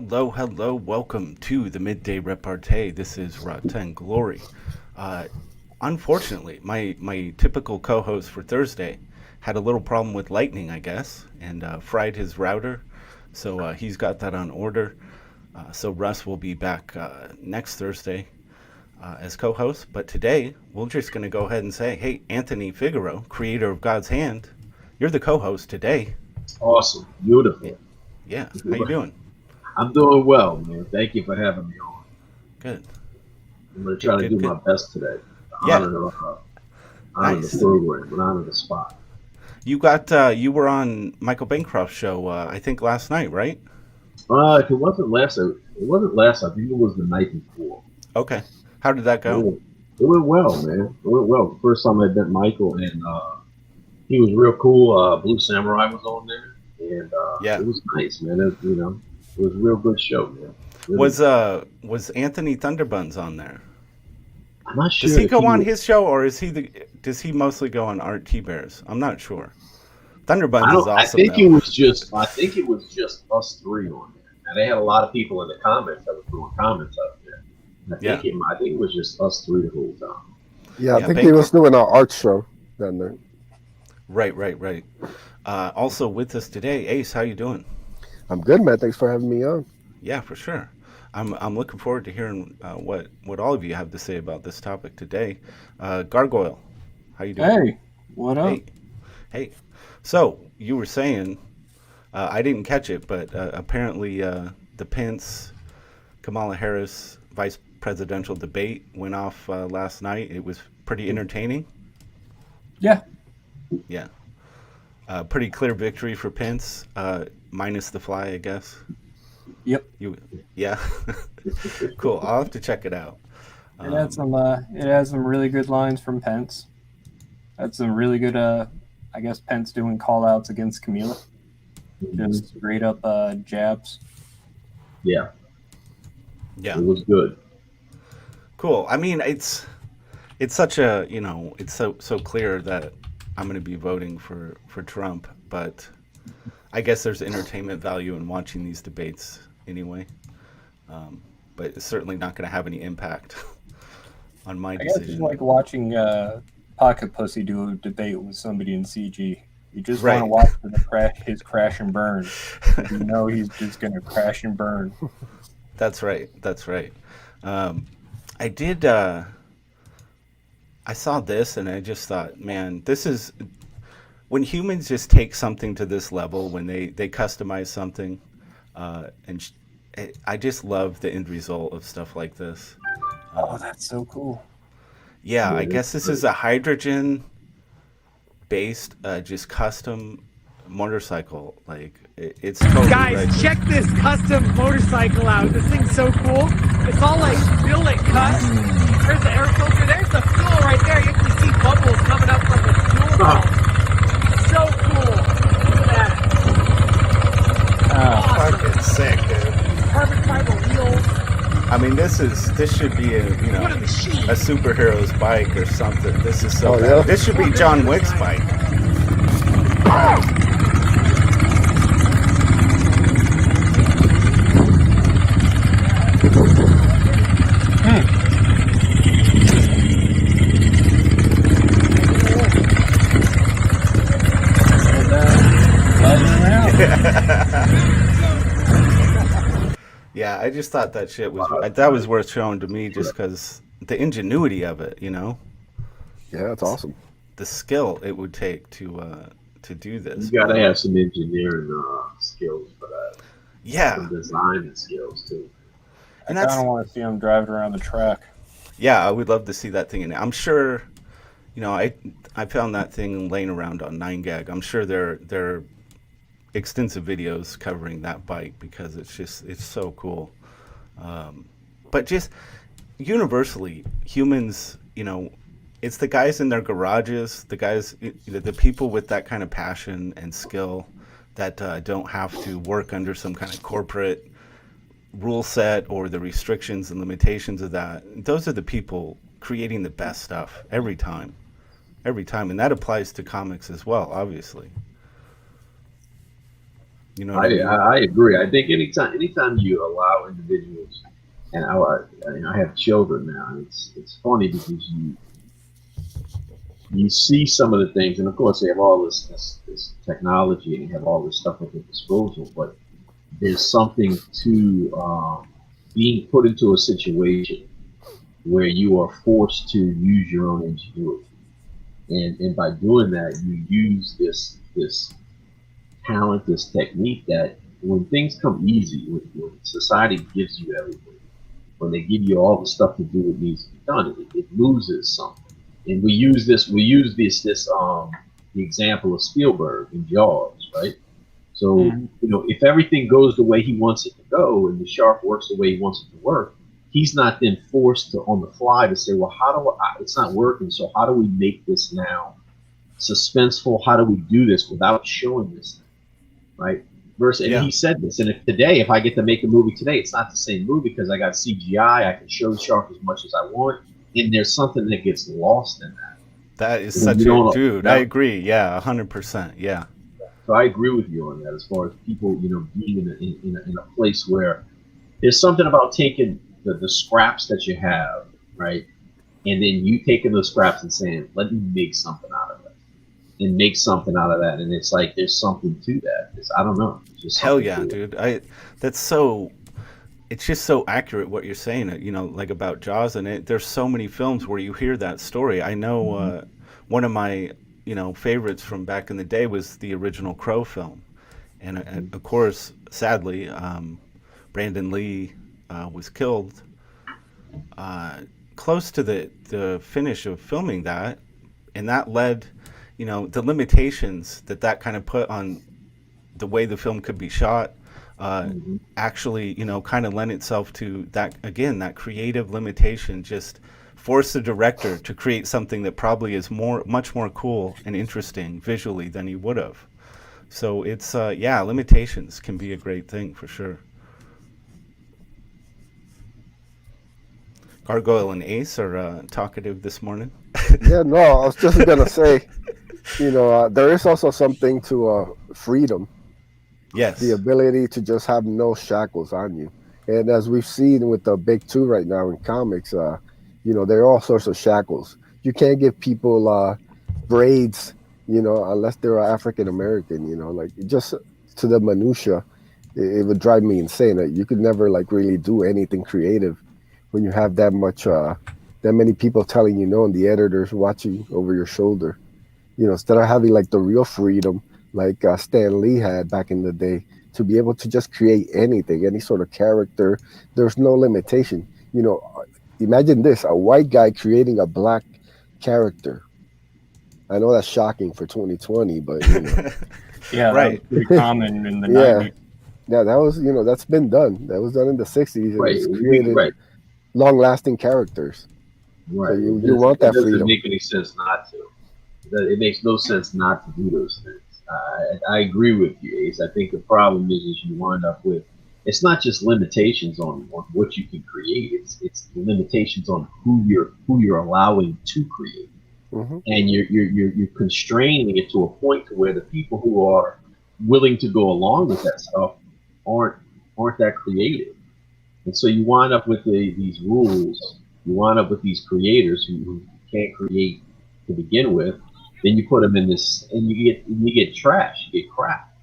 Hello, hello, welcome to the Midday Repartee. This is Rotten Glory. Unfortunately, my typical co-host for Thursday had a little problem with lightning, I guess, and fried his router, so he's got that on order. So Russ will be back next Thursday as co-host, but today we're just going to go ahead and say, hey, Anthony Figaro, creator of God's Hand, you're the co-host today. Awesome. Beautiful. Yeah. How you doing? I'm doing well, man. Thank you for having me on. Good. I'm going to try to do my best today. Yeah. Honor the program and honor the spot. You you were on Michael Bancroft's show, I think last night, right? If it wasn't last, I think it was the night before. Okay. How did that go? It went well, man. It went well. First time I met Michael, and he was real cool. Blue Samurai was on there, and it was nice, man. It was a real good show, man. Really. Was Anthony Thunderbuns on there? I'm not sure. Does he go on his show, or does he mostly go on Art T-Bears? I'm not sure. Thunderbuns is awesome. I think it was just us three on there. And they had a lot of people in the comments that were throwing comments up there. I think it was just us three the whole time. Yeah, I think he was doing our art show that night. Right. Also with us today, Ace, how you doing? I'm good, man. Thanks for having me on. Yeah, for sure. I'm looking forward to hearing what all of you have to say about this topic today. Gargoyle, how you doing? Hey, what up? Hey. So you were saying, I didn't catch it, but apparently the Pence Kamala Harris vice presidential debate went off last night. It was pretty entertaining. Yeah. Pretty clear victory for Pence, minus the fly, I guess. Yep. Yeah. Cool. I'll have to check it out. It has some really good lines from Pence. Had some really good, I guess, Pence doing call outs against Camila. Just straight up jabs. Yeah. It was good. Cool. I mean, it's such a, it's so clear that I'm going to be voting for Trump, but I guess there's entertainment value in watching these debates anyway. But it's certainly not going to have any impact on my decision. I guess it's like watching Pocket Pussy do a debate with somebody in CG. You just want to watch his crash and burn. You know he's just going to crash and burn. That's right. I did. I saw this and I just thought, man, this is when humans just take something to this level, when they customize something, and I just love the end result of stuff like this. Oh, that's so cool. Yeah, I guess this is a hydrogen-based, just custom motorcycle. Like it's totally guys, check this custom motorcycle out. This thing's so cool. It's all like billet cut. There's the air filter. There's the fuel right there. You can see bubbles coming up from the fuel pump. So cool. Look at that. Awesome. Fucking sick, dude. Carbon fiber wheels. I mean, this should be a superhero's bike or something. This is so bad. Yeah. This should be John Wick's bike. Yeah, I just thought that shit was worth showing to me just because the ingenuity of it, Yeah, it's awesome. The skill it would take to do this. You gotta have some engineering skills for that. Yeah, some design skills too. And I don't want to see him driving around the track. Yeah, I would love to see that thing in it. I'm sure, I found that thing laying around on 9gag. I'm sure there are extensive videos covering that bike because it's so cool. But just universally, humans, it's the guys in their garages, the people with that kind of passion and skill that don't have to work under some kind of corporate rule set or the restrictions and limitations of that. Those are the people creating the best stuff every time. And that applies to comics as well, obviously. You know what I mean? I agree. I think anytime you allow individuals, and I have children now, and it's funny because you see some of the things, and of course they have all this technology and have all this stuff at their disposal, but there's something to being put into a situation where you are forced to use your own ingenuity, and by doing that, you use this talent, this technique that when things come easy, when society gives you everything, when they give you all the stuff to do what needs to be done, it loses something. And we use this the example of Spielberg in Jaws, right? So, if everything goes the way he wants it to go and the shark works the way he wants it to work, he's not then forced to, on the fly, to say, well, it's not working, so how do we make this now suspenseful? How do we do this without showing this thing, right? And he said this, and if I get to make a movie today, it's not the same movie because I got CGI, I can show the shark as much as I want, and there's something that gets lost in that. That is such a dude. I agree. Yeah, 100%. Yeah. So I agree with you on that. As far as people, being in a place where there's something about taking the scraps that you have, right, and then you taking those scraps and saying, "Let me make something out of it," and make something out of that, and it's like there's something to that. I don't know. Hell yeah, dude. It's just so accurate what you're saying, like about Jaws, and there's so many films where you hear that story. I know one of my, favorites from back in the day was the original Crow film. And of course, sadly, Brandon Lee was killed close to the finish of filming that. And that led, the limitations that kind of put on the way the film could be shot. Actually, kind of lend itself to that, again, that creative limitation, just force the director to create something that probably is much more cool and interesting visually than he would have. So it's, limitations can be a great thing for sure. Gargoyle and Ace are talkative this morning. Yeah, no, I was just going to say, there is also something to freedom. Yes. The ability to just have no shackles on you. And as we've seen with the big two right now in comics, there are all sorts of shackles. You can't give people braids, unless they're African American, like just to the minutia, it would drive me insane. You could never really do anything creative when you have that many people telling you no and the editors watching over your shoulder. Instead of having the real freedom like Stan Lee had back in the day, to be able to just create anything, any sort of character. There's no limitation. Imagine this, a white guy creating a black character. I know that's shocking for 2020, but yeah, right. That was pretty common in the 90s. Yeah, that was, that's been done. That was done in the 60s. Right. It was created long-lasting characters. Right. So you want that freedom. It doesn't make any sense not to. It makes no sense not to do those things. I agree with you, Ace. I think the problem is you wind up with, it's not just limitations on what you can create. It's limitations on who you're allowing to create, and you're constraining it to a point to where the people who are willing to go along with that stuff aren't that creative, and so you wind up with these rules. You wind up with these creators who can't create to begin with. Then you put them in this, and you get trash, you get crap.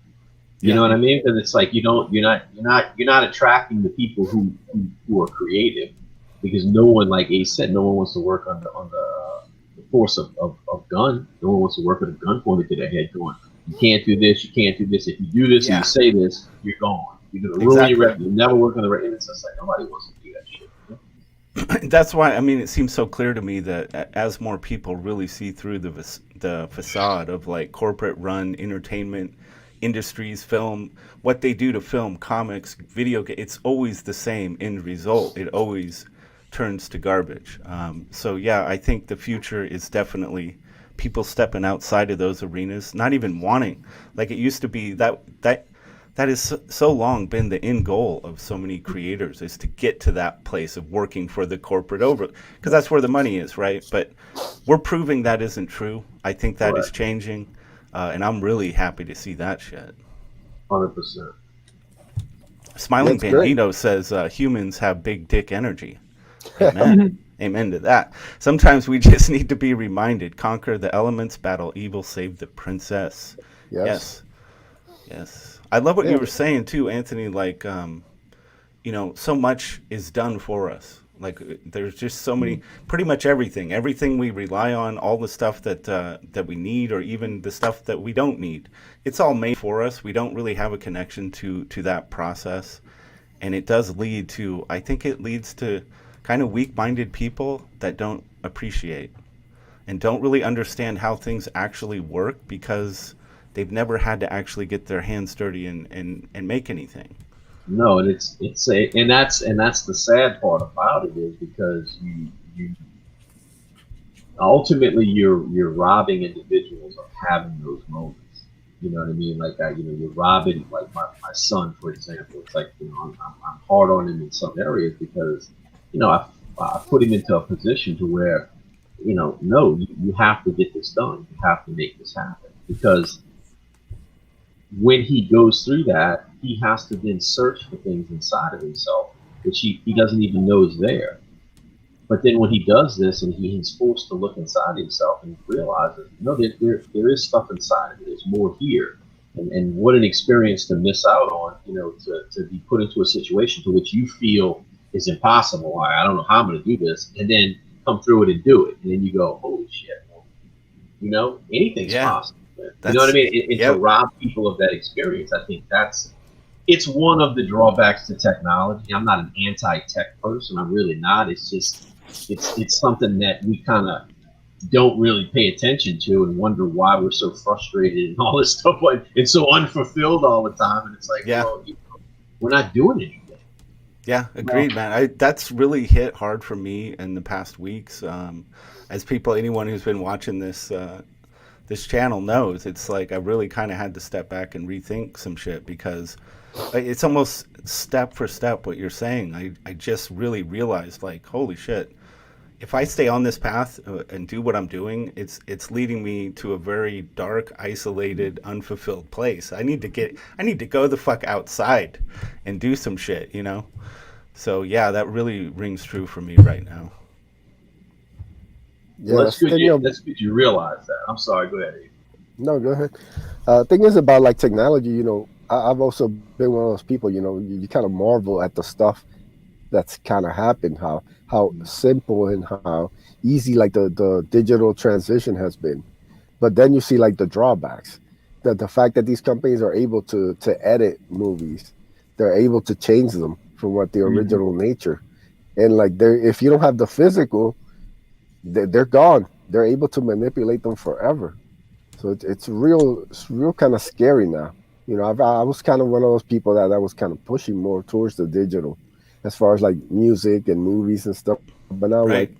You know what I mean? Because it's like you're not attracting the people who are creative, because no one, like Ace said, no one wants to work on the force of gun. No one wants to work with a gun pointed to their head, going, "You can't do this. You can't do this. If you do this and you say this, you're gone. You're gonna ruin your record. You never work on the record." It's just like nobody wants to do that shit. That's why, it seems so clear to me that as more people really see through the facade of corporate run entertainment industries, film, what they do to film, comics, video, it's always the same end result. It always turns to garbage. I think the future is definitely people stepping outside of those arenas, not even wanting, like it used to be that has so long been the end goal of so many creators, is to get to that place of working for the corporate because that's where the money is, right? But we're proving that isn't true. I think that is changing, and I'm really happy to see that shit. 100%. Smiling That's great. Bandito says humans have big dick energy. Amen. Amen to that. Sometimes we just need to be reminded. Conquer the elements, battle evil, save the princess. Yes. Yes. I love what Yeah. you were saying too, Anthony. Like, so much is done for us. Like, there's just so many, pretty much everything we rely on, all the stuff that we need, or even the stuff that we don't need. It's all made for us. We don't really have a connection to that process, and it does lead to. I think it leads to kind of weak-minded people that don't appreciate and don't really understand how things actually work because they've never had to actually get their hands dirty and make anything. No, and that's the sad part about it is because you ultimately you're robbing individuals of having those moments. You know what I mean? Like you're robbing, like my son, for example. It's like, I'm hard on him in some areas because, I put him into a position to where, no, you have to get this done. You have to make this happen because when he goes through that, he has to then search for things inside of himself, which he doesn't even know is there. But then when he does this and he's forced to look inside himself and realizes, there is stuff inside of it. There's more here. And what an experience to miss out on, to be put into a situation to which you feel is impossible. I don't know how I'm going to do this. And then come through it and do it. And then you go, holy shit. Anything's possible. You know what I mean? And to rob people of that experience, I think it's one of the drawbacks to technology. I'm not an anti-tech person. I'm really not. It's just, it's something that we kind of don't really pay attention to and wonder why we're so frustrated and all this stuff, and so unfulfilled all the time. And it's like, well, we're not doing anything. Yeah, agreed, man. That's really hit hard for me in the past weeks. As anyone who's been watching this channel knows, it's like I really kind of had to step back and rethink some shit because it's almost step for step what you're saying. I just really realized, like, holy shit, if I stay on this path and do what I'm doing, it's leading me to a very dark, isolated, unfulfilled place. I need to go the fuck outside and do some shit, So yeah, that really rings true for me right now. Yeah, well, that's good you realize that. I'm sorry, go ahead, Abe. No, go ahead. Thing is about like technology, I've also been one of those people, you kind of marvel at the stuff that's kind of happened, how simple and how easy like the digital transition has been. But then you see like the drawbacks, the fact that these companies are able to edit movies, they're able to change them from what the original nature, and like if you don't have the physical, they're gone. They're able to manipulate them forever. So it's real kind of scary now. I was kind of one of those people that was kind of pushing more towards the digital as far as like music and movies and stuff. But now like,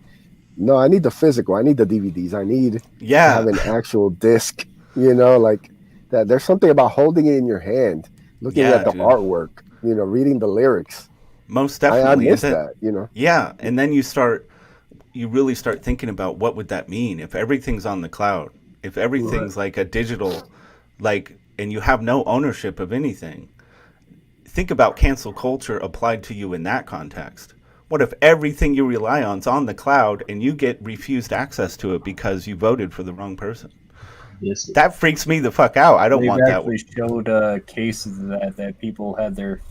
no, I need the physical. I need the DVDs. I need to have an actual disc, like that. There's something about holding it in your hand, looking at the artwork, reading the lyrics. Most definitely. I miss that, Yeah. And then you really start thinking about what would that mean if everything's on the cloud, if everything's like a digital, and you have no ownership of anything. Think about cancel culture applied to you in that context. What if everything you rely on is on the cloud and you get refused access to it because you voted for the wrong person? Yes. That freaks me the fuck out. I don't want that. They actually showed cases that people had their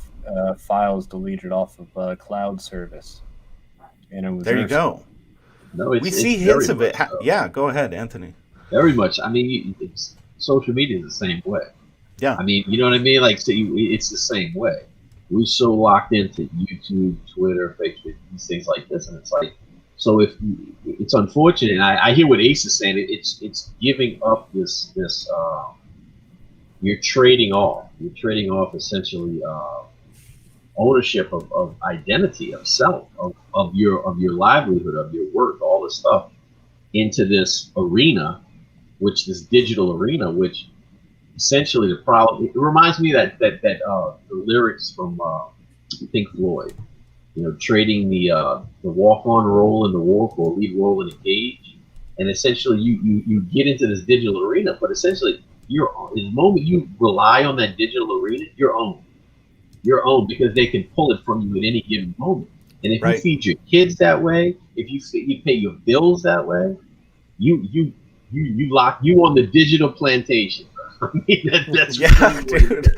files deleted off of cloud service. And it was there you go. No, we see hints of it. Yeah, go ahead, Anthony. Very much. I mean, social media is the same way. Yeah. I mean, you know what I mean? Like, it's the same way. We're so locked into YouTube, Twitter, Facebook, these things like this, and it's like, so if it's unfortunate. And I hear what Ace is saying. It's giving up this. You're trading off. You're trading off essentially ownership of identity, of self, of your livelihood, of your work, all this stuff into this arena, this digital arena, which essentially the problem. It reminds me that the lyrics from Pink Floyd, trading the walk-on role in the walk or lead role in the cage, and essentially you get into this digital arena, but essentially the moment you rely on that digital arena, you're owned. You're owned because they can pull it from you at any given moment. And if you feed your kids that way, if you pay your bills that way, you on the digital plantation. Bro. I mean, that's dude.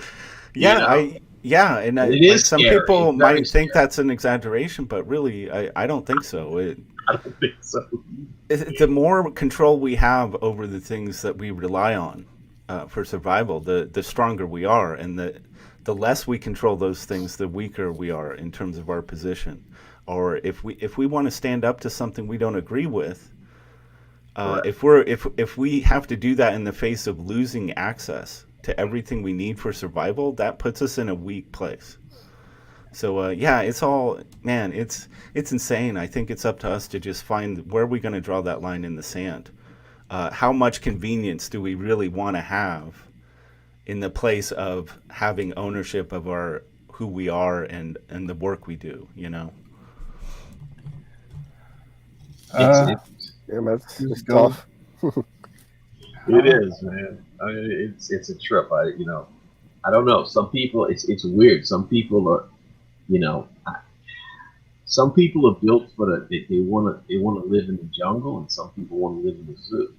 And it is some scary. people might think that's an exaggeration, but really, I don't think so. I don't think so. The more control we have over the things that we rely on for survival, the stronger we are, and the less we control those things, the weaker we are in terms of our position. Or if we want to stand up to something we don't agree with, if we have to do that in the face of losing access to everything we need for survival, that puts us in a weak place. So it's all, man, it's insane. I think it's up to us to just find where we're going to draw that line in the sand. How much convenience do we really want to have in the place of having ownership of who we are and the work we do, you know? It's tough. It is, man. I mean, it's a trip. I don't know. Some people, it's weird. Some people are, some people are built for they want to live in the jungle, and some people want to live in the zoo.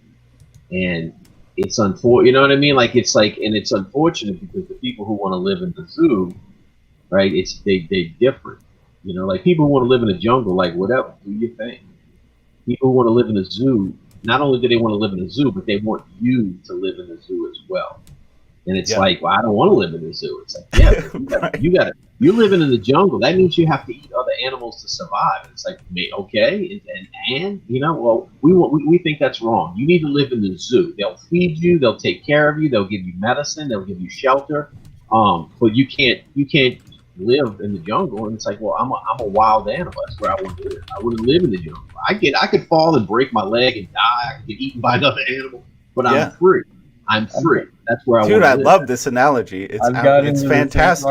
And it's unfortunate, you know what I mean? And it's unfortunate because the people who want to live in the zoo, right? They different. Like people who want to live in the jungle, like whatever, do your thing. People who want to live in a zoo, not only do they want to live in a zoo, but they want you to live in the zoo as well. And it's like, well, I don't want to live in the zoo. It's like, yeah, you're living in the jungle. That means you have to eat other animals to survive. And it's like, okay, and well, we think that's wrong. You need to live in the zoo. They'll feed you. They'll take care of you. They'll give you medicine. They'll give you shelter. But you can't live in the jungle. And it's like, well, I'm a wild animal. That's where I want to live. I wouldn't live in the jungle. I could fall and break my leg and die. I could get eaten by another animal, but I'm free. I'm free. That's where I want to live. Dude, I love this analogy. It's fantastic.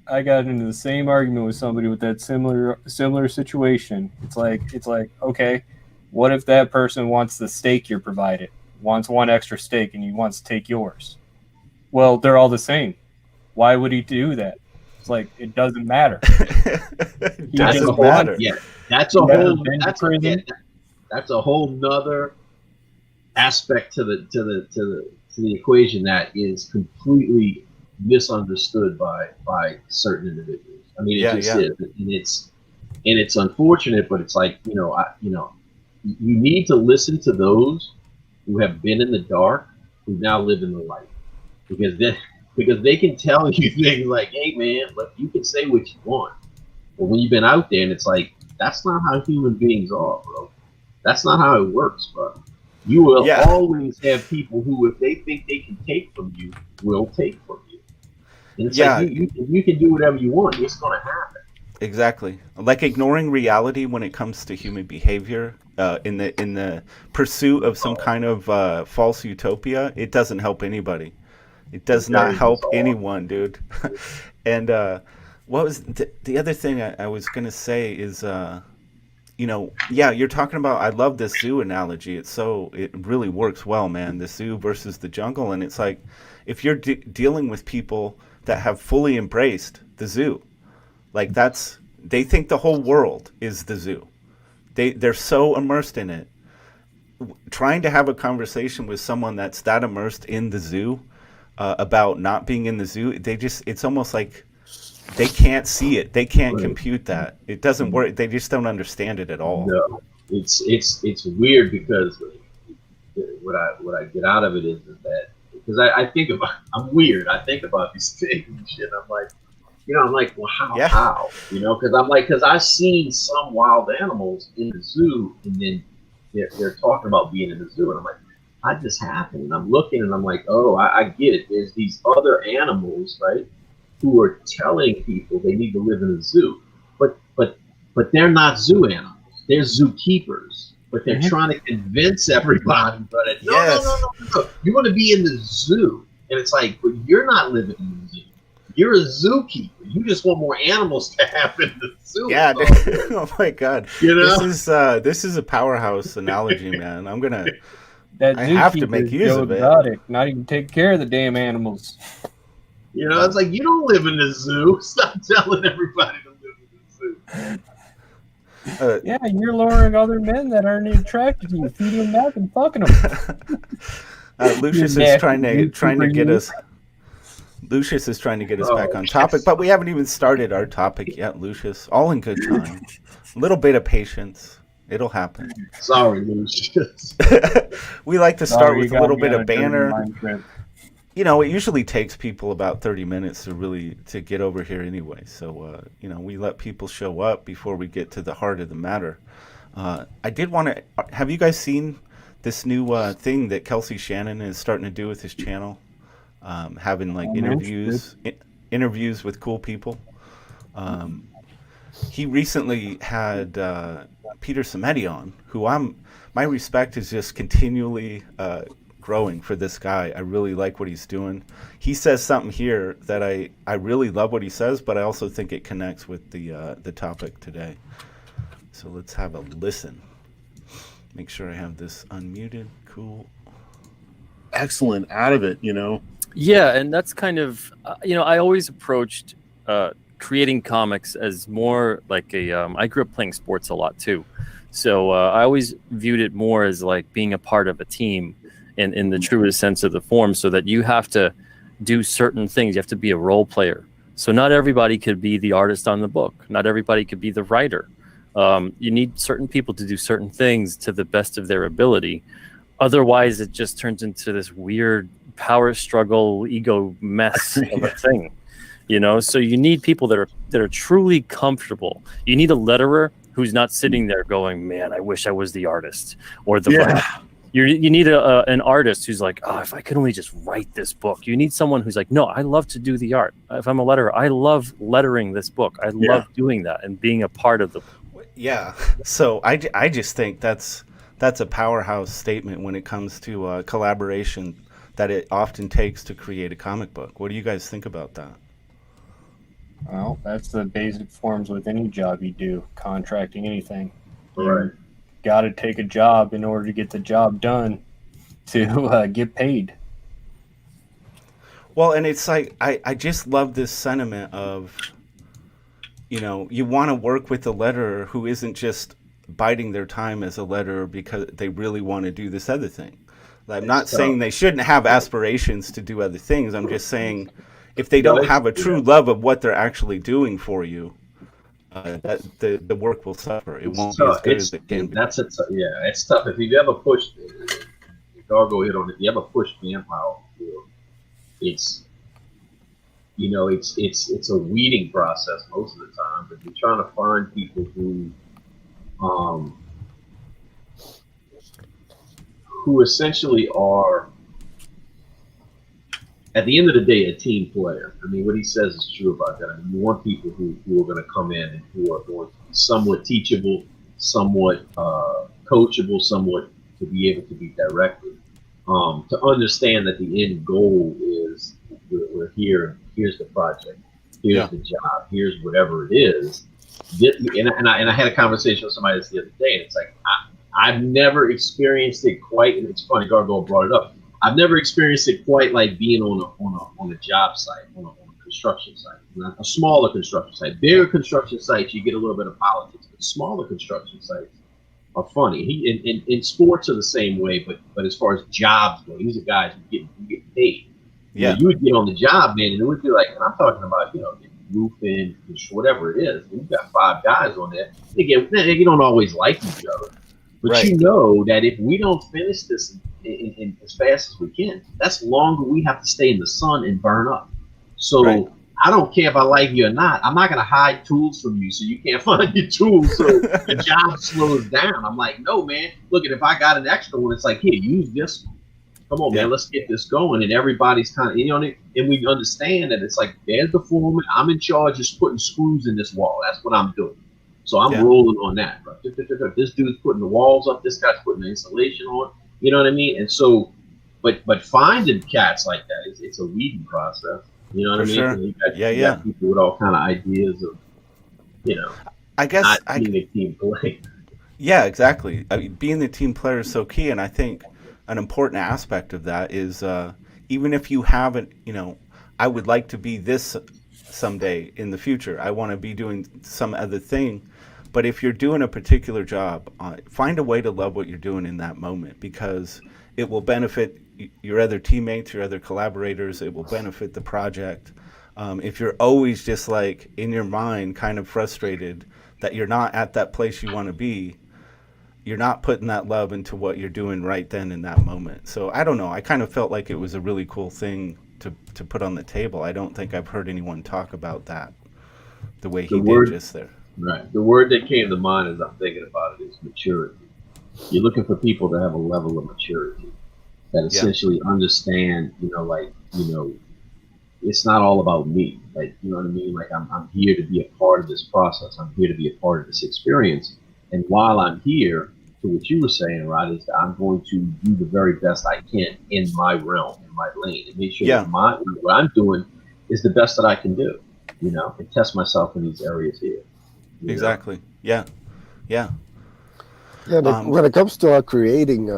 I got into the same argument with somebody with that similar situation. It's like, okay, what if that person wants the steak you're provided, wants one extra steak, and he wants to take yours? Well, they're all the same. Why would he do that? It's like, it doesn't matter. Doesn't matter. Yeah, that's a whole nother aspect to the equation that is completely misunderstood by certain individuals. I mean, it just is, and it's unfortunate, but it's like, you need to listen to those who have been in the dark who now live in the light, because they can tell you things like, hey man, look, you can say what you want, but when you've been out there, and it's like, that's not how human beings are, bro. That's not how it works, bro. You will always have people who, if they think they can take from you, will take from you. And it's like, you can do whatever you want. It's going to happen. Exactly. Like ignoring reality when it comes to human behavior in the pursuit of some kind of false utopia, it doesn't help anybody. It does not help anyone, dude. And what was the other thing I was going to say is... you're talking about, I love this zoo analogy. It really works well, man. The zoo versus the jungle. And it's like, if you're dealing with people that have fully embraced the zoo, like they think the whole world is the zoo. They're so immersed in it. Trying to have a conversation with someone that's that immersed in the zoo about not being in the zoo, it's almost like, they can't see it. They can't compute that. It doesn't work. They just don't understand it at all. No, it's weird because what I get out of it is that, because I'm weird. I think about these things and shit. I'm like, well, how? Because I've seen some wild animals in the zoo, and then they're talking about being in the zoo, and I'm like, how did this happen? And I'm looking, and I'm like, oh, I get it. There's these other animals, right, who are telling people they need to live in a zoo, but they're not zoo animals. They're zookeepers, but they're trying to convince everybody that no, you want to be in the zoo, and it's like, but you're not living in the zoo. You're a zookeeper. You just want more animals to have in the zoo. Yeah, oh my God, this is a powerhouse analogy, man. I'm That I have to zookeeper make is use Joe of it. Exotic, not even take care of the damn animals. You know, it's like, you don't live in the zoo. Stop telling everybody to live in the zoo. Yeah, you're luring other men that aren't attracted to you, feeding them milk and fucking them. Lucius You is nasty trying to get zookeeper, us. Lucius is trying to get us Oh, back on topic, but we haven't even started our topic yet, Lucius. All in good time. A little bit of patience. It'll happen. Sorry, Lucius. We like to start Sorry, with you a little got me bit on of a dirty banner. mind trip. You know, it usually takes people about 30 minutes to get over here anyway. So, you know, we let people show up before we get to the heart of the matter. I did want to, have you guys seen this new thing that Kelsey Shannon is starting to do with his channel? Having like interviews with cool people. He recently had Peter Samedi on, who my respect is just continually growing for this guy. I really like what he's doing. He says something here that I really love what he says, but I also think it connects with the topic today. So let's have a listen. Make sure I have this unmuted. Cool. Excellent out of it, you know. Yeah, and that's kind of I always approached creating comics as more like a I grew up playing sports a lot too, so I always viewed it more as like being a part of a team in the truest sense of the form, so that you have to do certain things. You have to be a role player. So not everybody could be the artist on the book. Not everybody could be the writer. You need certain people to do certain things to the best of their ability. Otherwise, it just turns into this weird power struggle, ego mess of a thing, So you need people that are truly comfortable. You need a letterer who's not sitting there going, "Man, I wish I was the artist," or the writer. You need an artist who's like, "Oh, if I could only just write this book." You need someone who's like, "No, I love to do the art. If I'm a letterer, I love lettering this book. I love doing that and being a part of the." Yeah. So I just think that's a powerhouse statement when it comes to collaboration that it often takes to create a comic book. What do you guys think about that? Well, that's the basic forms with any job you do, contracting anything. Right. Got to take a job in order to get the job done to get paid. Well, and it's like, I just love this sentiment of, you want to work with a letterer who isn't just biding their time as a letterer because they really want to do this other thing. I'm not saying they shouldn't have aspirations to do other things. I'm just saying if they don't have a true love of what they're actually doing for you, that the work will suffer. It won't be as good as it can be. It's tough. If you ever pushed, Gargo hit on it. If you ever pushed vampire, it's it's a weeding process most of the time. But you're trying to find people who essentially are, at the end of the day, a team player. I mean, what he says is true about that. I mean, you want people who are going to come in and who are going to be somewhat teachable, somewhat coachable, somewhat to be able to be directed. To understand that the end goal is we're here, here's the project, here's the job, here's whatever it is. And I had a conversation with somebody the other day, and it's like, I've never experienced it quite, and it's funny, Gargoyle brought it up. I've never experienced it quite like being on a job site, on a construction site, a smaller construction site. Bigger construction sites, you get a little bit of politics, but smaller construction sites are funny. In sports are the same way, but as far as jobs go, these are guys who get paid. Yeah, you would get on the job, man, and it would be like, I'm talking about, roofing, whatever it is. You've got 5 guys on there. Again, you don't always like each other, but right. You know that if we don't finish this in as fast as we can, that's longer we have to stay in the sun and burn up. So right. I don't care if I like you or not. I'm not going to hide tools from you so you can't find your tools so the job slows down. I'm like, no, man. Look, if I got an extra one, it's like, here, use this one. Come on, man, let's get this going. And everybody's kind of, and we understand that it's like, there's the foreman. I'm in charge of just putting screws in this wall. That's what I'm doing. So I'm rolling on that. Bro. This dude's putting the walls up. This guy's putting the insulation on. You know what I mean? And so, but finding cats like that, it's a weeding process. You know what I mean? Sure. You got people with all kind of ideas of, I guess being a team player. Yeah, exactly. I mean, being the team player is so key, and I think an important aspect of that is even if you haven't, I would like to be this someday in the future. I want to be doing some other thing. But if you're doing a particular job, find a way to love what you're doing in that moment, because it will benefit your other teammates, your other collaborators. It will benefit the project. If you're always just like in your mind kind of frustrated that you're not at that place you want to be, you're not putting that love into what you're doing right then in that moment. So I don't know. I kind of felt like it was a really cool thing to put on the table. I don't think I've heard anyone talk about that the way he did just there. Right. The word that came to mind as I'm thinking about it is maturity. You're looking for people to have a level of maturity that essentially understand, it's not all about me. Like, you know what I mean? Like, I'm here to be a part of this process. I'm here to be a part of this experience. And while I'm here, to what you were saying, Rod, is that I'm going to do the very best I can in my realm, in my lane, and make sure that what I'm doing is the best that I can do, and test myself in these areas here. Exactly. Yeah. When it comes to creating,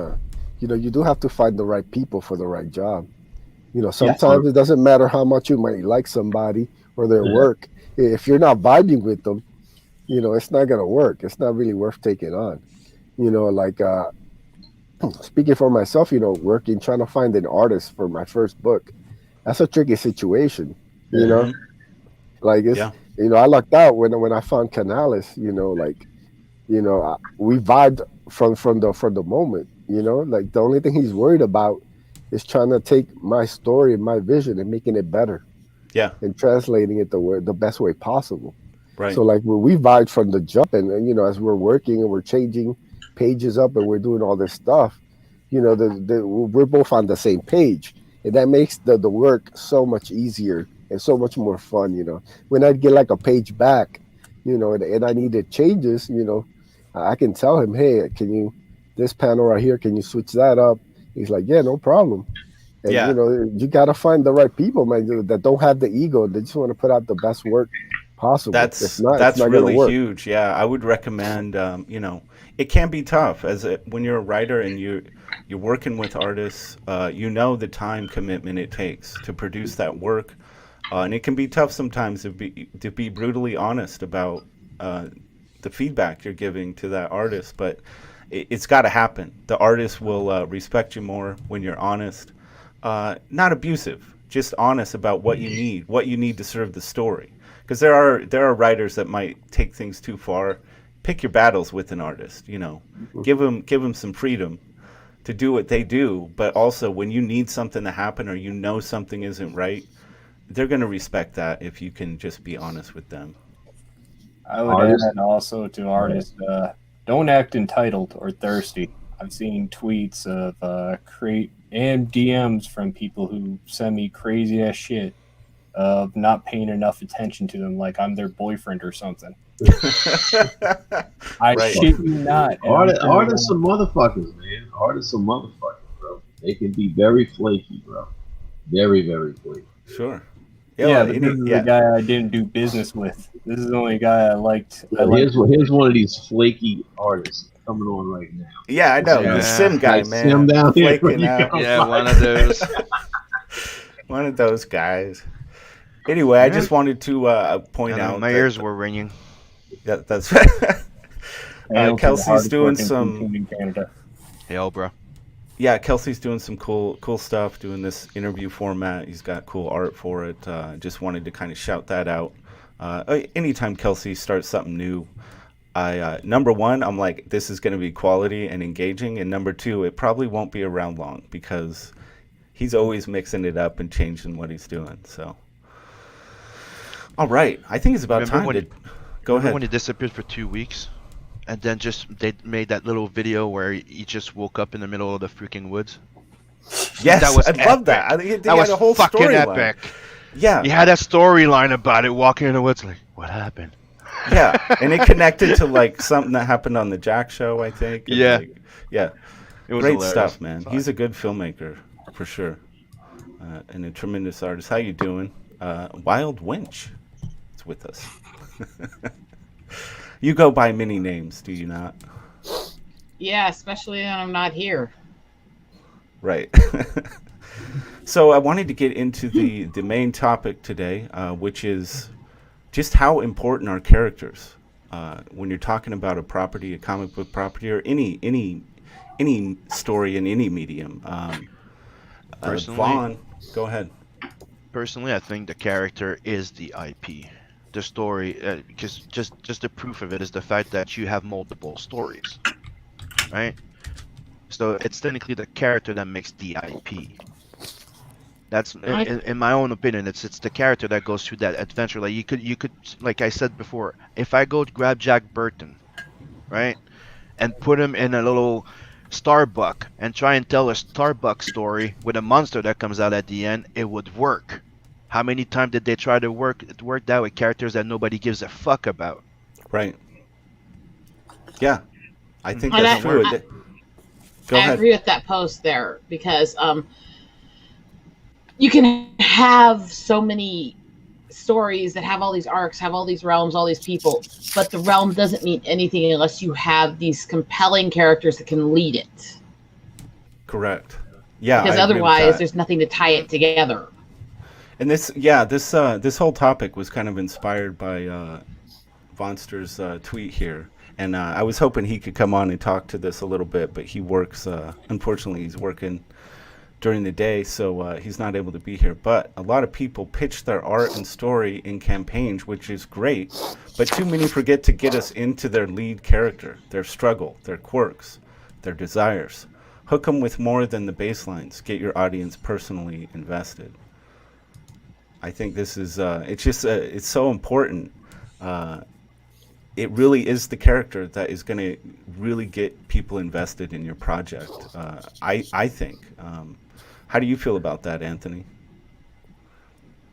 you do have to find the right people for the right job. Sometimes it doesn't matter how much you might like somebody or their work. If you're not vibing with them, it's not going to work. It's not really worth taking on. Speaking for myself, trying to find an artist for my first book, that's a tricky situation, I lucked out when I found Canales, we vibed from the moment, the only thing he's worried about is trying to take my story and my vision and making it better. Yeah. And translating it the best way possible. Right. So we vibed from the jump, and as we're working and we're changing pages up and we're doing all this stuff, we're both on the same page, and that makes the work so much easier and so much more fun. When I get like a page back, and I needed changes, I can tell him, hey, this panel right here, can you switch that up? He's like, yeah, no problem. And you got to find the right people, man, that don't have the ego. They just want to put out the best work possible. That's really huge. Yeah, I would recommend. It can be tough when you're a writer and you're working with artists. The time commitment it takes to produce that work, and it can be tough sometimes to be brutally honest about the feedback you're giving to that artist. But it's got to happen. The artist will respect you more when you're honest, not abusive, just honest about what you need to serve the story. Because there are writers that might take things too far. Pick your battles with an artist. Give them some freedom to do what they do. But also, when you need something to happen or something isn't right, they're going to respect that if you can just be honest with them. I would add also to artists, don't act entitled or thirsty. I've seen tweets of and DMs from people who send me crazy ass shit of not paying enough attention to them, like I'm their boyfriend or something. I shit you not. Artists are motherfuckers, man. Artists are motherfuckers, bro. They can be very flaky, bro. Very, very flaky. Sure. Yeah, but this is the guy I didn't do business with. This is the only guy I liked. Here's one of these flaky artists coming on right now. Yeah, I know. The Sim guy, man. Sim down here. Yeah, one of those. One of those guys. Anyway, I just wanted to point out my ears were ringing. Yeah, that's right. Kelsey's doing some. Hey, bro. Yeah, Kelsey's doing some cool stuff, doing this interview format. He's got cool art for it. Just wanted to kind of shout that out. Anytime Kelsey starts something new, number one, I'm like, this is going to be quality and engaging. And number two, it probably won't be around long because he's always mixing it up and changing what he's doing. So, all right. I think it's about time to go ahead. When he disappeared for 2 weeks? And then they made that little video where he just woke up in the middle of the freaking woods. Yes, I love that. That was a whole fucking epic. Yeah. He had a storyline about it, walking in the woods like, what happened? Yeah, and it connected to like something that happened on the Jack show, I think. And yeah. Yeah. It was great hilarious. Stuff, man. He's a good filmmaker, for sure. And a tremendous artist. How you doing? Wild Winch is with us. You go by many names, do you not? Yeah, especially when I'm not here. Right. So I wanted to get into the main topic today, which is just how important are characters when you're talking about a property, a comic book property, or any story in any medium. Personally, Vaughn, go ahead. personally, I think the character is the IP. The story, because just the proof of it is the fact that you have multiple stories, right? So it's technically the character that makes the IP. That's in my own opinion. It's the character that goes through that adventure. Like you could like I said before, if I go to grab Jack Burton, right, and put him in a little Starbuck and try and tell a Starbuck story with a monster that comes out at the end, it would work. How many times did they try to work that with characters that nobody gives a fuck about? Right. Yeah, I think And that's true. Go I ahead. agree with that post there because you can have so many stories that have all these arcs, have all these realms, all these people, but the realm doesn't mean anything unless you have these compelling characters that can lead it. Correct. Yeah. Because I agree with otherwise, that. there's nothing to tie it together. And this whole topic was kind of inspired by Vonster's tweet here, and I was hoping he could come on and talk to this a little bit, but he works. Unfortunately, he's working during the day, so he's not able to be here. But a lot of people pitch their art and story in campaigns, which is great, but too many forget to get us into their lead character, their struggle, their quirks, their desires. Hook them with more than the baselines. Get your audience personally invested. I think this is, it's so important. It really is the character that is going to really get people invested in your project. I think. How do you feel about that, Anthony?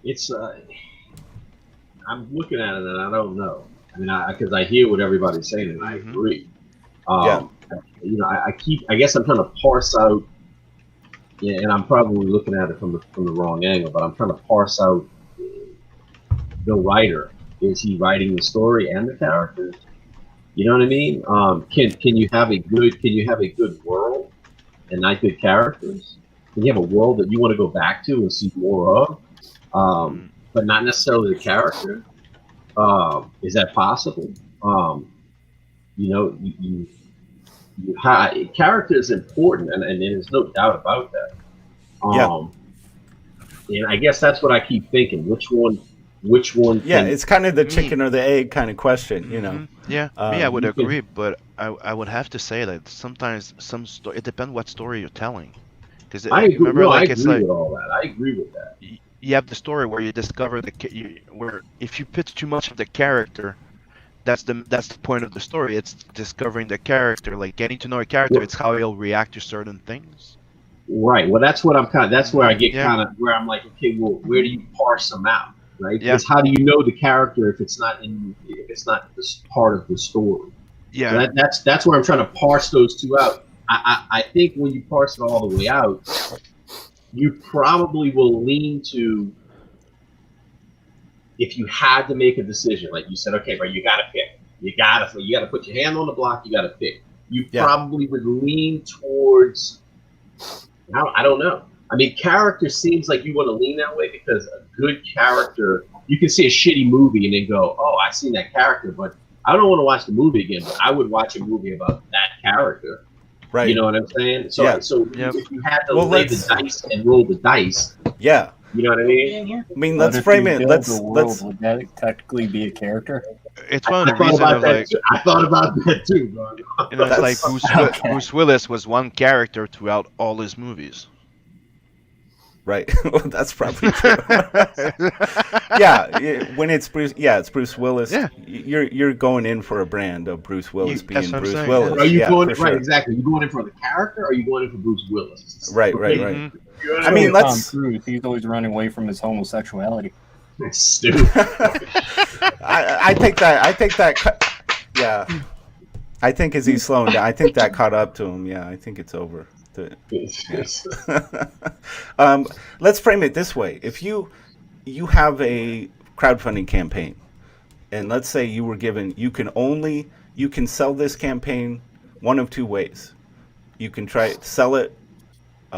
It's, I'm looking at it and I don't know. I mean, because I hear what everybody's saying and I agree. Yeah. You know, I guess I'm trying to parse out. Yeah, and I'm probably looking at it from the wrong angle, but I'm trying to parse out the writer. Is he writing the story and the characters? You know what I mean? Can you have a good world and not good characters? Can you have a world that you want to go back to and see more of, but not necessarily the character? Is that possible? You know, character is important, and there's no doubt about that. And I guess that's what I keep thinking. Which one? Yeah, it's kind of the chicken or the egg kind of question, you know. Yeah, me, I would agree, but I would have to say that sometimes it depends what story you're telling. Because I agree. Remember, No, like I it's agree like with all that. I agree with that. you have the story where you discover where if you pitch too much of the character, that's the point of the story. It's discovering the character, like getting to know a character. It's how he'll react to certain things. Right. Well, that's what that's where I get where I'm like, okay, well, where do you parse them out? Right? Yeah. Because how do you know the character if it's not this part of the story? Yeah. So that's where I'm trying to parse those two out. I think when you parse it all the way out, you probably will lean to, if you had to make a decision, like you said, okay, but you got to pick. You got to put your hand on the block. You got to pick. You probably would lean towards. I don't know. I mean, character seems like you want to lean that way because a good character, you can see a shitty movie and then go, oh, I've seen that character, but I don't want to watch the movie again, but I would watch a movie about that character. Right. You know what I'm saying? So, if you had to lay the dice and roll the dice. Yeah. You know what I mean? I mean, let's frame it. Let's. Would that technically be a character? It's one of the reasons of like. I thought about that too, bro. You know, it's like Bruce Willis was one character throughout all his movies. Right. Well, that's probably true. When it's Bruce Willis. Yeah. You're going in for a brand of Bruce Willis being Bruce saying. Willis. Are you going right? Exactly. You going in for the character, or are you going in for Bruce Willis? Right. Mm-hmm. I mean, Tom Cruise, he's always running away from his homosexuality. That's stupid. I think that. Yeah. I think as he's slowing down, I think that caught up to him. Yeah, I think it's over. Let's frame it this way: if you have a crowdfunding campaign, and let's say you were given, you can sell this campaign one of two ways. You can try to sell it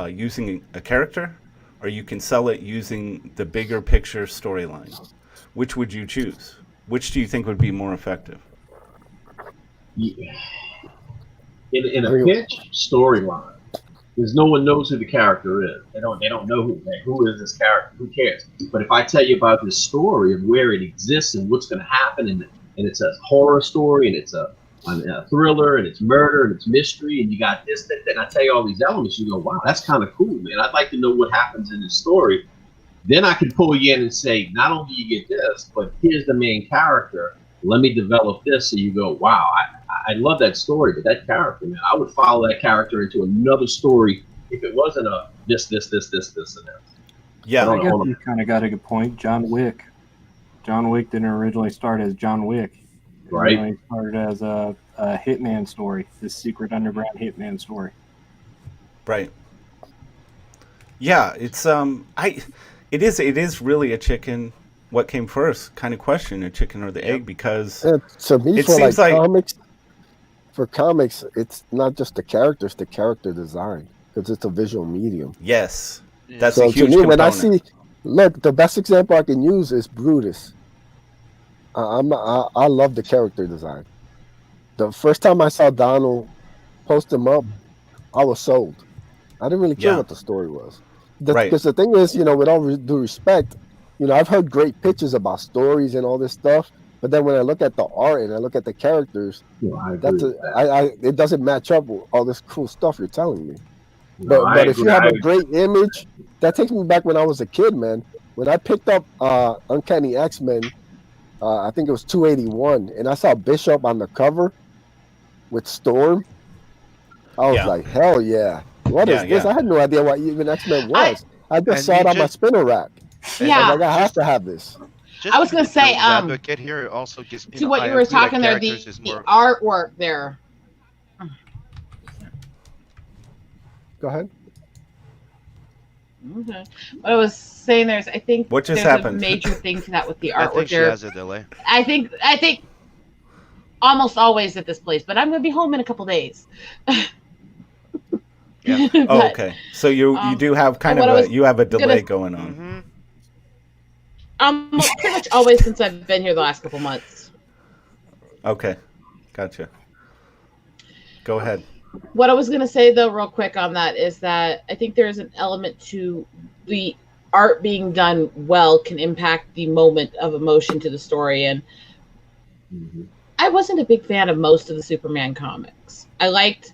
using a character, or you can sell it using the bigger picture storyline. Which would you choose? Which do you think would be more effective? Yeah. In a pitch storyline, because no one knows who the character is. They don't know who is this character. Who cares? But if I tell you about this story of where it exists and what's going to happen, and it's a horror story, and it's a thriller, and it's murder, and it's mystery, and you got this, that, and I tell you all these elements, you go, wow, that's kind of cool, man. I'd like to know what happens in this story. Then I can pull you in and say, not only do you get this, but here's the main character. Let me develop this, so you go, wow, I love that story, but that character, man, I would follow that character into another story if it wasn't a this, and that. Yeah, I guess you kind of got a good point. John Wick. John Wick didn't originally start as John Wick. It Right. originally started as a hitman story, this secret underground hitman story. Right. Yeah, it's it is really a chicken. What came first kind of question, a chicken or the egg, because to me, it for seems like like comics, for comics, it's not just the characters, the character design, because it's a visual medium. yes, that's So a huge to me, when I component. see, look, the best example I can use is Brutus. I love the character design. The first time I saw Donald post him up, I was sold. I didn't really care Yeah. what the story was. Right. Because the thing is, with all due respect, I've heard great pitches about stories and all this stuff, but then when I look at the art and I look at the characters, I agree with that. it doesn't match up with all this cool stuff you're telling me. No, I But if you agree. have a great image, that takes me back when I was a kid, man. When I picked up Uncanny X-Men, I think it was 281, and I saw Bishop on the cover with Storm. I was Yeah. like, hell yeah. What is this? Yeah. I had no idea what even X-Men was. I just And saw it you on my just- spinner rack. Yeah. Like, I have to have this. Just I was to gonna be say, devil's advocate here also just to what I you were agree that talking there, the characters is more- artwork there. Go ahead. Okay. What I was saying there's, I think What just there's happened? a major thing to that with the I artwork think she there. has a delay. I think almost always at this place, but I'm gonna be home in a couple days. Yeah. Oh, But, okay. So you do have kind what of I was you have a delay gonna- going on. pretty much always since I've been here the last couple months. Okay, gotcha. Go ahead. What I was going to say, though, real quick on that is that I think there's an element to the art being done well can impact the moment of emotion to the story. And I wasn't a big fan of most of the Superman comics. I liked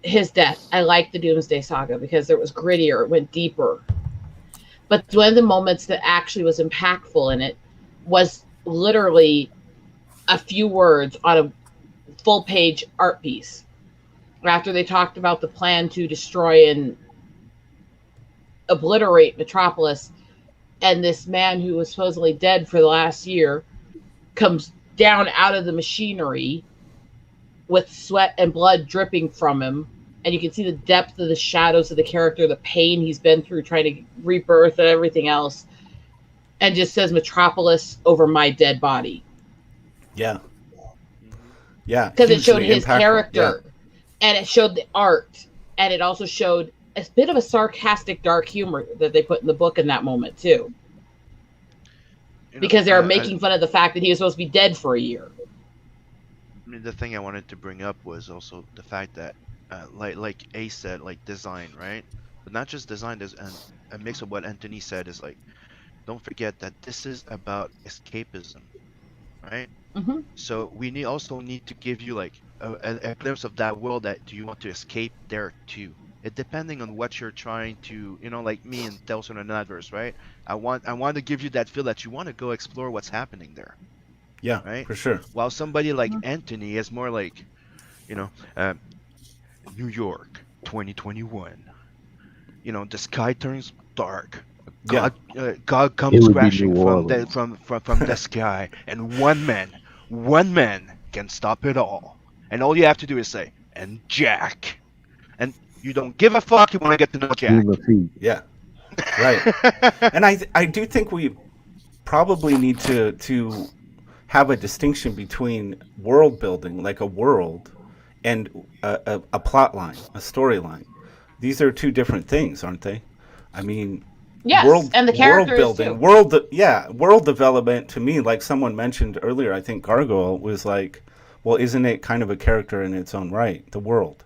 his death. I liked the Doomsday Saga because it was grittier. It went deeper. But one of the moments that actually was impactful in it was literally a few words on a full-page art piece. After they talked about the plan to destroy and obliterate Metropolis, and this man who was supposedly dead for the last year comes down out of the machinery with sweat and blood dripping from him, and you can see the depth of the shadows of the character, the pain he's been through trying to rebirth and everything else, and just says Metropolis over my dead body. Yeah. Yeah. Because it showed hugely his impactful. character, and it showed the art, and it also showed a bit of a sarcastic dark humor that they put in the book in that moment too, because they were making fun of the fact that he was supposed to be dead for a year. I mean, the thing I wanted to bring up was also the fact that, like Ace said, like design, right? But not just design. There's a mix of what Anthony said is like, don't forget that this is about escapism, right? Mm-hmm. So we also need to give you like a glimpse of that world that do you want to escape there too. It depending on what you're trying to, like me and Delson and others, right? I want to give you that feel that you want to go explore what's happening there. Yeah, right? for sure. While somebody like Anthony is more like, New York, 2021. The sky turns dark. God comes crashing from the sky, and one man can stop it all. And all you have to do is say, "And Jack," and you don't give a fuck. You want to get to know Jack. Yeah, right. And I do think we probably need to have a distinction between world building, like a world, and a plot line, a storyline. these are two different things, aren't they? I mean, yes, and the characters world building, too. world development to me, like someone mentioned earlier, I think Gargoyle was like, well, isn't it kind of a character in its own right, the world?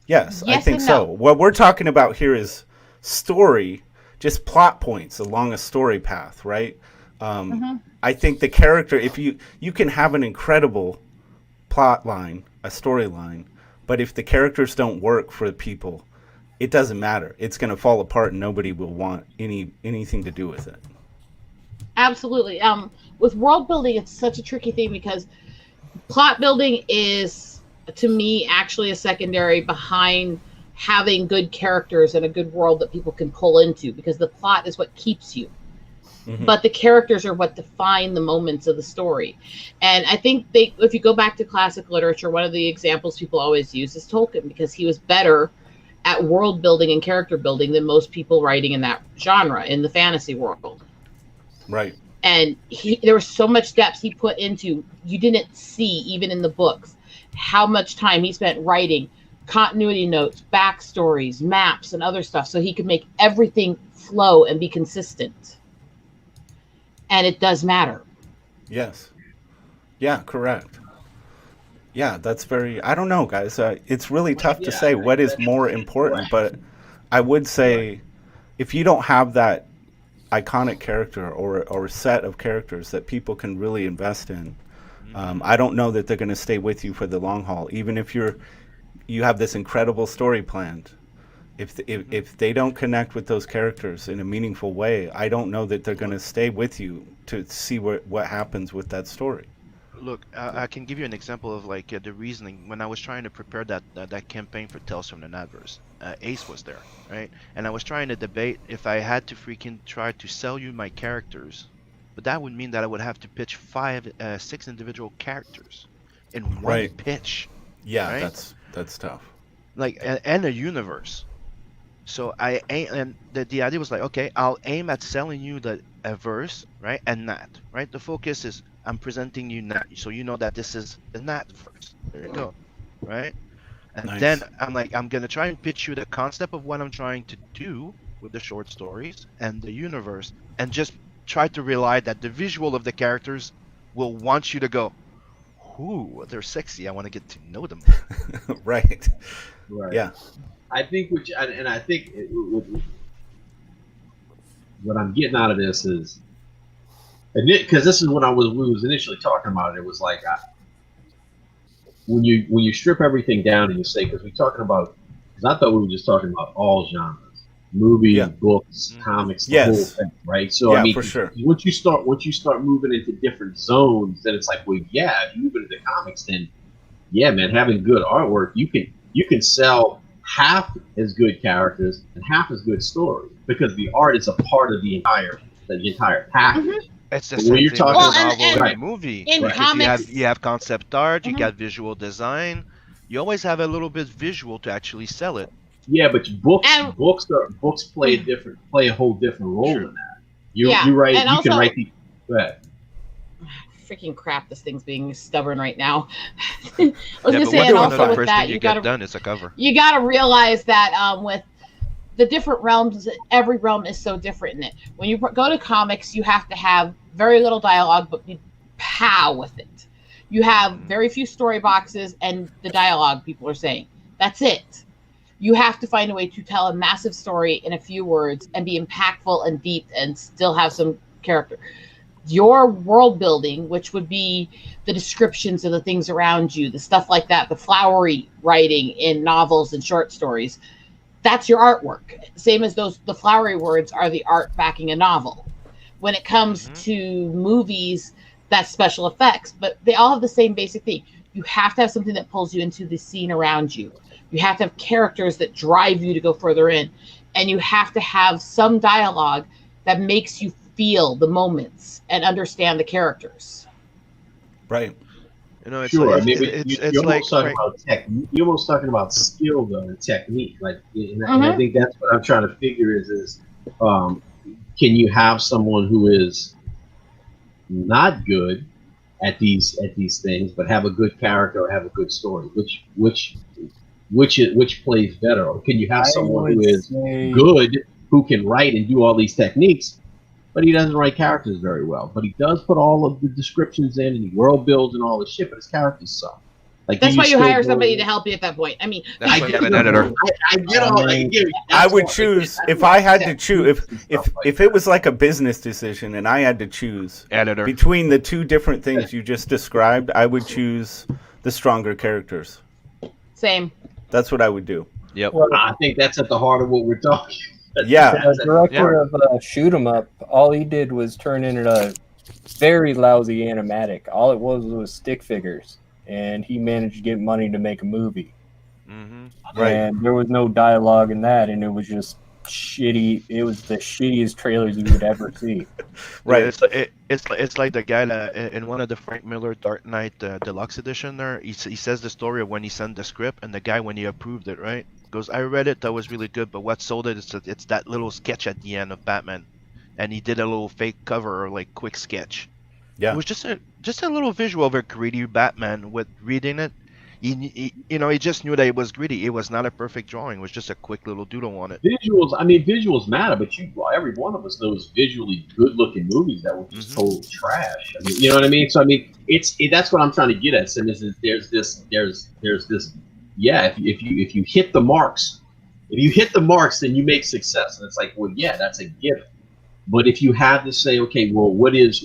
Yes, I think so. What we're talking about here is story, just plot points along a story path, right? I think the character, if you can have an incredible plot line, a storyline, but if the characters don't work for the people, it doesn't matter. It's going to fall apart and nobody will want anything to do with it. Absolutely. With world building, it's such a tricky thing because plot building is, to me, actually a secondary behind having good characters and a good world that people can pull into, because the plot is what keeps you. But the characters are what define the moments of the story. And I think if you go back to classic literature, one of the examples people always use is Tolkien, because he was better at world building and character building than most people writing in that genre in the fantasy world. Right. And there was so much depth he put into, you didn't see even in the books how much time he spent writing continuity notes, backstories, maps, and other stuff, so he could make everything flow and be consistent. And it does matter. Yes. Yeah, correct. Yeah, that's very, I don't know, guys. It's really tough to say what is more important, but I would say if you don't have that iconic character or set of characters that people can really invest in, I don't know that they're going to stay with you for the long haul. Even if you have this incredible story planned, if they don't connect with those characters in a meaningful way, I don't know that they're going to stay with you to see what happens with that story. Look, I can give you an example of like the reasoning when I was trying to prepare that campaign for Tales from the Adverse. Ace was there, right? And I was trying to debate if I had to freaking try to sell you my characters, but that would mean that I would have to pitch 6 individual characters in one pitch. Yeah, right? that's tough. Like and a universe. So I aim, and the idea was like, okay, I'll aim at selling you a verse, right, and Nat, right. The focus is I'm presenting you Nat, so you know that this is the Nat verse. There you go, right. And then I'm like, I'm gonna try and pitch you the concept of what I'm trying to do with the short stories and the universe, and just try to rely that the visual of the characters will want you to go, ooh, they're sexy. I want to get to know them. Right. Yeah. I think what I'm getting out of this is, because this is when we was initially talking about it. It was like when you strip everything down and you say, because I thought we were just talking about all genres, movies, books, comics, the whole thing, right? So I mean, for sure. Once you start moving into different zones, then it's like, well, yeah, if you move into comics, then yeah, man, having good artwork, you can sell half as good characters and half as good stories, because the art is a part of the entire package. It's the same thing with a novel and a movie. In comics, you have concept art, you got visual design. You always have a little bit visual to actually sell it. Yeah, but books play a whole different role in that. You write, and you can write the. Go ahead. Freaking crap! This thing's being stubborn right now. I was gonna say, and also with that, you gotta done. It's a cover. You gotta realize that with the different realms, every realm is so different in it. When you go to comics, you have to have very little dialogue, but you pow with it. You have very few story boxes and the dialogue people are saying. That's it. You have to find a way to tell a massive story in a few words and be impactful and deep and still have some character. Your world building, which would be the descriptions of the things around you, the stuff like that, the flowery writing in novels and short stories, that's your artwork. Same as the flowery words are the art backing a novel. When it comes to movies, that's special effects, but they all have the same basic thing. You have to have something that pulls you into the scene around you. You have to have characters that drive you to go further in, and you have to have some dialogue that makes you feel the moments and understand the characters. Right. You know, it's sure. Like, you're almost talking about tech. You're almost talking about skill though and technique. Like, and I think that's what I'm trying to figure is can you have someone who is not good at these things, but have a good character or have a good story? Which which plays better? Or can you have I someone who would is say- good, who can write and do all these techniques, but he doesn't write characters very well? But he does put all of the descriptions in, and he world builds and all this shit, but his characters suck. Like, That's do why you still hire go- somebody to help you at that point. I mean, That's why I you get have an it. editor. I get all. I would choose if I had to choose if it was like a business decision and I had to choose Editor. between the two different things you just described, I would choose the stronger characters. same. That's what I would do. Yep. I think that's at the heart of what we're talking. Yeah. The director of Shoot 'Em Up, all he did was turn in a very lousy animatic. All it was stick figures, and he managed to get money to make a movie. Mm-hmm. Right. And there was no dialogue in that, and it was just shitty. It was the shittiest trailers you would ever see. Right. Yeah, it's like the guy that in one of the Frank Miller Dark Knight Deluxe edition there. He says the story of when he sent the script, and the guy when he approved it, right, goes, "I read it. That was really good, but what sold it is that it's that little sketch at the end of Batman." And he did a little fake cover or like quick sketch. Yeah. It was just a little visual of a greedy Batman. With reading it, he just knew that it was greedy. It was not a perfect drawing. It was just a quick little doodle on it. Visuals matter, but every one of us knows visually good-looking movies that were just total trash. I mean, you know what I mean? So I mean, that's what I'm trying to get at. So there's this. Yeah, if you hit the marks, then you make success, and it's like, well, yeah, that's a given. But if you have to say, okay, well, what is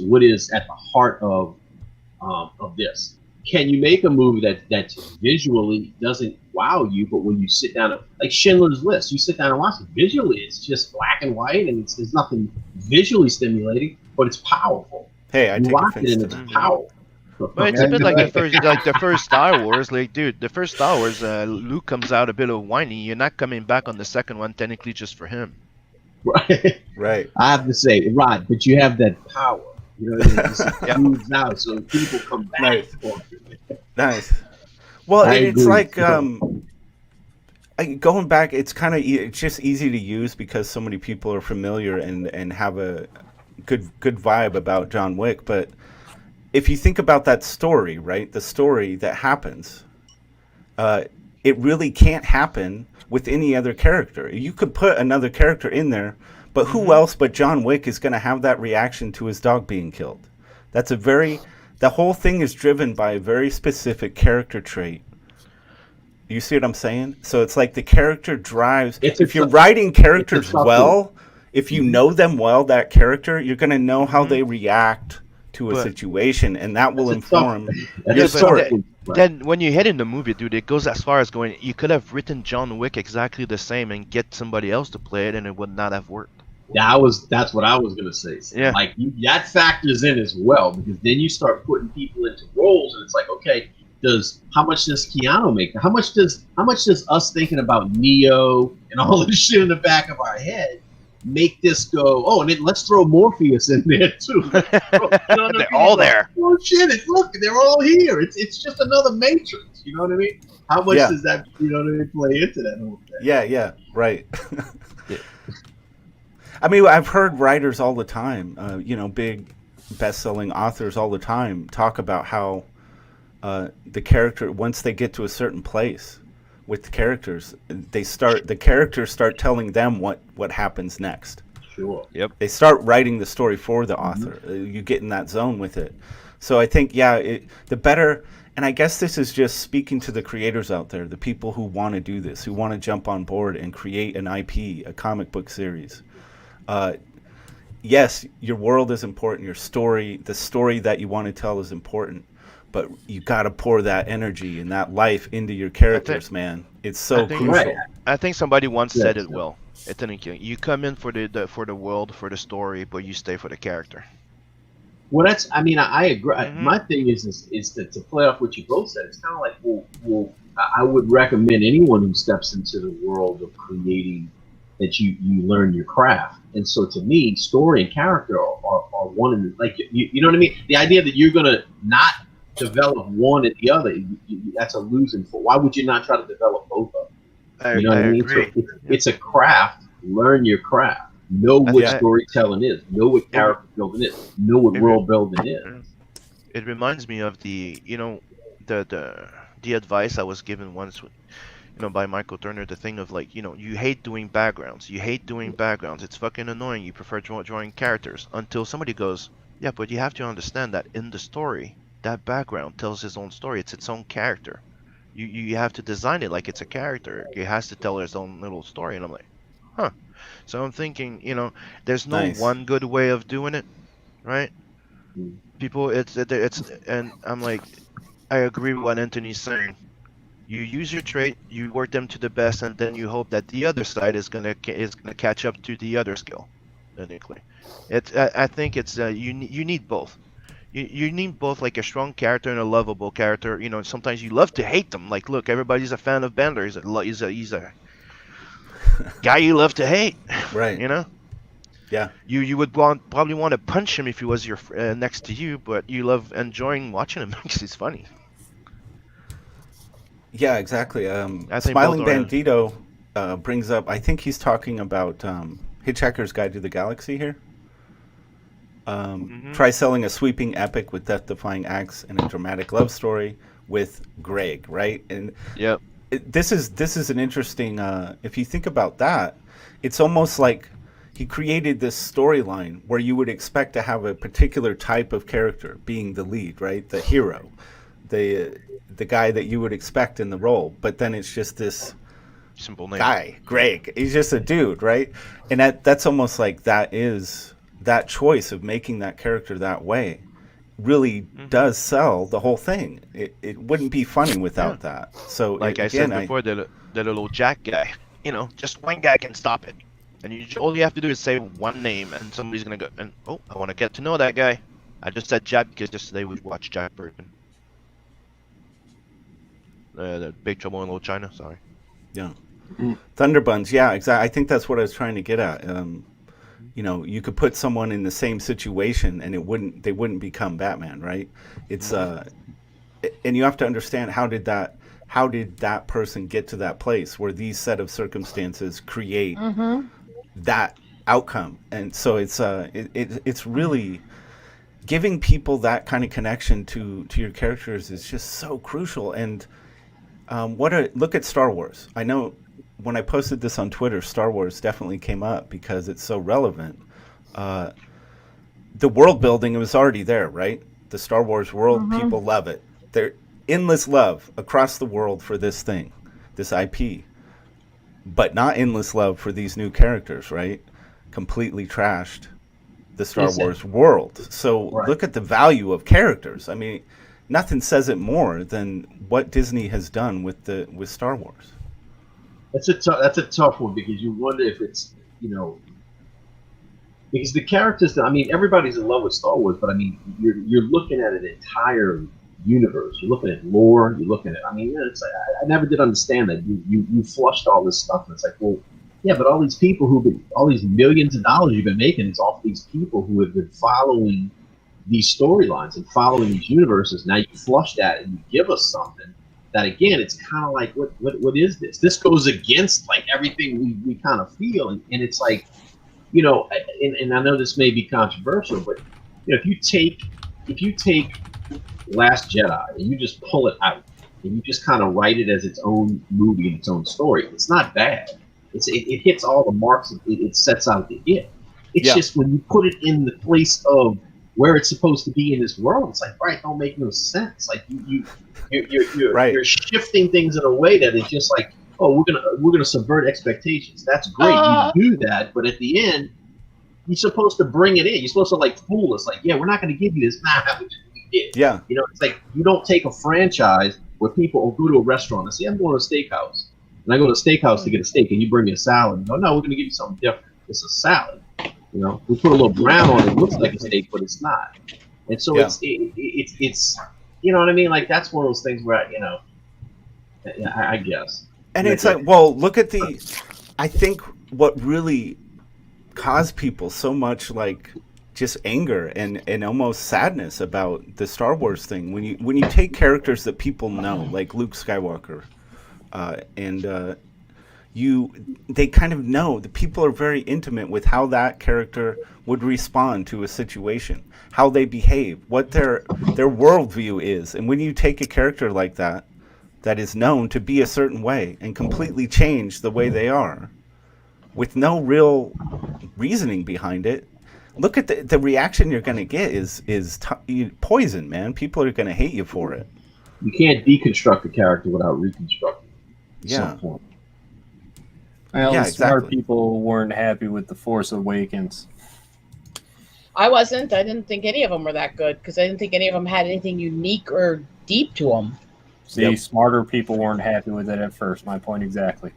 at the heart of this? Can you make a movie that visually doesn't wow you, but when you sit down, like Schindler's List, you sit down and watch it, visually it's just black and white, and there's nothing visually stimulating, but it's powerful. Hey, I You take watch it offense and to it's that. powerful. But it's a bit like the first Star Wars. Like, dude, the first Star Wars, Luke comes out a bit of whiny. You're not coming back on the second one technically just for him. Right. Right. I have to say, Rod, but you have that power. You know what I mean? It just moves out, so people come back. Nice. for it. Nice. Well, I and it's agree. like going back. It's kind of it's just easy to use because so many people are familiar and have a good vibe about John Wick. But if you think about that story, right, the story that happens, it really can't happen with any other character. You could put another character in there, but who else but John Wick is going to have that reaction to his dog being killed? The whole thing is driven by a very specific character trait. You see what I'm saying? So it's like the character drives. If you're writing characters well, if you know them well, that character, you're going to know how they react to a situation, and that will inform your story. Then when you hit in the movie, dude, it goes as far as going, you could have written John Wick exactly the same and get somebody else to play it, and it would not have worked. That's what I was gonna say. Yeah. Like that factors in as well, because then you start putting people into roles, and it's like, okay, how much does Keanu make? How much does us thinking about Neo and all this shit in the back of our head make this go? Oh, and then let's throw Morpheus in there too. They're all there. Oh shit! Look, they're all here. It's just another Matrix. You know what I mean? How much does that play into that whole thing? Yeah, right. I mean, I've heard writers all the time, big best-selling authors all the time talk about how the character, once they get to a certain place with the characters, the characters start telling them what happens next. Sure. Yep. They start writing the story for the author. You get in that zone with it. So I think, the better, and I guess this is just speaking to the creators out there, the people who want to do this, who want to jump on board and create an IP, a comic book series. Yes, your world is important. Your story, the story that you want to tell is important, but you got to pour that energy and that life into your characters, man. It's so crucial. I think somebody once said it well. You come in for the world, for the story, but you stay for the character. Well, I agree. My thing is to play off what you both said. It's kind of like, well, I would recommend anyone who steps into the world of creating that you learn your craft. And so to me, story and character are one of the, like, you know what I mean? The idea that you're going to not develop one and the other, that's a losing for. Why would you not try to develop both of them? You know what I mean? So it's a craft. Learn your craft. Know what storytelling is. Know what character building is. Know what world building is. It reminds me of the advice I was given once. by Michael Turner, the thing of like, you hate doing backgrounds. You hate doing backgrounds. It's fucking annoying. You prefer drawing characters until somebody goes, yeah, but you have to understand that in the story, that background tells its own story. It's its own character. You have to design it like it's a character. It has to tell its own little story. And I'm like, huh. So I'm thinking, there's no one good way of doing it, right? People, and I'm like, I agree with what Anthony's saying. You use your trait, you work them to the best, and then you hope that the other side is gonna catch up to the other skill. Technically, I think it's you need both. You need both, like a strong character and a lovable character. Sometimes you love to hate them. Like, look, everybody's a fan of Bender. He's a guy you love to hate. Right. Yeah. You would probably want to punch him if he was your next to you, but you love enjoying watching him because he's funny. Yeah, exactly. Smiling Bandito brings up, I think he's talking about Hitchhiker's Guide to the Galaxy here. Try selling a sweeping epic with death-defying acts and a dramatic love story with Greg, right? And yep. This is an interesting, if you think about that, it's almost like he created this storyline where you would expect to have a particular type of character being the lead, right? The hero, the guy that you would expect in the role, but then it's just this simple name guy, Greg. He's just a dude, right? And that's almost like that choice of making that character that way really does sell the whole thing. It wouldn't be funny without that. So like I said before, the little Jack guy, just one guy can stop it, and all you have to do is say one name, and somebody's gonna go, and I want to get to know that guy. I just said Jack because yesterday we watched Jack Burton. The Big Trouble in Little China. Sorry. Yeah. Thunderbuns. Yeah, exactly. I think that's what I was trying to get at. You could put someone in the same situation and they wouldn't become Batman, right? It's and you have to understand how did that person get to that place where these set of circumstances create that outcome. And so it's really giving people that kind of connection to your characters is just so crucial. And look at Star Wars. I know when I posted this on Twitter, Star Wars definitely came up because it's so relevant. The world building was already there, right? The Star Wars world, people love it. There's endless love across the world for this thing, this IP, but not endless love for these new characters, right? Completely trashed the Star Wars world. So look at the value of characters. I mean, nothing says it more than what Disney has done with Star Wars. That's a tough one because you wonder if it's because the characters. Everybody's in love with Star Wars, but you're looking at an entire universe. You're looking at lore. You're looking at. It's like, I never did understand that. You flushed all this stuff, and it's like, well, yeah, but all these people all these millions of dollars you've been making is off these people who have been following these storylines and following these universes. Now you flush that and you give us something that, again, it's kind of like, what is this? This goes against like everything we kind of feel, and it's like, and I know this may be controversial, but if you take Last Jedi and you just pull it out and you just kind of write it as its own movie and its own story, it's not bad. It hits all the marks it sets out to hit. It's just when you put it in the place of where it's supposed to be in this world, it's like, right, don't make no sense. Like you're shifting things in a way that is just like, oh, we're gonna subvert expectations. That's great, you do that, but at the end, you're supposed to bring it in. You're supposed to like fool us, like, yeah, we're not gonna give you this. Nah, we did. Yeah. It's like you don't take a franchise where people will go to a restaurant and say, I'm going to a steakhouse. And I go to a steakhouse to get a steak, and you bring me a salad. And go, no, we're going to give you something different. It's a salad. We put a little brown on it. It looks like a steak, but it's not. And so it's you know what I mean? Like, that's one of those things where, I guess. And it's like, well, look at I think what really caused people so much, like, just anger and almost sadness about the Star Wars thing. When you take characters that people know, like Luke Skywalker, they kind of know, the people are very intimate with how that character would respond to a situation, how they behave, what their worldview is. And when you take a character like that, that is known to be a certain way and completely change the way they are with no real reasoning behind it, look at the reaction you're going to get is poison, man. People are going to hate you for it. You can't deconstruct a character without reconstructing it. Yeah. Well, Yeah, smart exactly. people weren't happy with The Force Awakens. I wasn't. I didn't think any of them were that good because I didn't think any of them had anything unique or deep to them. See, Yep. smarter people weren't happy with it at first. My point exactly.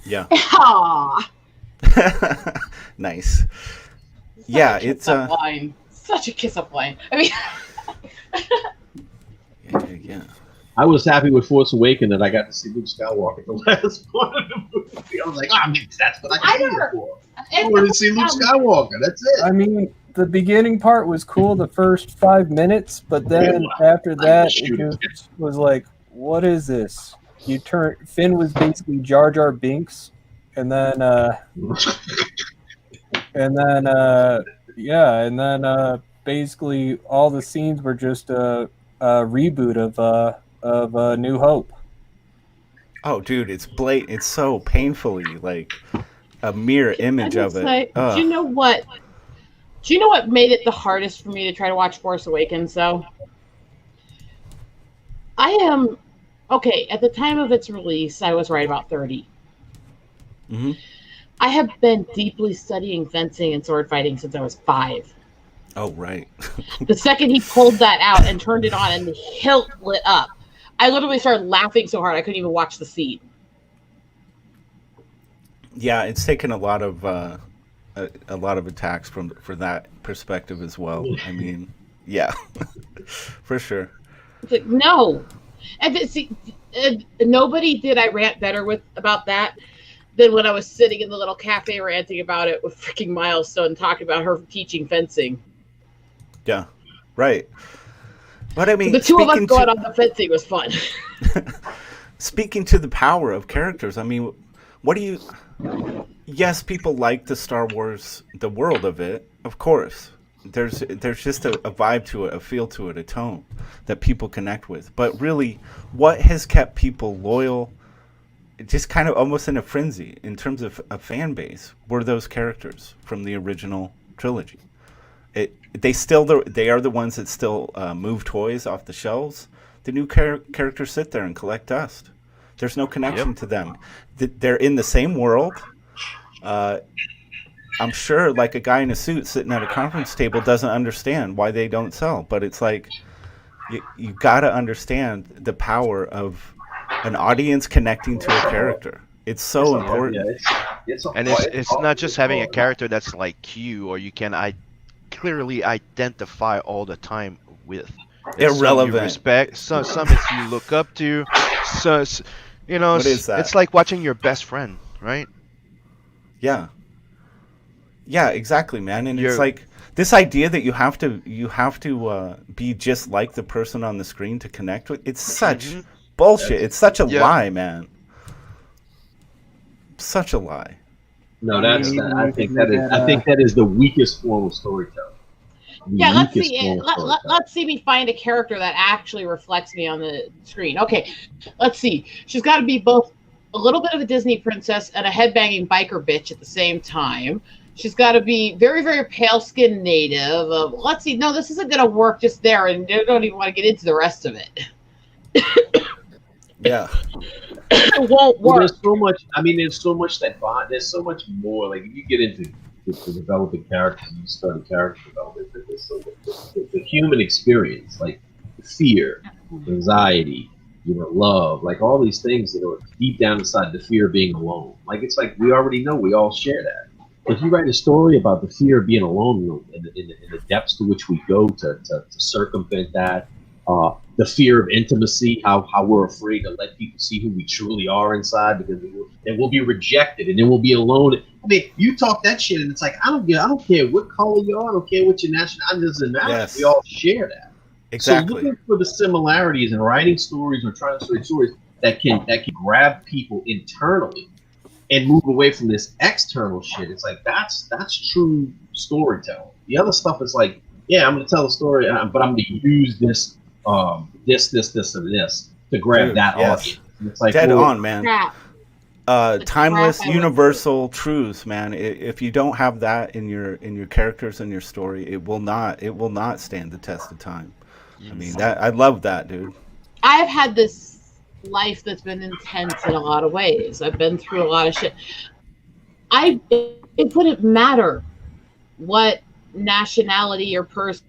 Yeah. Ah, Nice. Yeah, it's line. Such a kiss up line. I mean, yeah. I was happy with Force Awakens that I got to see Luke Skywalker the last part of the movie. I was like, that's what I came here for. I wanted to see Luke Skywalker. That's it. I mean, the beginning part was cool the first 5 minutes, but then after that, it just was like, what is this? Finn was basically Jar Jar Binks, and then basically all the scenes were just a reboot of New Hope. Oh, dude, it's blatant. It's so painfully like a mirror image of it. Say, do you know what? Do you know what made it the hardest for me to try to watch Force Awakens? Though I am okay. At the time of its release, I was right about 30. Mm-hmm. I have been deeply studying fencing and sword fighting since I was 5. Oh, right. The second he pulled that out and turned it on and the hilt lit up, I literally started laughing so hard I couldn't even watch the scene. Yeah, it's taken a lot of attacks for that perspective as well. I mean, yeah, for sure. It's like, no. And nobody did I rant better with about that than when I was sitting in the little cafe ranting about it with freaking Milestone talking about her teaching fencing. Yeah, right. But I mean, the two of us going on the fencing was fun. Speaking to the power of characters, I mean, what do you... Yes, people like the Star Wars, the world of it, of course. There's just a vibe to it, a feel to it, a tone that people connect with. But really, what has kept people loyal, just kind of almost in a frenzy in terms of a fan base, were those characters from the original trilogy. They are the ones that still move toys off the shelves. The new characters sit there and collect dust. There's no connection to them. They're in the same world. I'm sure like a guy in a suit sitting at a conference table doesn't understand why they don't sell, but it's like you got to understand the power of an audience connecting to a character. It's so important. It's not just having a character that's like Q or you can clearly identify all the time with. Irrelevant. Some you respect, some it's you look up to. So what is that? It's like watching your best friend, right? Yeah, exactly, man. And it's like this idea that you have to be just like the person on the screen to connect with. It's such bullshit. It's such a lie, man. Such a lie. No, I think that is the weakest form of storytelling. Yeah, let's see. Let's see me find a character that actually reflects me on the screen. Okay, let's see. She's got to be both a little bit of a Disney princess and a headbanging biker bitch at the same time. She's got to be very, very pale-skinned native. Let's see. No, this isn't going to work just there, and I don't even want to get into the rest of it. Yeah. It won't work. Well, there's so much. I mean, there's so much that bond. There's so much more. Like if you get into developing characters, you study character development. There's so much. The human experience, like fear, anxiety, love, like all these things that are deep down inside the fear of being alone. Like it's like we already know. We all share that. If you write a story about the fear of being alone in the depths to which we go to circumvent that. The fear of intimacy, how we're afraid to let people see who we truly are inside because we'll be rejected and then we'll be alone. I mean, you talk that shit and it's like I don't care what color you are, I don't care what your nationality, it doesn't matter. Yes. We all share that. Exactly. So looking for the similarities in writing stories or trying to write stories that can grab people internally and move away from this external shit. It's like that's true storytelling. The other stuff is like, yeah, I'm going to tell a story, but I'm going to use this. This, and this to grab that audience. It's like, Dead well, on, man. Crap. Timeless, crap I went universal truths, man. If you don't have that in your characters and your story, it will not stand the test of time. I mean, I love that, dude. I've had this life that's been intense in a lot of ways. I've been through a lot of shit. It wouldn't matter what nationality or person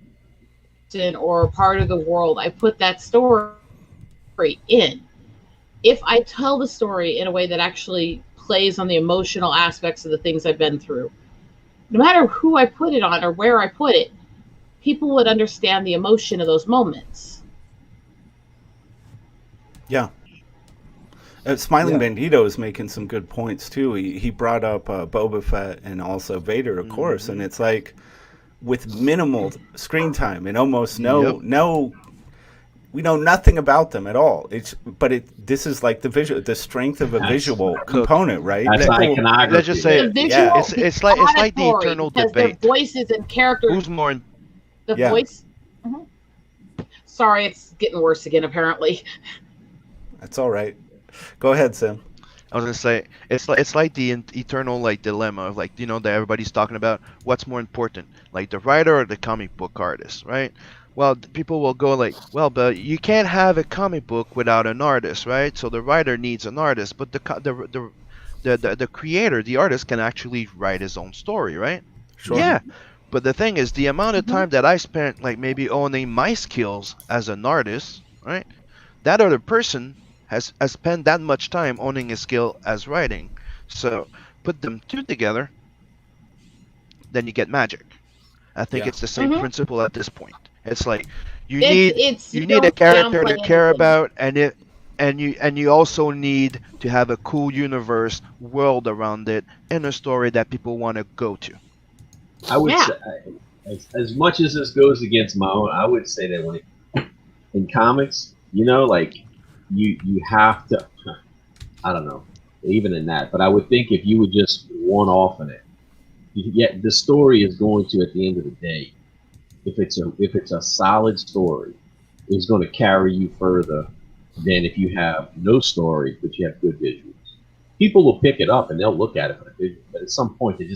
or part of the world I put that story in. If I tell the story in a way that actually plays on the emotional aspects of the things I've been through, no matter who I put it on or where I put it, people would understand the emotion of those moments. Yeah. Smiling Bandito is making some good points too. He brought up Boba Fett and also Vader, of course, and it's like with minimal screen time and almost no, we know nothing about them at all. This is like the strength of a visual component, right? That's iconography. Let's just say it's like the auditory, eternal because debate. Their voices and characters. Who's more? Voice. Sorry, it's getting worse again. Apparently. That's all right. Go ahead, Sam. I was gonna say it's like the eternal like dilemma of like that everybody's talking about. What's more important, like the writer or the comic book artist, right? Well, people will go like, well, but you can't have a comic book without an artist, right? So the writer needs an artist, but the creator, the artist, can actually write his own story, right? Sure. Yeah. But the thing is, the amount of time that I spent like maybe owning my skills as an artist, right? That other person has spent that much time owning a skill as writing. So put them two together, then you get magic. I think it's the same principle at this point. It's like you need a character to care about, and you also need to have a cool universe world around it and a story that people want to go to. I would say, as much as this goes against my own, I would say that like in comics, like you have to, I don't know, even in that, but I would think if you would just one off in it, the story is going to, at the end of the day, if it's a solid story, is going to carry you further than if you have no story but you have good visuals. People will pick it up and they'll look at it for a visual, but at some point they're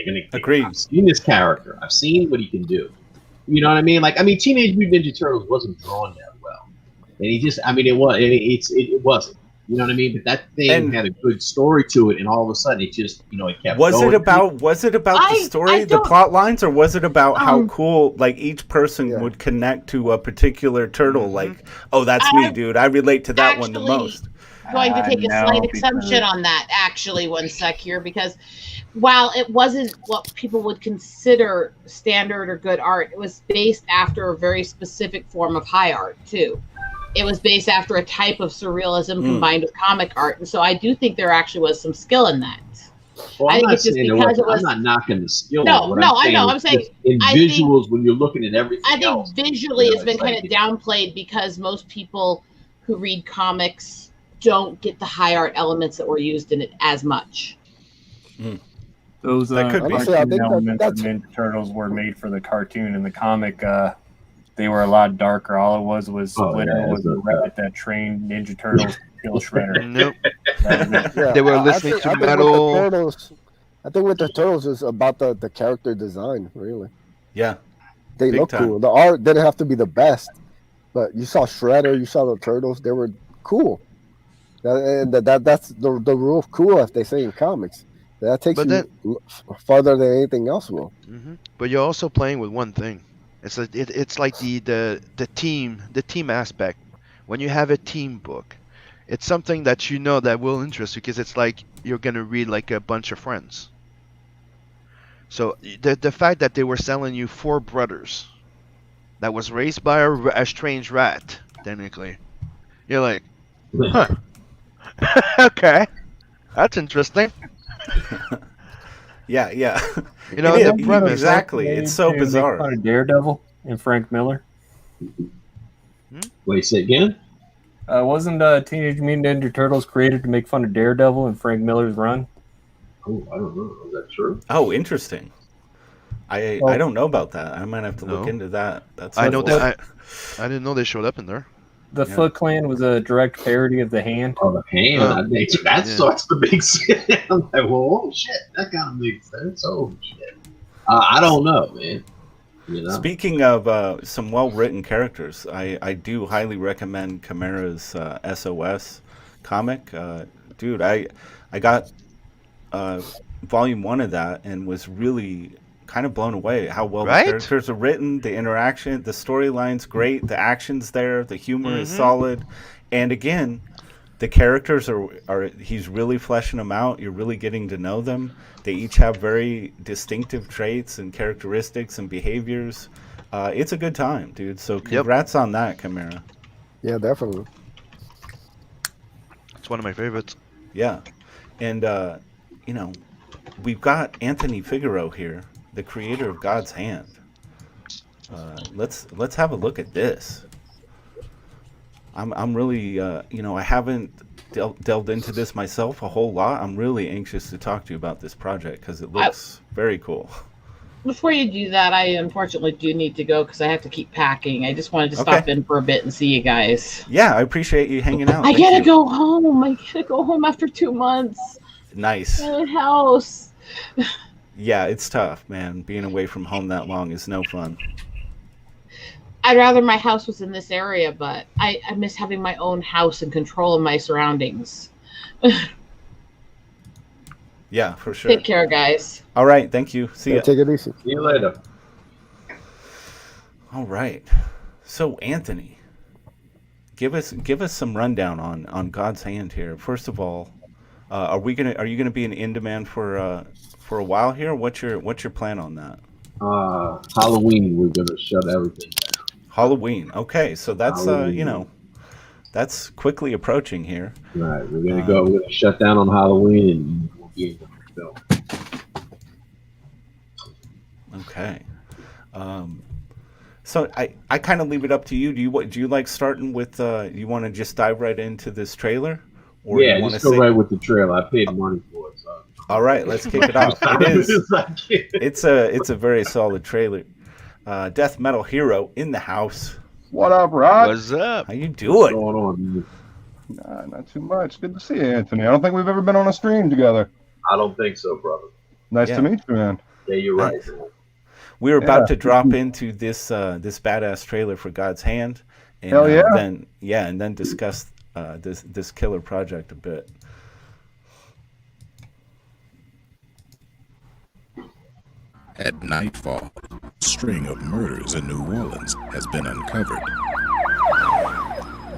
gonna agree. I've seen this character. I've seen what he can do. You know what I mean? Like, Teenage Mutant Ninja Turtles wasn't drawn that well, and it wasn't. You know what I mean? But that thing had a good story to it, and all of a sudden, it just, it kept going. Was it about the story, the plot lines, or was it about how cool, like, each person would connect to a particular turtle? Like, oh, that's me, dude. I relate to that one the most. Going to take a slight exception on that, actually, one sec here, because while it wasn't what people would consider standard or good art, it was based after a very specific form of high art, too. It was based after a type of surrealism combined with comic art, and so I do think there actually was some skill in that. Well, I'm not knocking the skill. No, I know. I'm saying in visuals, when you're looking at everything. I think visually it's been kind of downplayed because most people who read comics don't get the high art elements that were used in it as much. Those could be. elements of Ninja Turtles were made for the cartoon. In the comic, they were a lot darker. All it was Splinter was a rabbit that trained Ninja Turtles to kill Shredder. Nope. They were listening to metal. I think with the Turtles is about the character design, really. Yeah. They look cool. The art didn't have to be the best, but you saw Shredder, you saw the Turtles, they were cool. That's the rule of cool, as they say in comics. That takes you farther than anything else will. But you're also playing with one thing. It's like the team aspect. When you have a team book, it's something that that will interest you because it's like you're gonna read like a bunch of friends. So the fact that they were selling you 4 brothers that was raised by a strange rat, technically, you're like, huh, okay, that's interesting. Yeah. The premise. Exactly. It's so bizarre. On a Daredevil and Frank Miller. Wait, say again? Wasn't Teenage Mutant Ninja Turtles created to make fun of Daredevil and Frank Miller's run? Oh, I don't know. Is that true? Oh, interesting. I don't know about that. I might have to look into that. I know that. I didn't know they showed up in there. The Foot Clan was a direct parody of The Hand. Oh, The Hand. I think that starts to make sense. I'm like, well, oh shit, that kind of makes sense. Oh shit. I don't know, man. You know? Speaking of some well-written characters, I do highly recommend Chimera's SOS comic. Dude, I got volume 1 of that and was really kind of blown away how well the characters are written, the interaction, the storyline's great, the action's there, the humor is solid, and again, the characters are he's really fleshing them out. You're really getting to know them. They each have very distinctive traits and characteristics and behaviors. It's a good time, dude. So congrats on that, Chimera. Yeah, definitely. It's one of my favorites. Yeah, and you know, we've got Anthony Figaro here, the creator of God's Hand. Let's have a look at this. I'm really you know, I haven't delved into this myself a whole lot. I'm really anxious to talk to you about this project because it looks very cool. Before you do that, I unfortunately do need to go because I have to keep packing. I just wanted to stop in for a bit and see you guys. Yeah, I appreciate you hanging out. I gotta go home. I gotta go home after 2 months. Nice. My house. Yeah, it's tough, man. Being away from home that long is no fun. I'd rather my house was in this area, but I miss having my own house and control of my surroundings. Yeah, for sure. Take care, guys. All right, thank you. See ya. Take it easy. See you later. All right. So, Anthony, give us some rundown on God's Hand here. First of all, are you gonna be in demand for a while here? What's your plan on that? Halloween, we're gonna shut everything down. Halloween. Okay, so that's you know, that's quickly approaching here. Right, we're gonna shut down on Halloween and we'll be able to film. Okay. So I kind of leave it up to you. Do you like starting with you want to just dive right into this trailer? Or yeah, you want just to go right with the trailer. I paid money for it. So. All right, let's kick it off. It's a very solid trailer. Death Metal Hero in the house. What up, Rod? What's up? How you doing? What's going on, dude? Nah, not too much. Good to see you, Anthony. I don't think we've ever been on a stream together. I don't think so, brother. Nice to meet you, man. Yeah, you're right. We were about to drop into this badass trailer for God's Hand, and Hell yeah. then discuss this killer project a bit. At nightfall, a string of murders in New Orleans has been uncovered.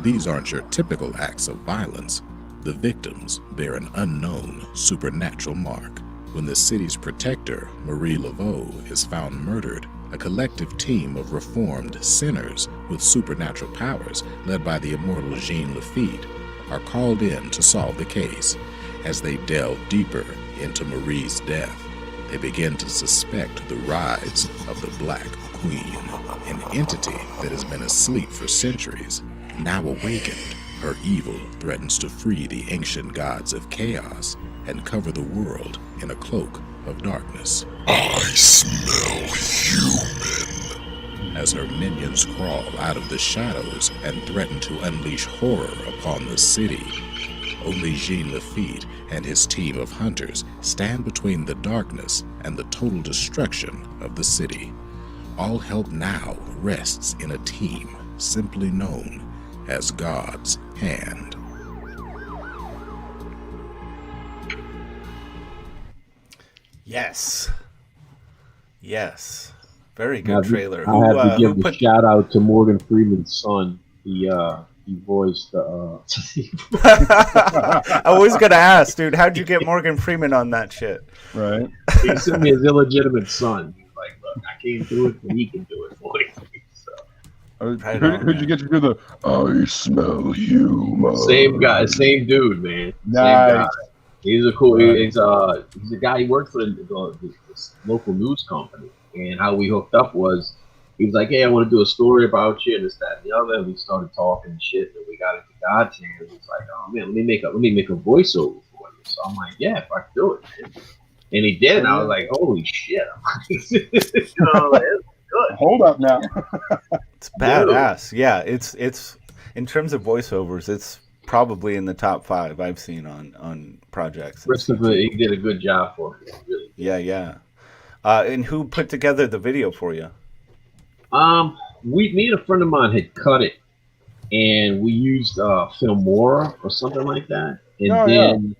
These aren't your typical acts of violence. The victims bear an unknown supernatural mark. When the city's protector, Marie Laveau, is found murdered, a collective team of reformed sinners with supernatural powers, led by the immortal Jean Lafitte, are called in to solve the case. As they delve deeper into Marie's death, they begin to suspect the rise of the Black Queen, an entity that has been asleep for centuries. Now awakened, her evil threatens to free the ancient gods of chaos and cover the world in a cloak of darkness. I smell human. As her minions crawl out of the shadows and threaten to unleash horror upon the city, only Jean Lafitte and his team of hunters stand between the darkness and the total destruction of the city. All help now rests in a team simply known as God's Hand. Yes. Very good trailer. I have to give a shout out to Morgan Freeman's son. He voiced I was gonna ask, dude, how'd you get Morgan Freeman on that shit? Right. He sent me his illegitimate son. He's like, look, I can't do it, but he can do it for you. Who'd you get to do the I smell human? Same guy, same dude, man. Nice. Same guy. He's a cool. He's a guy. He worked for this local news company, and how we hooked up was he was like, "Hey, I want to do a story about you and this, that, and the other." And we started talking and shit, and we got into God's Hand. He's like, "Oh man, let me make a voiceover for you." So I'm like, "Yeah, if I can do it," man. And he did, and I was like, "Holy shit!" You know, it's good. Hold up now. It's badass. Yeah, it's In terms of voiceovers, it's probably in the top 5 I've seen on projects. Christopher, he did a good job for me. Really. Yeah. And who put together the video for you? Me and a friend of mine had cut it, and we used Filmora or something like that, and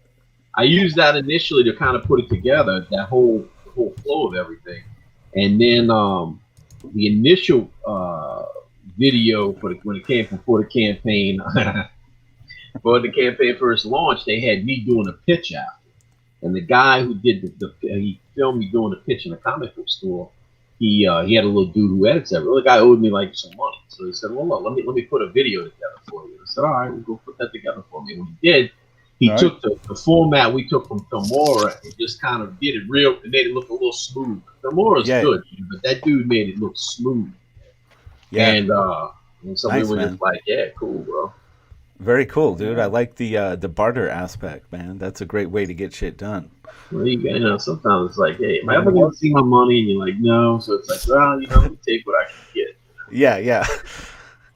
I used that initially to kind of put it together, the whole flow of everything, and then the initial video for when it came before the campaign, before the campaign first launched, they had me doing a pitch after, and the guy who did he filmed me doing a pitch in a comic book store. He had a little dude who edits everything. The guy owed me like some money, so he said, "Well, look, let me put a video together for you." I said, "All right, we'll go put that together for me." When he did, he took the format we took from Filmora and just kind of did it real. It made it look a little smooth. Filmora's good, but that dude made it look smooth. Yeah, and so we were just like, "Yeah, cool, bro." Very cool, dude. I like the barter aspect, man. That's a great way to get shit done. Well, you know, sometimes it's like, hey, am I ever going to see my money? And you're like, no. So it's like, well, you know, let me take what I can get.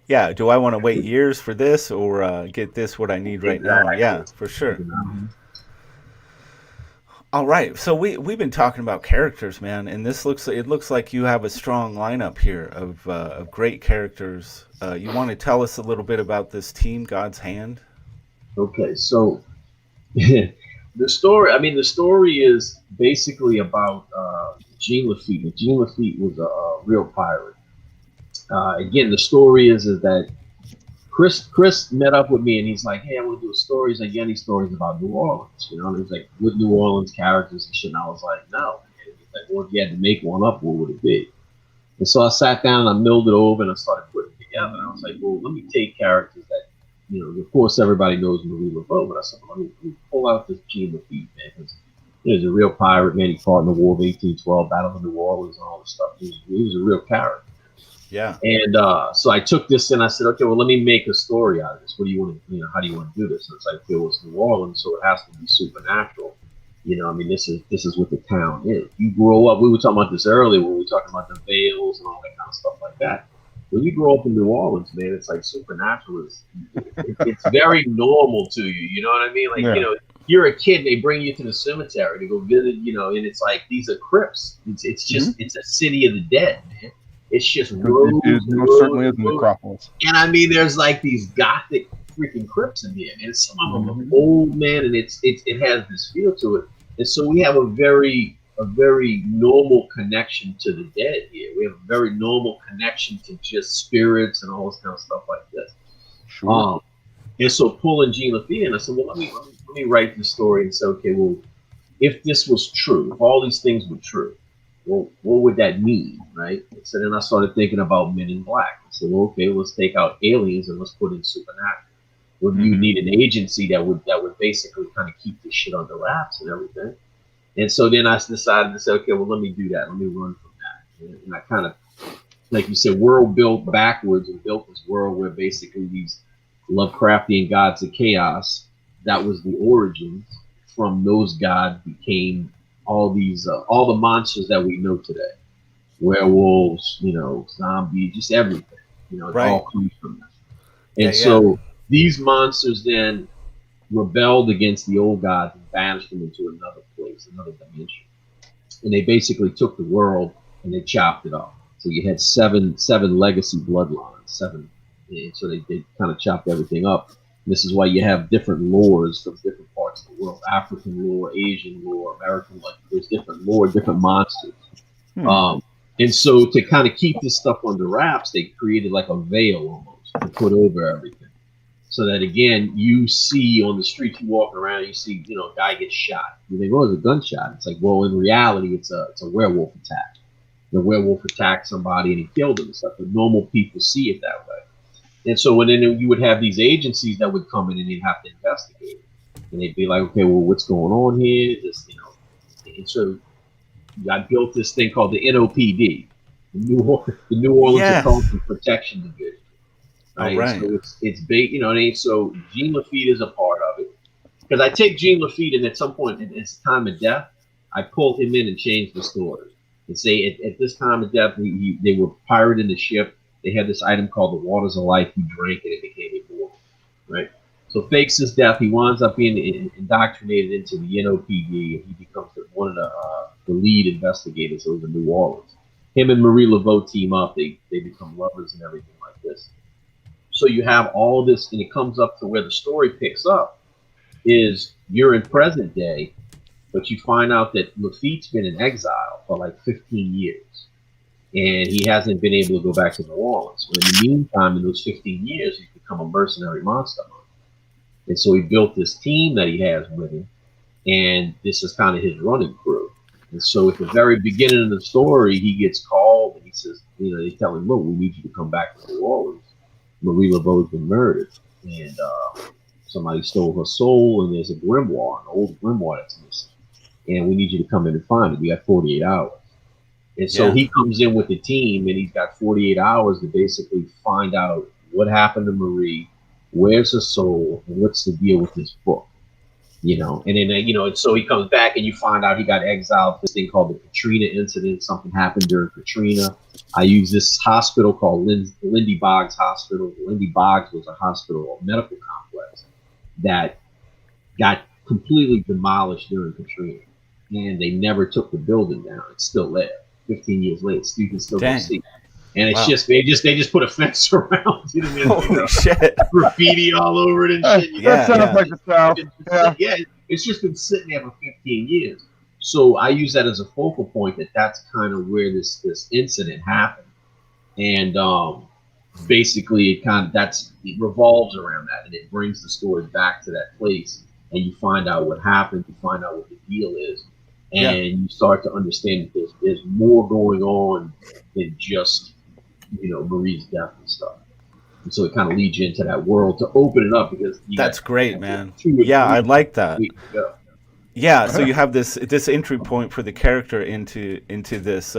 Yeah. Do I want to wait years for this or get this what I need right now? Yeah, for sure. All right. So we've been talking about characters, man, and it looks like you have a strong lineup here of great characters. You want to tell us a little bit about this team, God's Hand? Okay, so the story is basically about Jean Lafitte. Jean Lafitte was a real pirate. Again, the story is that Chris met up with me and he's like, "Hey, I want to do a story." He's like, "Yeah, any stories about New Orleans?" You know, and he's like, "With New Orleans characters and shit." And I was like, "No." And he's like, "Well, if you had to make one up, what would it be?" And so I sat down and I milled it over and I started putting it together. And I was like, "Well, let me take characters that, you know, of course everybody knows Marie Laveau, but I said, well, let me pull out this Jean Lafitte, man, because he was a real pirate, man. He fought in the War of 1812, Battle of New Orleans, and all this stuff. He was a real character." Yeah. And so I took this and I said, "Okay, well, let me make a story out of this. What do you want to, you know, how do you want to do this?" And it's like, it was New Orleans, so it has to be supernatural. You know, I mean, this is what the town is. You grow up. We were talking about this earlier when we were talking about the veils and all that kind of stuff like that. When you grow up in New Orleans, man, it's like supernatural. It's very normal to you. You know what I mean? Like, you know, you're a kid, they bring you to the cemetery to go visit, you know, and it's like, these are crypts. It's just, it's a city of the dead, man. It's just roads. It certainly is an necropolis. And I mean, there's like these gothic freaking crypts in here, and some of them are old, man, and it has this feel to it. And so we have a very normal connection to the dead here. We have a very normal connection to just spirits and all this kind of stuff like this. Sure. And so pulling Jean Lafitte, and I said, well, let me write the story and say, okay, well, if this was true, if all these things were true, well, what would that mean, right? So then I started thinking about Men in Black. I said, well, okay, let's take out aliens and let's put in supernatural. Well, you need an agency that would basically kind of keep this shit under wraps and everything. And so then I decided to say, okay, well, let me do that. Let me run from that. And I kind of, like you said, world built backwards and built this world where basically these Lovecraftian gods of chaos, that was the origins. From those gods became all these, all the monsters that we know today. Werewolves, you know, zombies, just everything. You know, it all comes from that. And so these monsters then rebelled against the old gods and banished them into another place, another dimension. And they basically took the world and they chopped it off. So you had seven legacy bloodlines, and so they kind of chopped everything up. And this is why you have different lores from different parts of the world: African lore, Asian lore, American lore. There's different lore, different monsters. And so to kind of keep this stuff under wraps, they created like a veil almost to put over everything. So that, again, you see on the street, you walk around, you see, you know, a guy gets shot. You think, oh, it's a gunshot. It's like, well, in reality, it's a werewolf attack. The werewolf attacked somebody and he killed him and stuff. But normal people see it that way. And so then you would have these agencies that would come in and they'd have to investigate it. And they'd be like, okay, well, what's going on here? Just, you know. And so I built this thing called the NOPD, the New Orleans Occult Protection Division. Right. So it's big, you know. And so Jean Lafitte is a part of it, because I take Jean Lafitte and at some point in his time of death, I pull him in and change the story and say at this time of death, they were pirating the ship. They had this item called the Waters of Life. He drank it; it became So fakes his death. He winds up being indoctrinated into the NOPD, and he becomes one of the lead investigators over New Orleans. Him and Marie Laveau team up. They become lovers and everything like this. So you have all this, and it comes up to where the story picks up. Is you're in present day, but you find out that Lafitte's been in exile for like 15 years, and he hasn't been able to go back to New Orleans. So in the meantime, in those 15 years, he's become a mercenary monster hunter. And so he built this team that he has with him, and this is kind of his running crew. And so at the very beginning of the story, he gets called, and he says, they tell him, look, we need you to come back to New Orleans. Marie Laveau's been murdered, and somebody stole her soul, and there's a grimoire, an old grimoire that's missing. And we need you to come in and find it. We got 48 hours. And so he comes in with the team, and he's got 48 hours to basically find out what happened to Marie, where's her soul, and what's the deal with this book. And then, and so he comes back, and you find out he got exiled for this thing called the Katrina incident. Something happened during Katrina. I use this hospital called Lindy Boggs Hospital. Lindy Boggs was a hospital, a medical complex that got completely demolished during Katrina, and they never took the building down. It's still there. 15 years later, you can still go see it. And it's just they just put a fence around it. Holy shit! Graffiti all over it and shit. That sounds like the South. Yeah, it's just been sitting there for 15 years. So I use that as a focal point that's kind of where this incident happened, and basically it revolves around that, and it brings the story back to that place, and you find out what happened, you find out what the deal is, and you start to understand that there's more going on than just Marie's death and stuff. And so it kind of leads you into that world to open it up, because that's great, man. Yeah, I like that. Yeah, so you have this entry point for the character into this.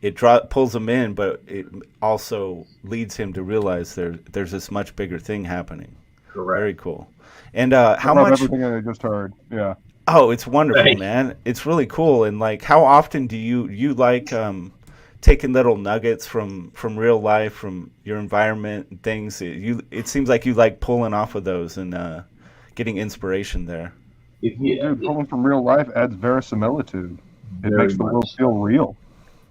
It pulls him in, but it also leads him to realize there's this much bigger thing happening. Correct. Very cool. And how much? Everything I just heard. Yeah. Oh, it's wonderful, man. It's really cool. And like, how often do you like taking little nuggets from real life, from your environment and things? It seems like you like pulling off of those and getting inspiration there. Dude, pulling from real life adds verisimilitude. It makes the world feel real.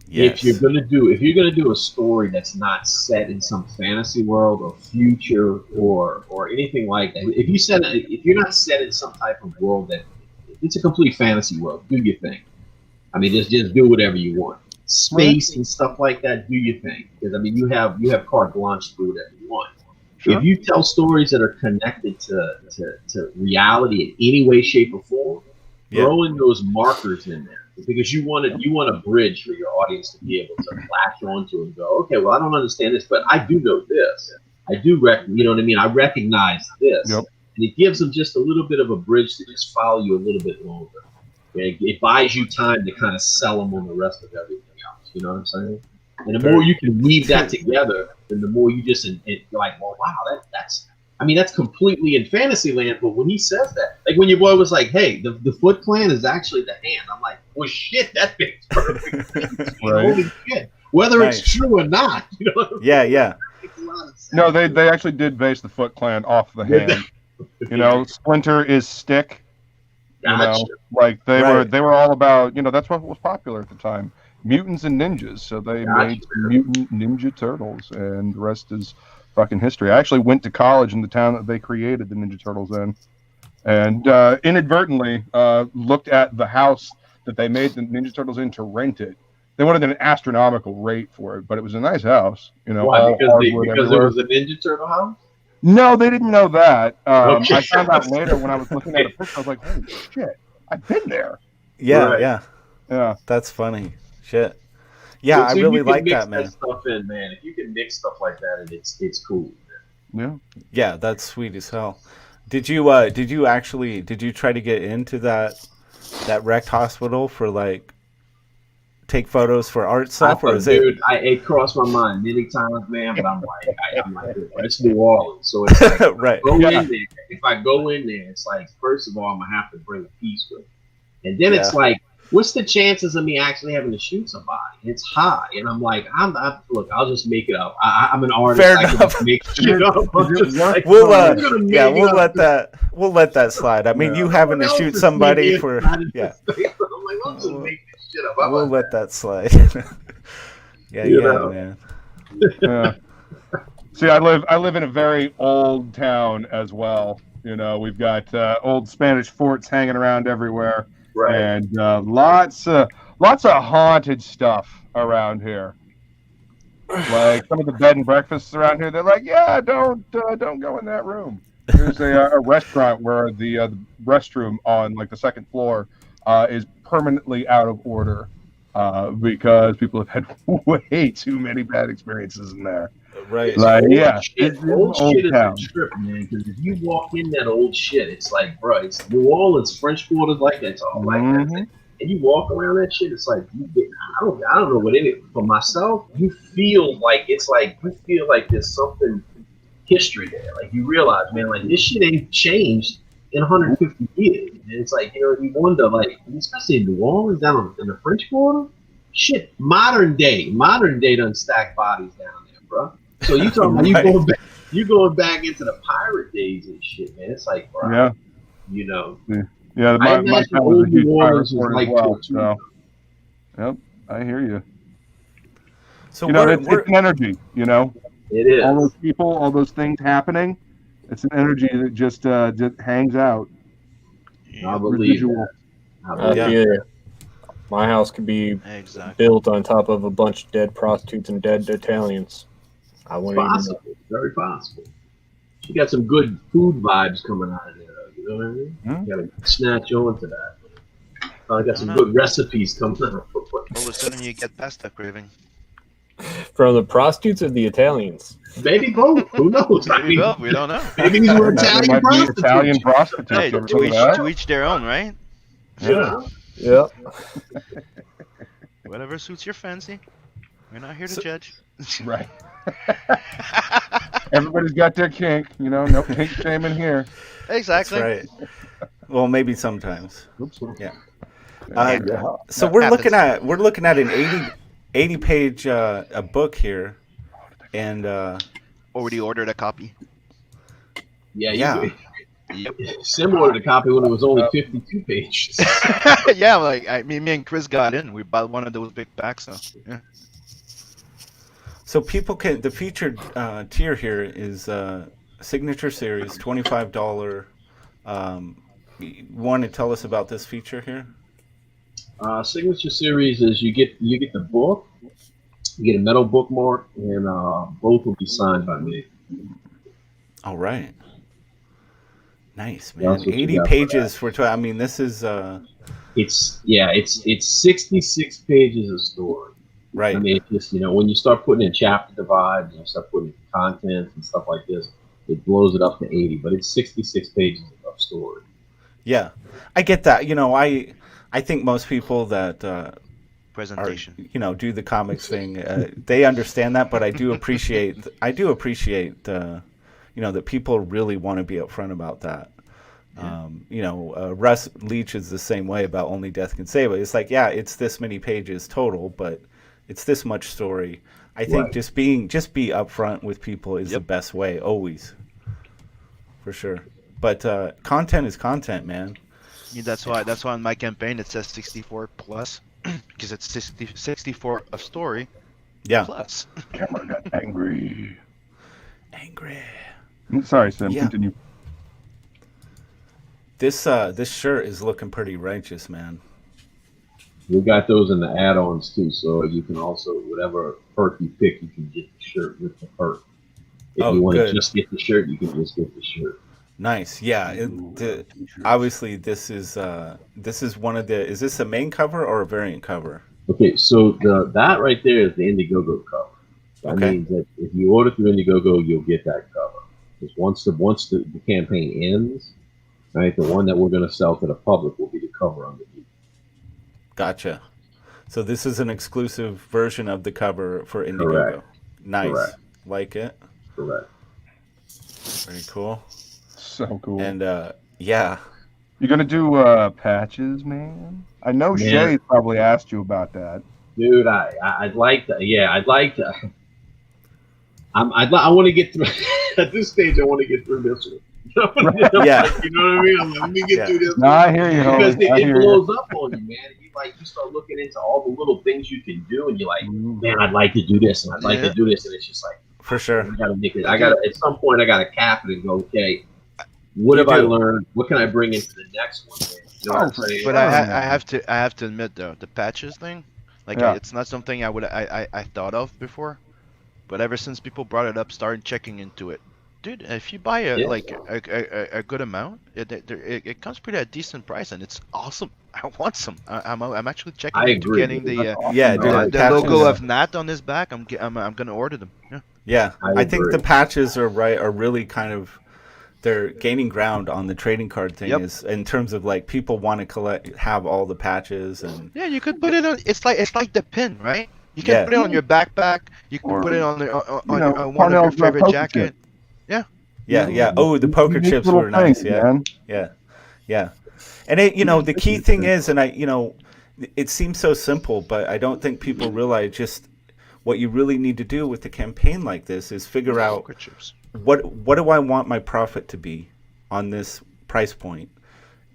Yes. If you're gonna do a story that's not set in some fantasy world or future or anything like that, if you're not set in some type of world that it's a complete fantasy world, do your thing. I mean, just do whatever you want. Space and stuff like that, do your thing. Because I mean, you have carte blanche to do whatever you want. Sure. If you tell stories that are connected to reality in any way, shape, or form, throw in those markers in there, because you want a bridge for your audience to be able to latch onto and go, okay, well, I don't understand this, but I do know this. I do you know what I mean? I recognize this. Yep. And it gives them just a little bit of a bridge to just follow you a little bit longer. It buys you time to kind of sell them on the rest of everything else. You know what I'm saying? And the more you can weave that together, then the more you just you're like, well, wow, that's completely in fantasy land. But when he says that, like when your boy was like, hey, the Foot Clan is actually the hand. I'm like, well, shit, that makes perfect sense. Holy shit. Whether it's true or not, you know. Yeah. No, they actually did base the Foot Clan off the hand. Splinter is stick. Gotcha. Like they were all about, that's what was popular at the time. Mutants and ninjas. So they made Mutant Ninja Turtles, and the rest is fucking history. I actually went to college in the town that they created the Ninja Turtles in, and inadvertently looked at the house that they made the Ninja Turtles in to rent it. They wanted an astronomical rate for it, but it was a nice house. Why? Because it was a Ninja Turtle house? No, they didn't know that. I found out later when I was looking at a picture. I was like, holy shit, I've been there. Yeah. That's funny. Shit. Yeah, I really like that, man. Stuff in, man. If you can mix stuff like that, and it's cool. Man. Yeah, that's sweet as hell. Did you try to get into that wrecked hospital for like take photos for art stuff, or is it? It crossed my mind many times, man. But I'm like, it's New Orleans, so it's like, right. If I go in there, it's like, first of all, I'm gonna have to bring a piece with me. And then it's like, what's the chances of me actually having to shoot somebody? It's high, and I'm like, look, I'll just make it up. I'm an artist. Fair I can enough. just make shit up. I'm just like, We'll we'll let that slide. I mean, you having to shoot somebody for I'm like, I'm just making this shit up. We'll let that slide. yeah, man. Yeah. See, I live in a very old town as well. You know, we've got old Spanish forts hanging around everywhere, Right. and lots of haunted stuff around here. Like some of the bed and breakfasts around here, they're like, yeah, don't go in that room. There's a restaurant where the restroom on like the second floor is permanently out of order because people have had way too many bad experiences in there. Right. Like, Old shit is a town. trip, man. Because if you walk in that old shit, it's like, bro, it's New Orleans, French Quarter's like that. It's all like that. And you walk around that shit, it's like I don't know what it is. For myself, you feel like there's something history there. Like you realize, man, like this shit ain't changed in 150 years. And it's like, you know, you wonder, like, especially in New Orleans, down in the French Quarter, shit, modern day done stack bodies down there, bro. So you talking about you going back into the pirate days and shit, man. It's like, bro, Yeah. you know. Yeah, my town was a old huge New pirate Orleans was port as like well. that, too. So, yep, I hear you. So You know, it's an energy. You know, It is. all those people, all those things happening. It's an energy that just hangs out. I believe Residual. that. My house could be Exactly. built on top of a bunch of dead prostitutes and dead Italians. I It's wouldn't even know. possible. Very possible. You got some good food vibes coming out of there, though. You know what I mean? You gotta snatch on to that. I got some good recipes coming out. All of a sudden, you get pasta craving. From the prostitutes or the Italians? Maybe both. Who knows? Maybe both. We don't know. Maybe these were Italian prostitutes. Italian prostitutes. Hey, You ever to heard of that? each their own, right? Yeah. Yeah. Whatever suits your fancy. We're not here to judge. Right. Everybody's got their kink, you know. No kink shaming here. Exactly. That's right. Well, maybe sometimes. Oops. Yeah. Yeah. So That we're happens. looking at an 80 page a book here, and Already ordered a copy. Yeah. Yep. Sim ordered a copy when it was only 52 pages. Yeah, like me and Chris got in. We bought one of those big packs. So yeah. so people can the featured tier here is signature series, $25. You want to tell us about this feature here? Signature series is you get the book, you get a metal bookmark, and both will be signed by me. All right. Nice, man. That's what you 80 got for pages for 12. I mean, this is It's 66 pages of story. right. I mean, it's just, you know, when you start putting in chapter divides and you start putting in content and stuff like this, it blows it up to 80. But it's 66 pages of story. Yeah, I get that. You know, I think most people that Presentation. are, you know, do the comics thing, they understand that. But I do appreciate, you know, that people really want to be upfront about that. You know, Russ Leach is the same way about Only Death Can Save It. It's like, yeah, it's this many pages total, but it's this much story. I think Right. just be upfront with people is the best way, always, for sure. But content is content, man. Yeah, that's why on my campaign it says 64 plus because it's 64 of story Yeah. plus. Camera got angry. Angry. Sorry, Sam. Yeah. Continue. This shirt is looking pretty righteous, man. We got those in the add-ons too, so you can also, whatever perk you pick, you can get the shirt with the perk. If Oh, you want good. to just get the shirt, you can just get the shirt. Nice. Yeah. Obviously, this is one of the. Is this a main cover or a variant cover? Okay, so that right there is the Indiegogo cover. That Okay. means that if you order through Indiegogo, you'll get that cover. Because once the campaign ends, right, the one that we're going to sell to the public will be the cover underneath. Gotcha. So this is an exclusive version of the cover for Indiegogo. Correct. Nice. Correct. Like it. Correct. Very cool. So cool. And yeah. You gonna do patches, man? I know Shay probably asked you about that. Dude, I'd like to. Yeah, I'd like to. I want to get through. At this stage, I want to get through this one. Yeah. You know what I mean? I'm like, let me get through this No, one. I hear you, Because homie. it blows up on you, man. You start looking into all the little things you can do, and you're like, man, I'd like to do this, and I'd like to do this, and it's just like, For sure. I gotta make it. At some point, I gotta cap it and go, okay, what have I learned? What can I bring into the next one? Man? You know what I'm saying? But I have to admit though, the patches thing, like it's not something I thought of before, but ever since people brought it up, started checking into it. Dude, if you buy a good amount, it comes pretty at a decent price, and it's awesome. I want some. I'm actually checking into getting the logo of Nat on his back. I'm gonna order them. Yeah, I think the patches are really kind of, they're gaining ground on the trading card thing. Is in terms of like people want to have all the patches, and yeah, you could put it on. It's like the pin, right? You can put it on your backpack. You can put it on one of your favorite jacket. Yeah. Oh, the poker chips were nice. Yeah. And the key thing is, and it seems so simple, but I don't think people realize just what you really need to do with a campaign like this is figure out what do I want my profit to be on this price point,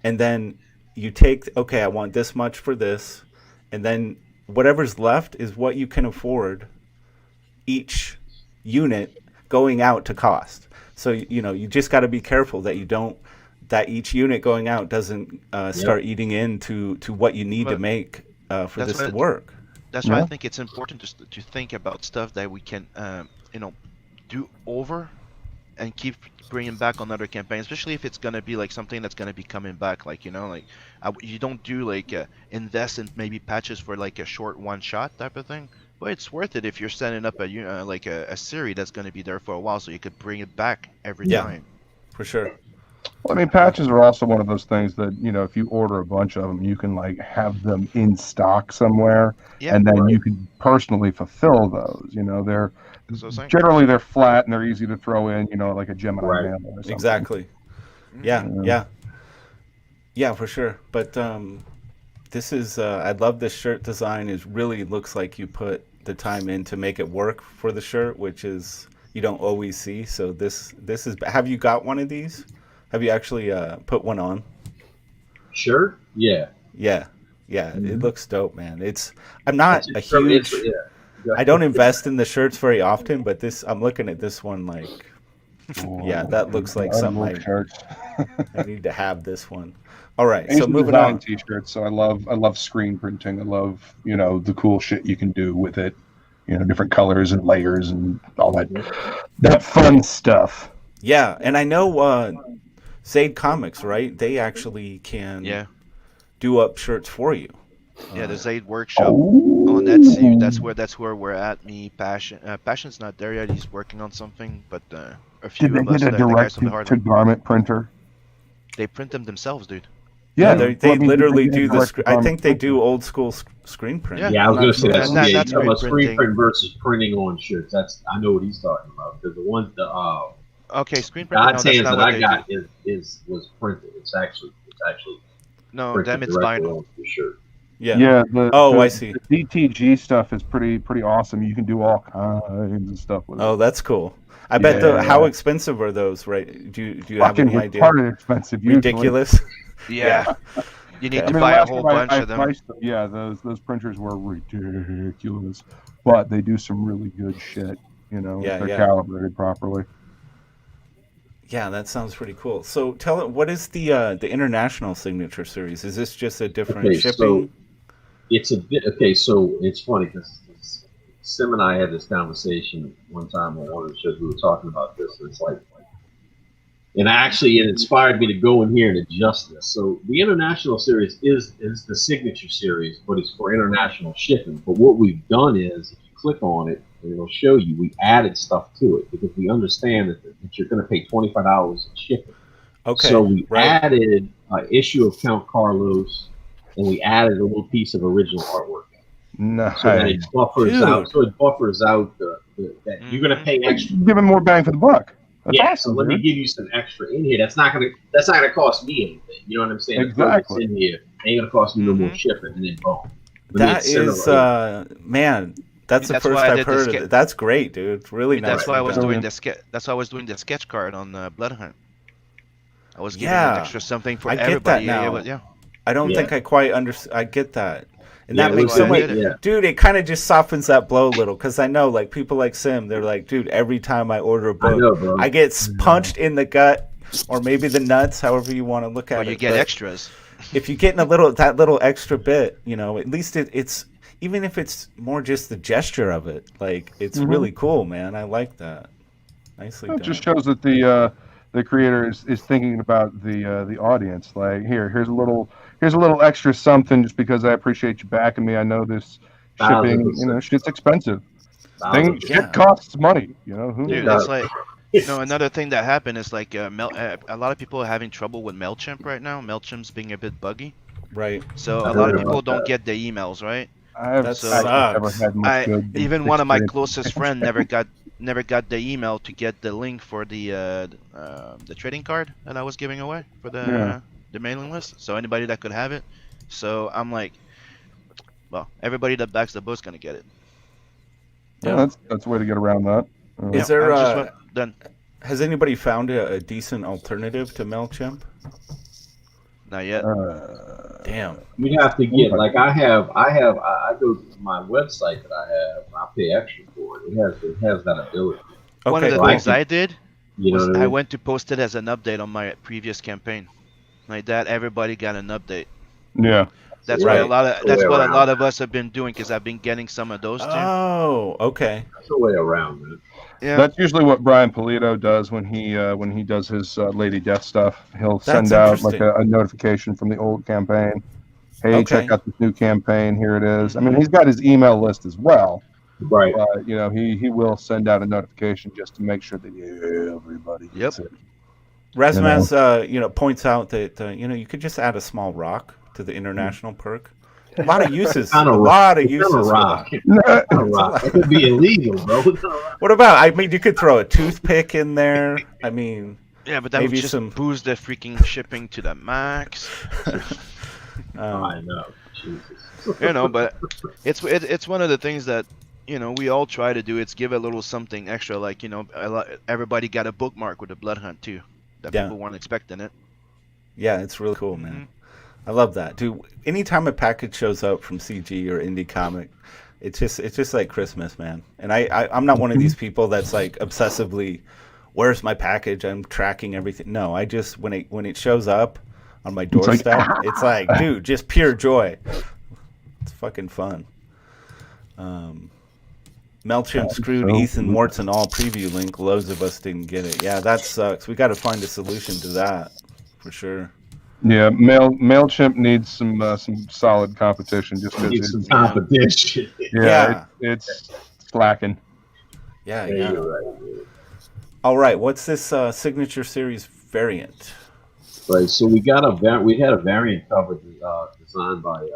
and then you take, okay, I want this much for this, and then whatever's left is what you can afford each unit going out to cost. So you just got to be careful that each unit going out doesn't start eating into what you need to make for this to work. That's why I think it's important to think about stuff that we can do over and keep bringing back on other campaigns, especially if it's gonna be like something that's gonna be coming back. Like you don't do like invest in maybe patches for like a short one shot type of thing. But it's worth it if you're setting up a series that's going to be there for a while, so you could bring it back every time. For sure. Well, I mean, patches are also one of those things that if you order a bunch of them, you can like have them in stock somewhere, and then you can personally fulfill those. They're generally they're flat and they're easy to throw in. Like a Gemini hammer or something. Exactly. Yeah, for sure. But this is I love this shirt design. It really looks like you put the time in to make it work for the shirt, which is you don't always see. So this is. Have you got one of these? Have you actually put one on? Sure. Yeah. It looks dope, man. I'm not a huge. I don't invest in the shirts very often, but I'm looking at this one like, that looks like something I need to have this one. All right, so moving on. T-shirts. So I love screen printing. I love the cool shit you can do with it. Different colors and layers and all that fun stuff. Yeah, and I know Zaid Comics, right? They actually can do up shirts for you. Yeah, the Zaid Workshop on Etsy. That's where we're at. Me, Passion's not there yet. He's working on something, but a few Did of they us get a direct to garment printer? They print them themselves, dude. Yeah, they literally do the. I think they do old school screen print. Yeah, I was going to say that's talking about screen print versus printing on shirts. I know what he's talking about, because the one screen print. God's hands that I got was printed. It's actually no, damn, it's vinyl. Sure. Yeah. I see. The DTG stuff is pretty awesome. You can do all kinds of stuff with it. Oh, that's cool. I bet. How expensive are those? Right? Do you have any idea? Fucking expensive. Ridiculous. Yeah. You need to buy a whole bunch of them. Those printers were ridiculous, but they do some really good shit. They're calibrated properly. Yeah, that sounds pretty cool. So tell it, what is the international signature series? Is this just a different shipping? So it's a bit So it's funny because Sim and I had this conversation one time on one of the shows. We were talking about this, and it's like, and actually it inspired me to go in here and adjust this. So the international series is the signature series, but it's for international shipping. But what we've done is, if you click on it, and it'll show you, we added stuff to it because we understand that you're going to pay $25 in shipping. Okay. So we added an issue of Count Carlos, and we added a little piece of original artwork. Nice. So that it buffers out. So it buffers out that you're going to pay extra. Give him more bang for the buck. That's yeah, awesome, so let me dude. give you some extra in here. That's not gonna cost me anything. You know what I'm saying? Exactly. It's in here ain't gonna cost me no more shipping, and then boom. That is, man. That's the first I've heard of it. That's great, dude. Really nice. That's why I was doing the That's why I was doing the sketch card on Blood Hunt. I was giving an extra something for everybody. I get that now. Yeah. I don't think I quite understand. I get that. And Yeah, that makes so much, yeah. dude. It kind of just softens that blow a little, because I know, like, people like Sim, they're like, dude, every time I order a book, I get punched in the gut, or maybe the nuts, however you want to look at it. Or you get extras. If you're getting that little extra bit, you know, at least it's even if it's more just the gesture of it, like, it's really cool, man. I like that. Nicely done. It just shows that the creator is thinking about the audience. Like, here's a little extra something just because I appreciate you backing me. I know this shipping, you know, shit's expensive. Shit costs money, you know. Dude, that's like, you know, another thing that happened is like a lot of people are having trouble with MailChimp right now. MailChimp's being a bit buggy. Right. So a lot of people don't get the emails, right? That sucks. Even one of my closest friends never got the email to get the link for the trading card that I was giving away for the mailing list. So anybody that could have it. So I'm like, well, everybody that backs the book's gonna get it. Yeah, that's a way to get around that. Is there has anybody found a decent alternative to MailChimp? Not yet. Damn. We have to get, like, I go to my website that I have, I pay extra for it. It has that ability. One of the things I did was I went to post it as an update on my previous campaign. Like that, everybody got an update. Yeah. That's what a lot of us have been doing, because I've been getting some of those too. Oh, okay. That's a way around it. Yeah. That's usually what Brian Polito does when he does his Lady Death stuff. He'll send out like a notification from the old campaign. Hey, check out this new campaign. Here it is. I mean, he's got his email list as well. Right. But, you know, he will send out a notification just to make sure that everybody gets it. Razmaz, you know, points out that you know, you could just add a small rock to the international perk. A lot of uses. A lot of uses. Rock. It could be illegal, bro. What about? I mean, you could throw a toothpick in there. I mean, yeah, but that would just boost the freaking shipping to the max. I know. Jesus. You know, but it's one of the things that, you know, we all try to do. It's give a little something extra. Like, you know, everybody got a bookmark with the Blood Hunt too, that people weren't expecting it. Yeah, it's really cool, man. I love that, dude. Anytime a package shows up from CG or Indie Comic, it's just like Christmas, man. And I'm not one of these people that's like obsessively, where's my package? I'm tracking everything. No, I just when it shows up on my doorstep, it's like, dude, just pure joy. It's fucking fun. MailChimp screwed Ethan Morton all preview link. Loads of us didn't get it. Yeah, that sucks. We got to find a solution to that for sure. Yeah, MailChimp needs some solid competition. Just needs some competition. It's slacking. Yeah. Right. All right, what's this signature series variant? Right, so we had a variant cover designed by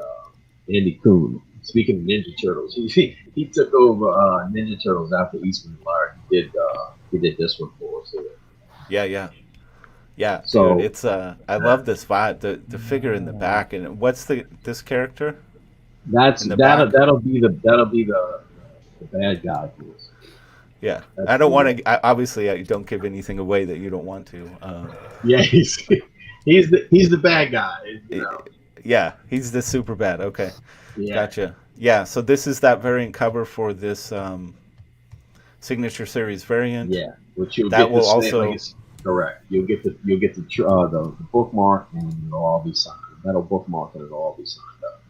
Andy Kuhn. Speaking of Ninja Turtles, he took over Ninja Turtles after Eastman Larry. He did this one for us. Yeah, so dude, it's I love this vibe. The figure in the back, and what's this character? That'll be the bad guy for us. Yeah, I don't want to. Obviously, I don't give anything away that you don't want to. Yeah, he's the bad guy. You know? Yeah, he's the super bad. Okay, yeah. Gotcha. Yeah, so this is that variant cover for this signature series variant. Yeah, which you'll that get will also. Correct. You'll get the bookmark, and it'll all be signed. That'll bookmark, and it'll all be signed up.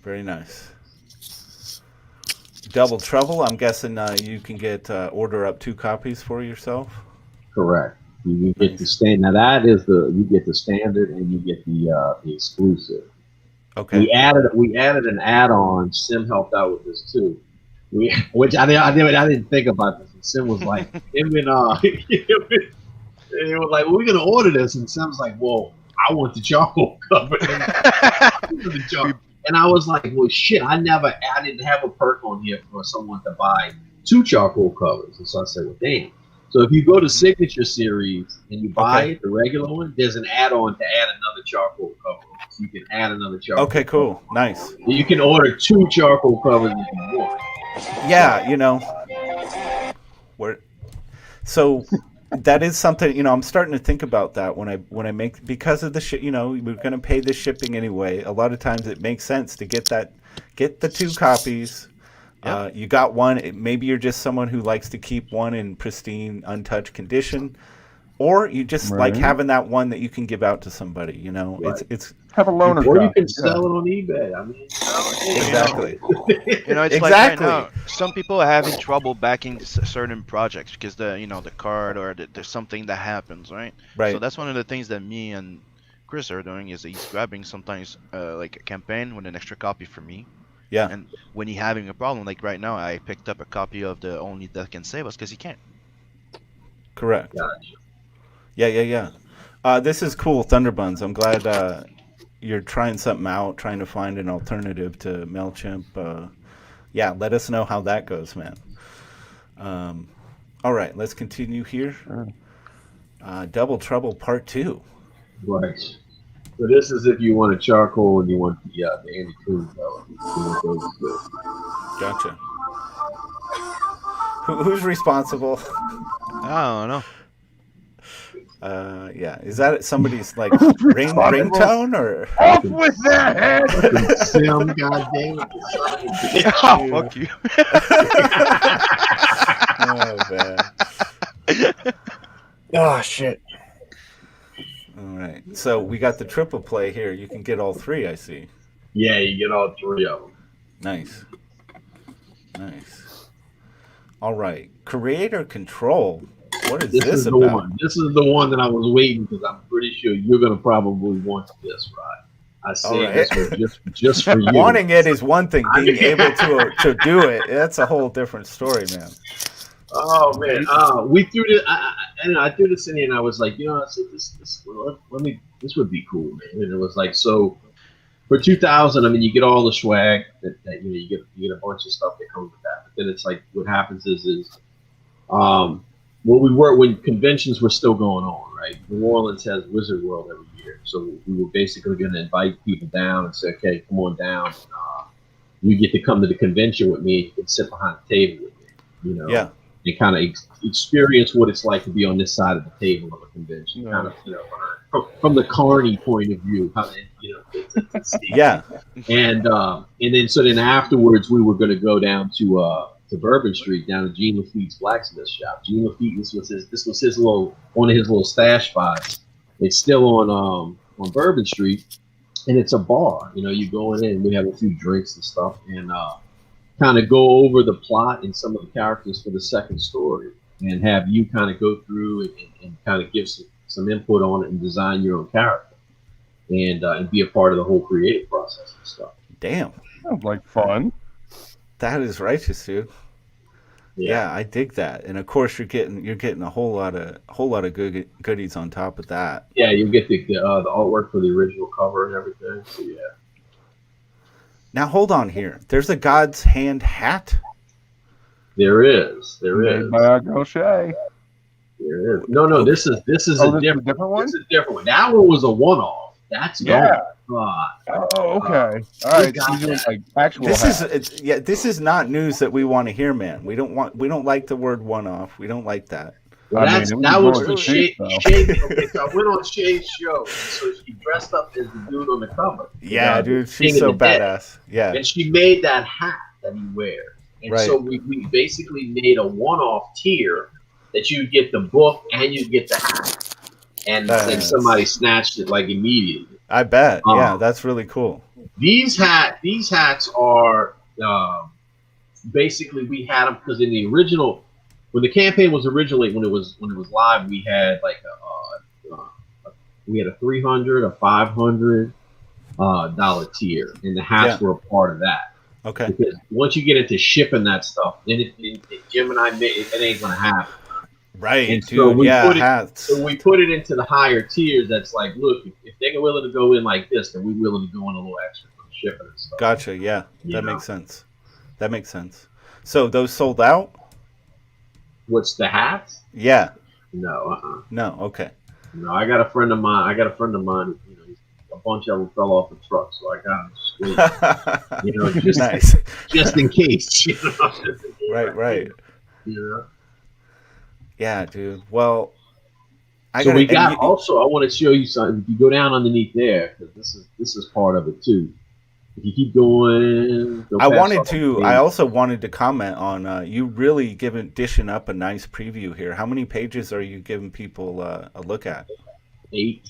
Very nice. Double Trouble. I'm guessing you can order up 2 copies for yourself. Correct. You get the standard. Now that is you get the standard, and you get the exclusive. Okay. We added an add-on. Sim helped out with this too. Which I didn't think about this. And Sim was like, and it was like, well, we're gonna order this, and Sam's like, "Well, I want the charcoal cover." And I was like, "Well, shit, I didn't have a perk on here for someone to buy 2 charcoal covers." And so I said, "Well, damn." So if you go to Signature Series and you buy it, the regular one, there's an add-on to add another charcoal cover. So you can add another charcoal. Okay, cool, nice. You can order 2 charcoal covers if you want. Yeah, you know, so that is something, you know, I'm starting to think about that when I make, because of the shit, you know, we're going to pay the shipping anyway. A lot of times it makes sense to get the 2 copies. Yep. You got one, maybe you're just someone who likes to keep one in pristine, untouched condition, or you just like having that one that you can give out to somebody, you know. It's have a loaner, or you can sell it on eBay. I mean, exactly. You know, it's like right now, some people are having trouble backing certain projects because the card or there's something that happens, right? Right. So that's one of the things that me and Chris are doing, is he's grabbing sometimes like a campaign with an extra copy for me. Yeah. And when he's having a problem, like right now, I picked up a copy of the Only Death Can Save Us because he can't. Correct. Gotcha. Yeah. This is cool, Thunderbuns. I'm glad you're trying something out, trying to find an alternative to MailChimp. Yeah, let us know how that goes, man. All right, let's continue here. Double Trouble Part 2. Right. So this is if you want a charcoal and you want the Andy Coon Gotcha. Who's responsible? I don't know. Yeah, is that somebody's like ringtone or? Off with their head! Sim, goddamn. Oh, fuck you. Oh man. Oh shit. All right, so we got the triple play here. You can get all 3, I see. Yeah, you get all 3 of them. Nice. All right, creator control. What is this about? One. This is the one that I was waiting, because I'm pretty sure you're going to probably want this, right? I say this was just for you. Wanting it is one thing. Being able to do it, that's a whole different story, man. Oh man, we threw this. I threw this in here, and I was like, I said this would be cool, man. And it was like, so for 2000, I mean, you get all the swag that you get a bunch of stuff that comes with that. But then it's like, what happens is when conventions were still going on, right? New Orleans has Wizard World every year, so we were basically going to invite people down and say, okay, come on down. You get to come to the convention with me. You can sit behind the table with me, you know. Yeah. And kind of experience what it's like to be on this side of the table of a convention, kind of, from the Carney point of view, yeah. And then afterwards, we were going to go down to Bourbon Street, down to Gene Lafitte's blacksmith shop. Gene Lafitte, this was his one of his little stash spots. It's still on Bourbon Street, and it's a bar. You know, you go in and we have a few drinks and stuff, and kind of go over the plot and some of the characters for the second story, and have you kind of go through and kind of give some input on it and design your own character, and be a part of the whole creative process and stuff. Damn, sounds like fun. That is righteous, dude. Yeah, I dig that, and of course you're getting a whole lot of goodies on top of that. Yeah, you get the artwork for the original cover and everything. So yeah. Now hold on here. There's a God's Hand hat. There is. Made by Crochet. There is. No. This is a different one. This is a different one. That one was a one-off. That's gone. Oh, okay. All right. So doing like actual. This is not news that we want to hear, man. We don't like the word one-off. We don't like that. Well, that was for Shay. Okay, so I went on Shay's show, so she dressed up as the dude on the cover. Yeah, dude, she's so badass. Yeah, and she made that hat that he wears, and so we basically made a one-off tier that you get the book and you get the hat, and then somebody snatched it like immediately. I bet. Yeah, that's really cool. These hats are basically, we had them because in the original. When the campaign was originally, when it was live, we had like we had a $300, a $500 dollar tier, and the hats were a part of that. Okay. Because once you get into shipping that stuff, then Jim and I it ain't gonna happen. Right. And dude, so hats. So we put it into the higher tiers. That's like, look, if they're willing to go in like this, then we're willing to go in a little extra for shipping and stuff. Gotcha. Yeah, that makes sense. So those sold out. What's the hats? Yeah. No. No. Okay. No, I got a friend of mine. You know, a bunch of them fell off the truck, so I got them. You know, just nice. just in case. You know? Right. You know. Yeah, dude. Well, I want to show you something. If you go down underneath there, because this is part of it too. If you keep going, I also wanted to comment on you really dishing up a nice preview here. How many pages are you giving people a look at? 8.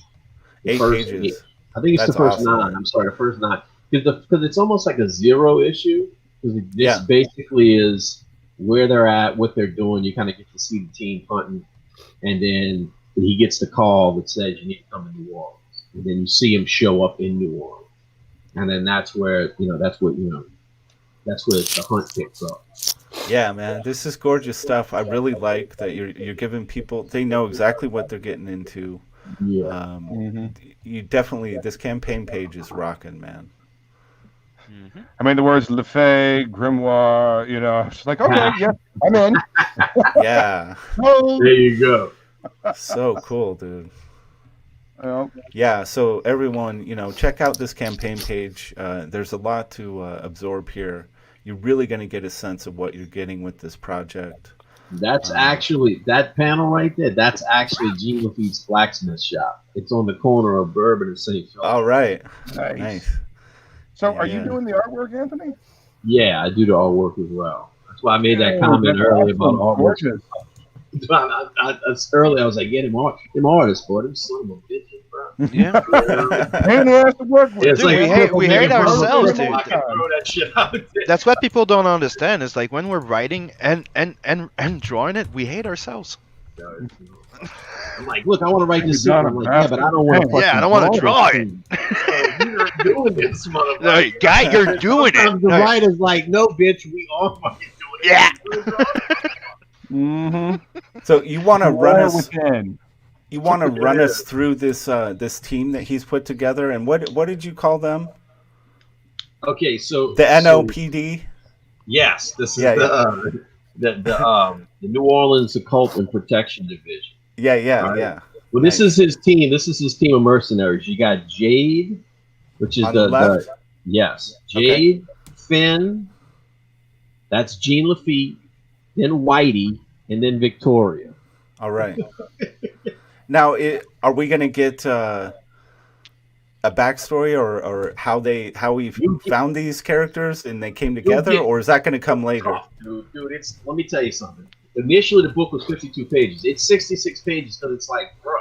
8 pages. I think it's the first 9. I'm sorry, the first 9. Because it's almost like a 0 issue. Because this basically is where they're at, what they're doing. You kind of get to see the team hunting, and then he gets the call that says you need to come to New Orleans, and then you see him show up in New Orleans, and then that's where the hunt picks up. Yeah, man, this is gorgeous stuff. I really like that you're giving people, they know exactly what they're getting into. Yeah. You definitely, this campaign page is rocking, man. I mean, the words Le Fay, Grimoire, you know, it's like, okay, yeah, I'm in. Yeah. There you go. So cool, dude. Yeah, so everyone, check out this campaign page. There's a lot to absorb here. You're really going to get a sense of what you're getting with this project. That's actually, that panel right there, that's actually Gene Lafitte's Blacksmith shop. It's on the corner of Bourbon and St. Philip. All right. Nice. So are you doing the artwork, Anthony? Yeah, I do the artwork as well. That's why I made that comment earlier about artwork. Earlier, I was like, get him artists for them son of a bitches, bro. Yeah. And has to work with. Dude, like, we hate ourselves, dude. Throw that shit out there. That's what people don't understand. It's like when we're writing and drawing it, we hate ourselves. I'm like, look, I want to write this. I'm like, yeah, but I don't want to. Yeah, I don't want to draw it. You're not doing this, motherfucker. No, guy, you're doing it. The writer's like, no, bitch, we all fucking doing it. Yeah. So you want to run us? You want to run us through this this team that he's put together, and what did you call them? Okay, so the NOPD. Yes, this is the New Orleans Occult and Protection Division. Yeah. Well, this is his team. This is his team of mercenaries. You got Jade, which is on the left. Jade, Finn. That's Gene Lafitte, then Whitey, and then Victoria. All right. Now, are we going to get a backstory or how we found these characters and they came together, or is that going to come later? Dude, let me tell you something. Initially, the book was 52 pages. It's 66 pages because it's like, bro,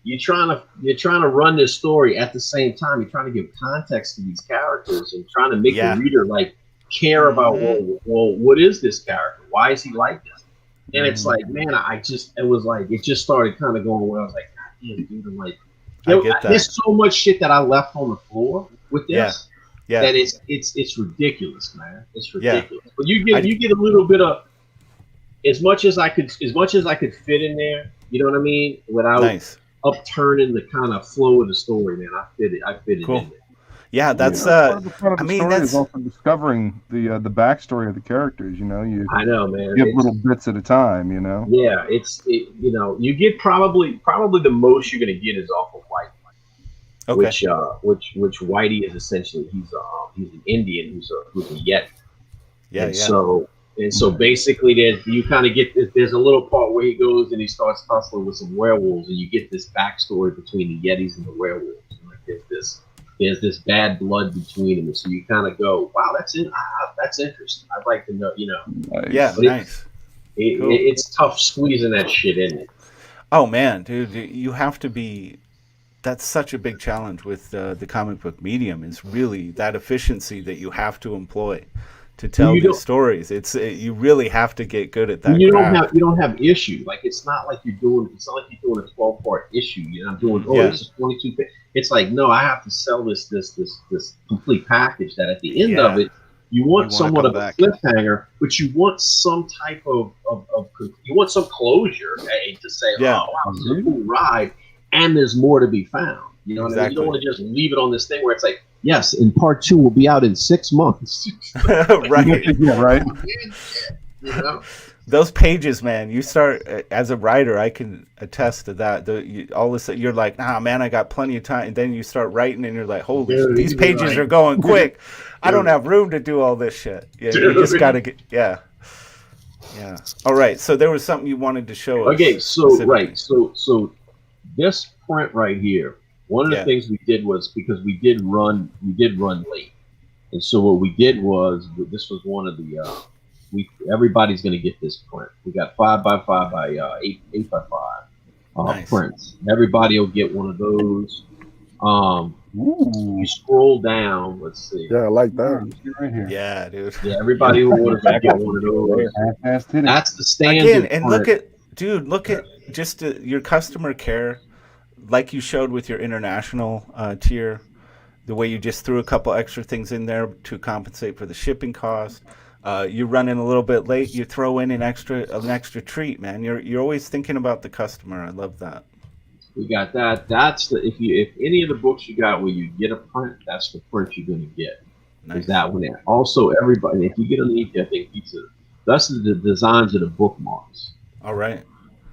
you're trying to run this story at the same time. You're trying to give context to these characters and trying to make the reader like care about well, what is this character? Why is he like this? And it's like, man, it just started kind of going where I was like, God damn, dude, I'm like, there's so much shit that I left on the floor with this that it's ridiculous, man. It's ridiculous. But you get a little bit of as much as I could fit in there. You know what I mean? Without upturning the kind of flow of the story, man. I fit it in there. Yeah, that's part of the story is also discovering the backstory of the characters. You know, I know, man. Give little bits at a time. You know. Yeah, you get probably the most you're gonna get is off of Whitey. Okay. Which Whitey is essentially he's an Indian who's a Yeti. Yeah. So basically, you kind of get there's a little part where he goes and he starts tussling with some werewolves, and you get this backstory between the Yetis and the werewolves. And like there's this bad blood between them, and so you kind of go, wow, that's interesting. I'd like to know, Yeah, nice. It's tough squeezing that shit in it. Oh man, dude, you have to be. That's such a big challenge with the comic book medium. Is really that efficiency that you have to employ to tell these stories. You really have to get good at that. You don't have issue. Like it's not like you're doing a 12-part issue. I'm doing this is 22. It's like, no, I have to sell this complete package that at the end of it, you want somewhat of a cliffhanger, but you want some type of you want some closure to say, oh wow, this is a cool ride, and there's more to be found. You know what I mean? You don't want to just leave it on this thing where it's like, yes, and part 2 will be out in 6 months. Right. Yeah, right. those pages, man. You start as a writer, I can attest to that. All of a sudden, you're like, nah, man, I got plenty of time. And then you start writing, and you're like, holy, shit, these pages are going quick. I don't have room to do all this shit. Yeah, you just gotta get, yeah. All right. So there was something you wanted to show us. Okay, so this print right here. One of the things we did was, because we did run late, and so what we did was, this was one of the everybody's going to get this print. We got 5x5 by 8x5 prints. Everybody will get one of those. You scroll down. Let's see. Yeah, I like that. Right here. Yeah, dude. Yeah, everybody who orders will get one of those. That's the standard. Again, and print. look at just your customer care, like you showed with your international tier. The way you just threw a couple extra things in there to compensate for the shipping cost. You're running a little bit late. You throw in an extra treat, man. You're always thinking about the customer. I love that. We got that. That's the if any of the books you got where you get a print, that's the print you're going to get. Nice. Is that one there? Also, everybody, if you get underneath, I think that's the designs of the bookmarks. All right.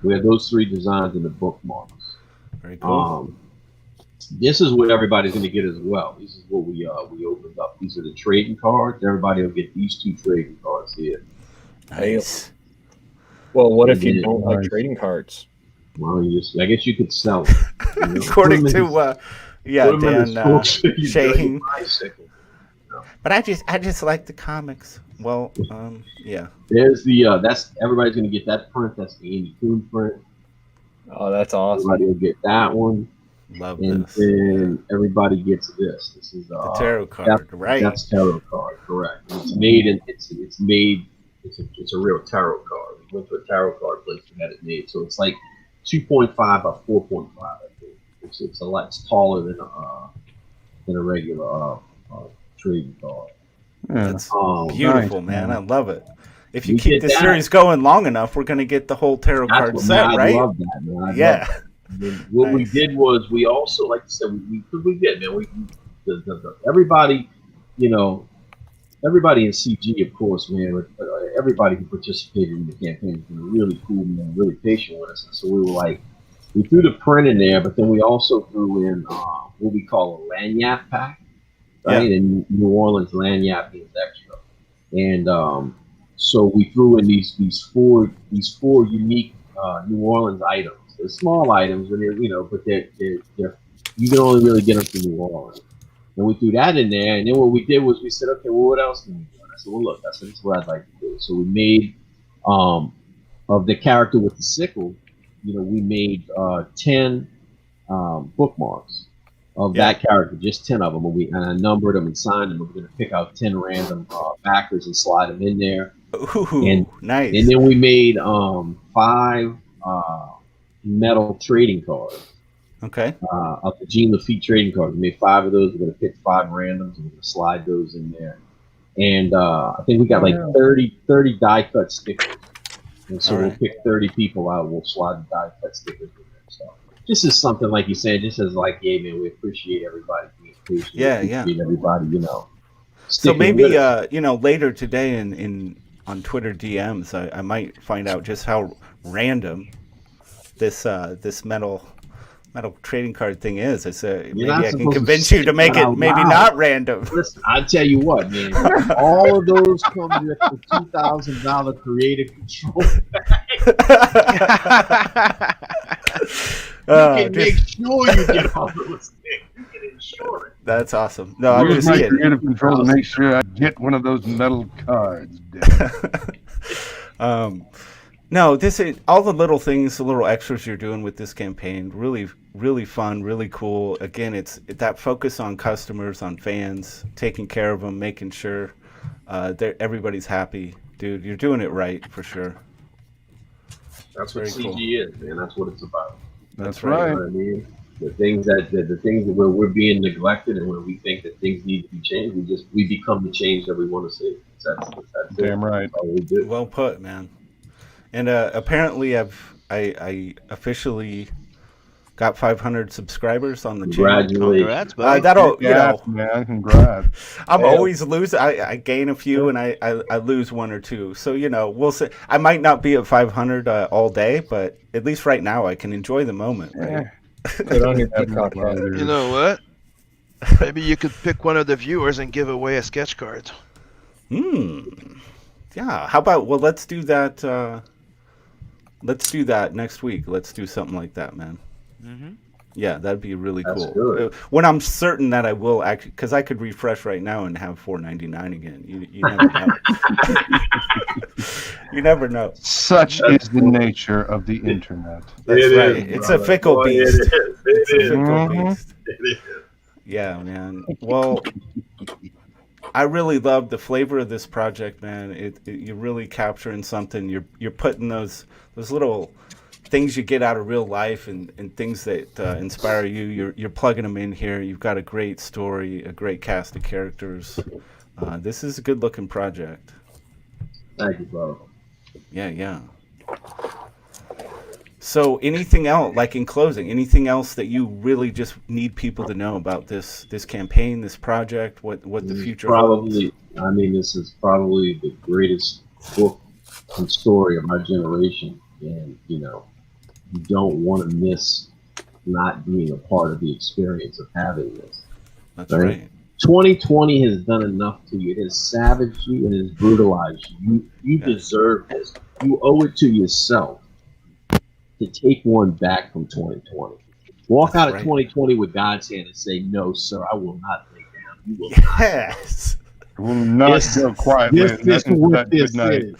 We have those 3 designs in the bookmarks. Very cool. This is what everybody's going to get as well. This is what we opened up. These are the trading cards. Everybody will get these 2 trading cards here. Nice. Well, what if you don't like trading cards? Well, I guess you could sell it. According to Dan Shane. But I just like the comics. Well, yeah. There's the that's everybody's going to get that print. That's the Andy Kuhn print. Oh, that's awesome. Everybody will get that one. Love and this. Then everybody gets this. This is the tarot card, right? That's tarot card, correct. It's made in it's a real tarot card. We went to a tarot card place and had it made, so it's like 2.5 by 4.5. I think it's a lot. It's taller than a regular trading card. That's beautiful, man. I love it. If you keep the series going long enough, we're going to get the whole tarot card set, right? I love that, man. What we did was we also, like I said, we did, man. Everybody, everybody in CG, of course, man. Everybody who participated in the campaign has been really cool, man, really patient with us. And so we were like, we threw the print in there, but then we also threw in what we call a lanyard pack, right? And New Orleans lanyard means extra, and so we threw in these four unique New Orleans items. They're small items, and but they're you can only really get them from New Orleans. And we threw that in there, and then what we did was we said, okay, well, what else can we do? And I said, well, look, this is what I'd like to do. So we made of the character with the sickle, we made 10 bookmarks of that character, just 10 of them, and I numbered them and signed them. We're going to pick out 10 random backers and slide them in there. Ooh, nice. And then we made 5 metal trading cards. Okay. Of the Jean Lafitte trading cards. We made 5 of those. We're going to pick 5 randoms and we're going to slide those in there. And I think we got like 30 die cut stickers. And so we'll pick 30 people out. We'll slide the die cut stickers in there. So this is something, like you said, just as like, yeah, man, we appreciate everybody being patient. Yeah. Everybody, So maybe later today on Twitter DMs, I might find out just how random this metal trading card thing is. I said maybe I can convince you to make it maybe not random. Listen, I tell you what, man, all of those come with the $2,000 creative control you can make sure you get all those things. You can ensure it. That's awesome. No, I'm just kidding. Creative control to make sure I get one of those metal cards. No, this is all the little things, the little extras you're doing with this campaign. Really, really fun, really cool. Again, it's that focus on customers, on fans, taking care of them, making sure everybody's happy. Dude, you're doing it right for sure. That's what CG is, man. That's what it's about. That's right. You know what I mean? The things that where we're being neglected and where we think that things need to be changed, we become the change that we want to see. That's damn right. That's all we do. Well put, man. And apparently, I officially got 500 subscribers on the channel. Congrats, buddy. That'll, you know, man, congrats. I'm always losing. I gain a few and I lose one or two. So, you know, we'll see. I might not be at 500 all day, but at least right now I can enjoy the moment. Right? You know what? Maybe you could pick one of the viewers and give away a sketch card. Yeah. How about, well, let's do that. Let's do that next week. Let's do something like that, man. Mm-hmm. Yeah, that'd be really That's cool. good. When I'm certain that I will actually, because I could refresh right now and have $4.99 again. You never know. You never know. Such is the nature of the internet. That's It right. is, It's brother. a fickle Boy, beast. It is. It's a It is. fickle beast. It is. Yeah, man. Well, I really love the flavor of this project, man. You're really capturing something. You're putting those little things you get out of real life and things that inspire you. You're plugging them in here. You've got a great story, a great cast of characters. This is a good looking project. Thank you, bro. Yeah. So anything else, like in closing, anything else that you really just need people to know about this campaign, this project, what the future probably holds? I mean, this is probably the greatest book and story of our generation. And, you know, you don't want to miss not being a part of the experience of having this. That's right. 2020 has done enough to you. It has savaged you. It has brutalized you. You deserve this. You owe it to yourself to take one back from 2020. Walk out of 2020 with God's hand and say, "No, sir, I will not lay down. You will Yes. I will not go quietly. This is what this is.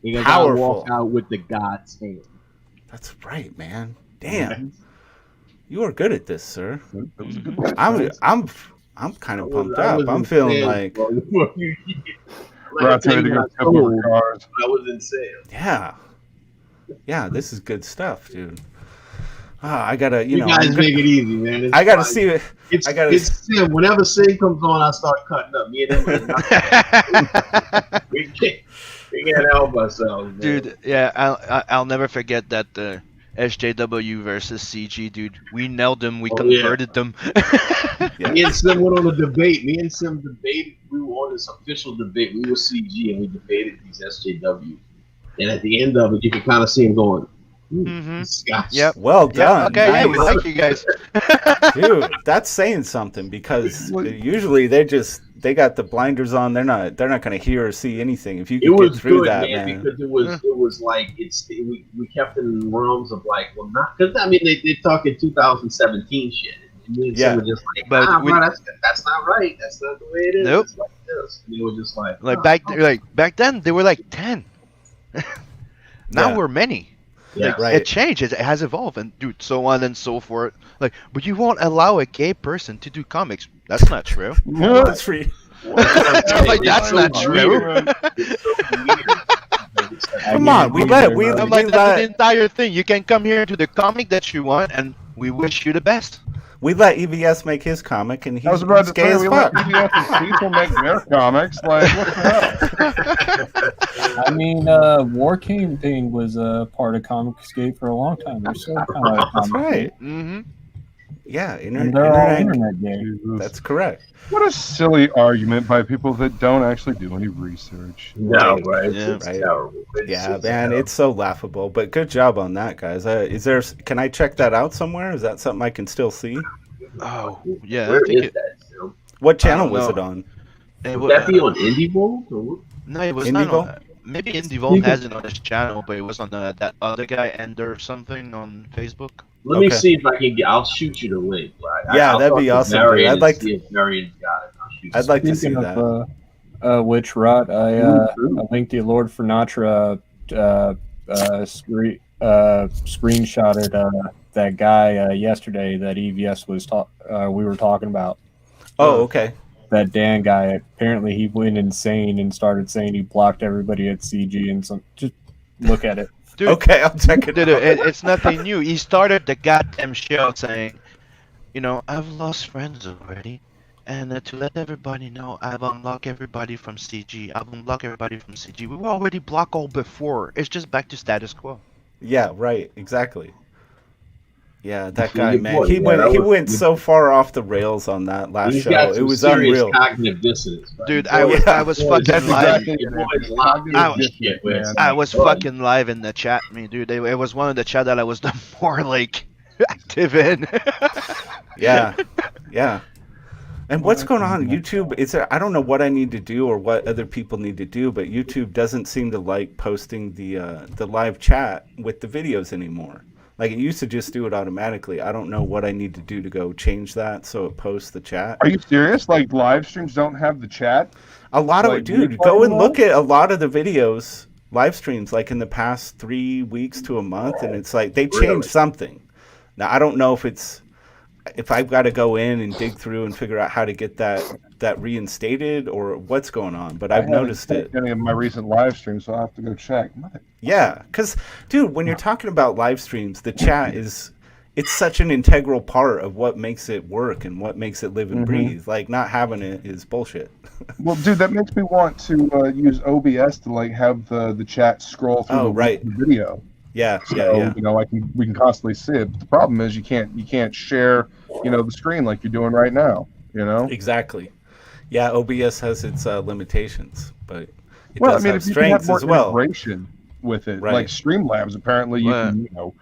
Because Powerful. I walk out with the God's hand." That's right, man. Damn. You are good at this, sir. That was a good one. I'm kind of pumped up. I'm feeling like We're out there to go pick up our cars. I was insane. Yeah, this is good stuff, dude. I gotta, You guys make it easy, man. It's I gotta fine. see it. It's Sim. Whenever Sim comes on, I start cutting up. Me and him, we can't help ourselves, man. Dude, yeah, I'll never forget that SJW versus CG, dude. We nailed them. We converted them. Me and Sim went on a debate. Me and Sim debated. We were on this official debate. We were CG and we debated these SJW. And at the end of it, you can kind of see him going, Scotch. Yep. Well done. Okay, Nice. yeah, we like you guys. Dude, that's saying something because usually they got the blinders on. They're not going to hear or see anything. If you can get through that, man. Because it was like we kept it in realms of like, well, not because I mean they're talking 2017 shit. And me and Sim were just like, bro, that's not right. That's not the way it is. Nope. It's like this. And it was just like back then they were like 10. Now we're many. Yeah, like, it changes. It has evolved, and dude, so on and so forth. Like, but you won't allow a gay person to do comics. That's not true. No, that's free. Like, that's not true. Come on, we let that's the entire thing. You can come here to the comic that you want, and we wish you the best. We let EVS make his comic, and I was about to gay say as we fuck. let EVS and Cecil make their comics. Like, what the hell? I mean, War Campaign was a part of ComicsGate for a long time. They're still kind of That's right. Mm-hmm. Yeah, and they're all internet games. That's correct. What a silly argument by people that don't actually do any research. No, right? Yeah. It's terrible. Yeah, man, it's so laughable. But good job on that, guys. Can I check that out somewhere? Is that something I can still see? Oh, yeah. Where I think is that, Sim? What channel was it on? Would that be on IndieVolt? Or what? No, it was Indie not Vault? on. Maybe IndieVolt has it on his channel, but it was on that other guy, Ender something, on Facebook. Let me see if I can get. I'll shoot you the link. Right? Yeah, I'll that'd talk be to awesome. Marion I'd and like see if Marion's got it. I'll shoot I'd like to see Speaking that. of Witch Rot, I linked the Lord Finatra screenshotted that guy yesterday that EVS was we were talking about. Oh, okay. That Dan guy, apparently he went insane and started saying he blocked everybody at CG and some. Just look at it. Dude, okay, I'll check it out. It's nothing new. He started the goddamn show saying, I've lost friends already. And to let everybody know, I've unlocked everybody from CG. I've unlocked everybody from CG. We were already blocked all before. It's just back to status quo. Yeah, right. Exactly. Yeah, that See, guy, your man, boy, he yeah, went so far off the rails on that last He's show. got It some was serious unreal. cognitive dissonance, man. Dude, Boy, I was fucking That's live. exactly Your it. boy's locked Cognitive in shit, where it's dissonance, I like, was bud, fucking live in the chat, me, dude. It was one of the chat that I was the more like active in. Yeah, yeah. And what's going on YouTube? I don't know what I need to do or what other people need to do, but YouTube doesn't seem to like posting the live chat with the videos anymore. Like it used to just do it automatically. I don't know what I need to do to go change that so it posts the chat. Are you serious? Like live streams don't have the chat? A lot of Like, it, dude. replay Go and mode? look at a lot of the videos, live streams, like in the past 3 weeks to a month, and it's like they changed Really? something. Now I don't know if I've got to go in and dig through and figure out how to get that reinstated or what's going on, but I've noticed it. Any of my recent live streams, so I'll have to go check. Yeah, because, dude, when you're talking about live streams, the chat it's such an integral part of what makes it work and what makes it live and breathe. Like, not having it is bullshit. Well, dude, that makes me want to use OBS to like have the chat scroll through the video. Yeah, so, yeah. You know, we can constantly see it. But the problem is you can't share, you know, the screen like you're doing right now. You know. Exactly. Yeah, OBS has its limitations, but it well, does I mean, have if you can have strengths more as well. integration with it, Right. like Streamlabs, apparently you can, you know,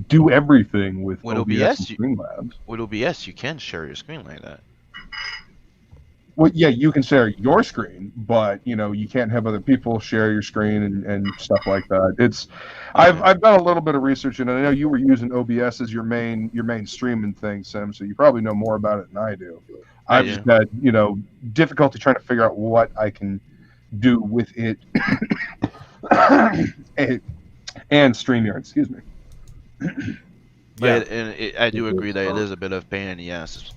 do everything with With OBS OBS, and Streamlabs. With OBS, you can share your screen like that. Well, yeah, you can share your screen, but you know you can't have other people share your screen and stuff like that. It's, I've done a little bit of research, and I know you were using OBS as your main streaming thing, Sim. So you probably know more about it than I do. I've just had difficulty trying to figure out what I can do with it, and StreamYard. Excuse me. But I do agree that it is a bit of pain in the ass.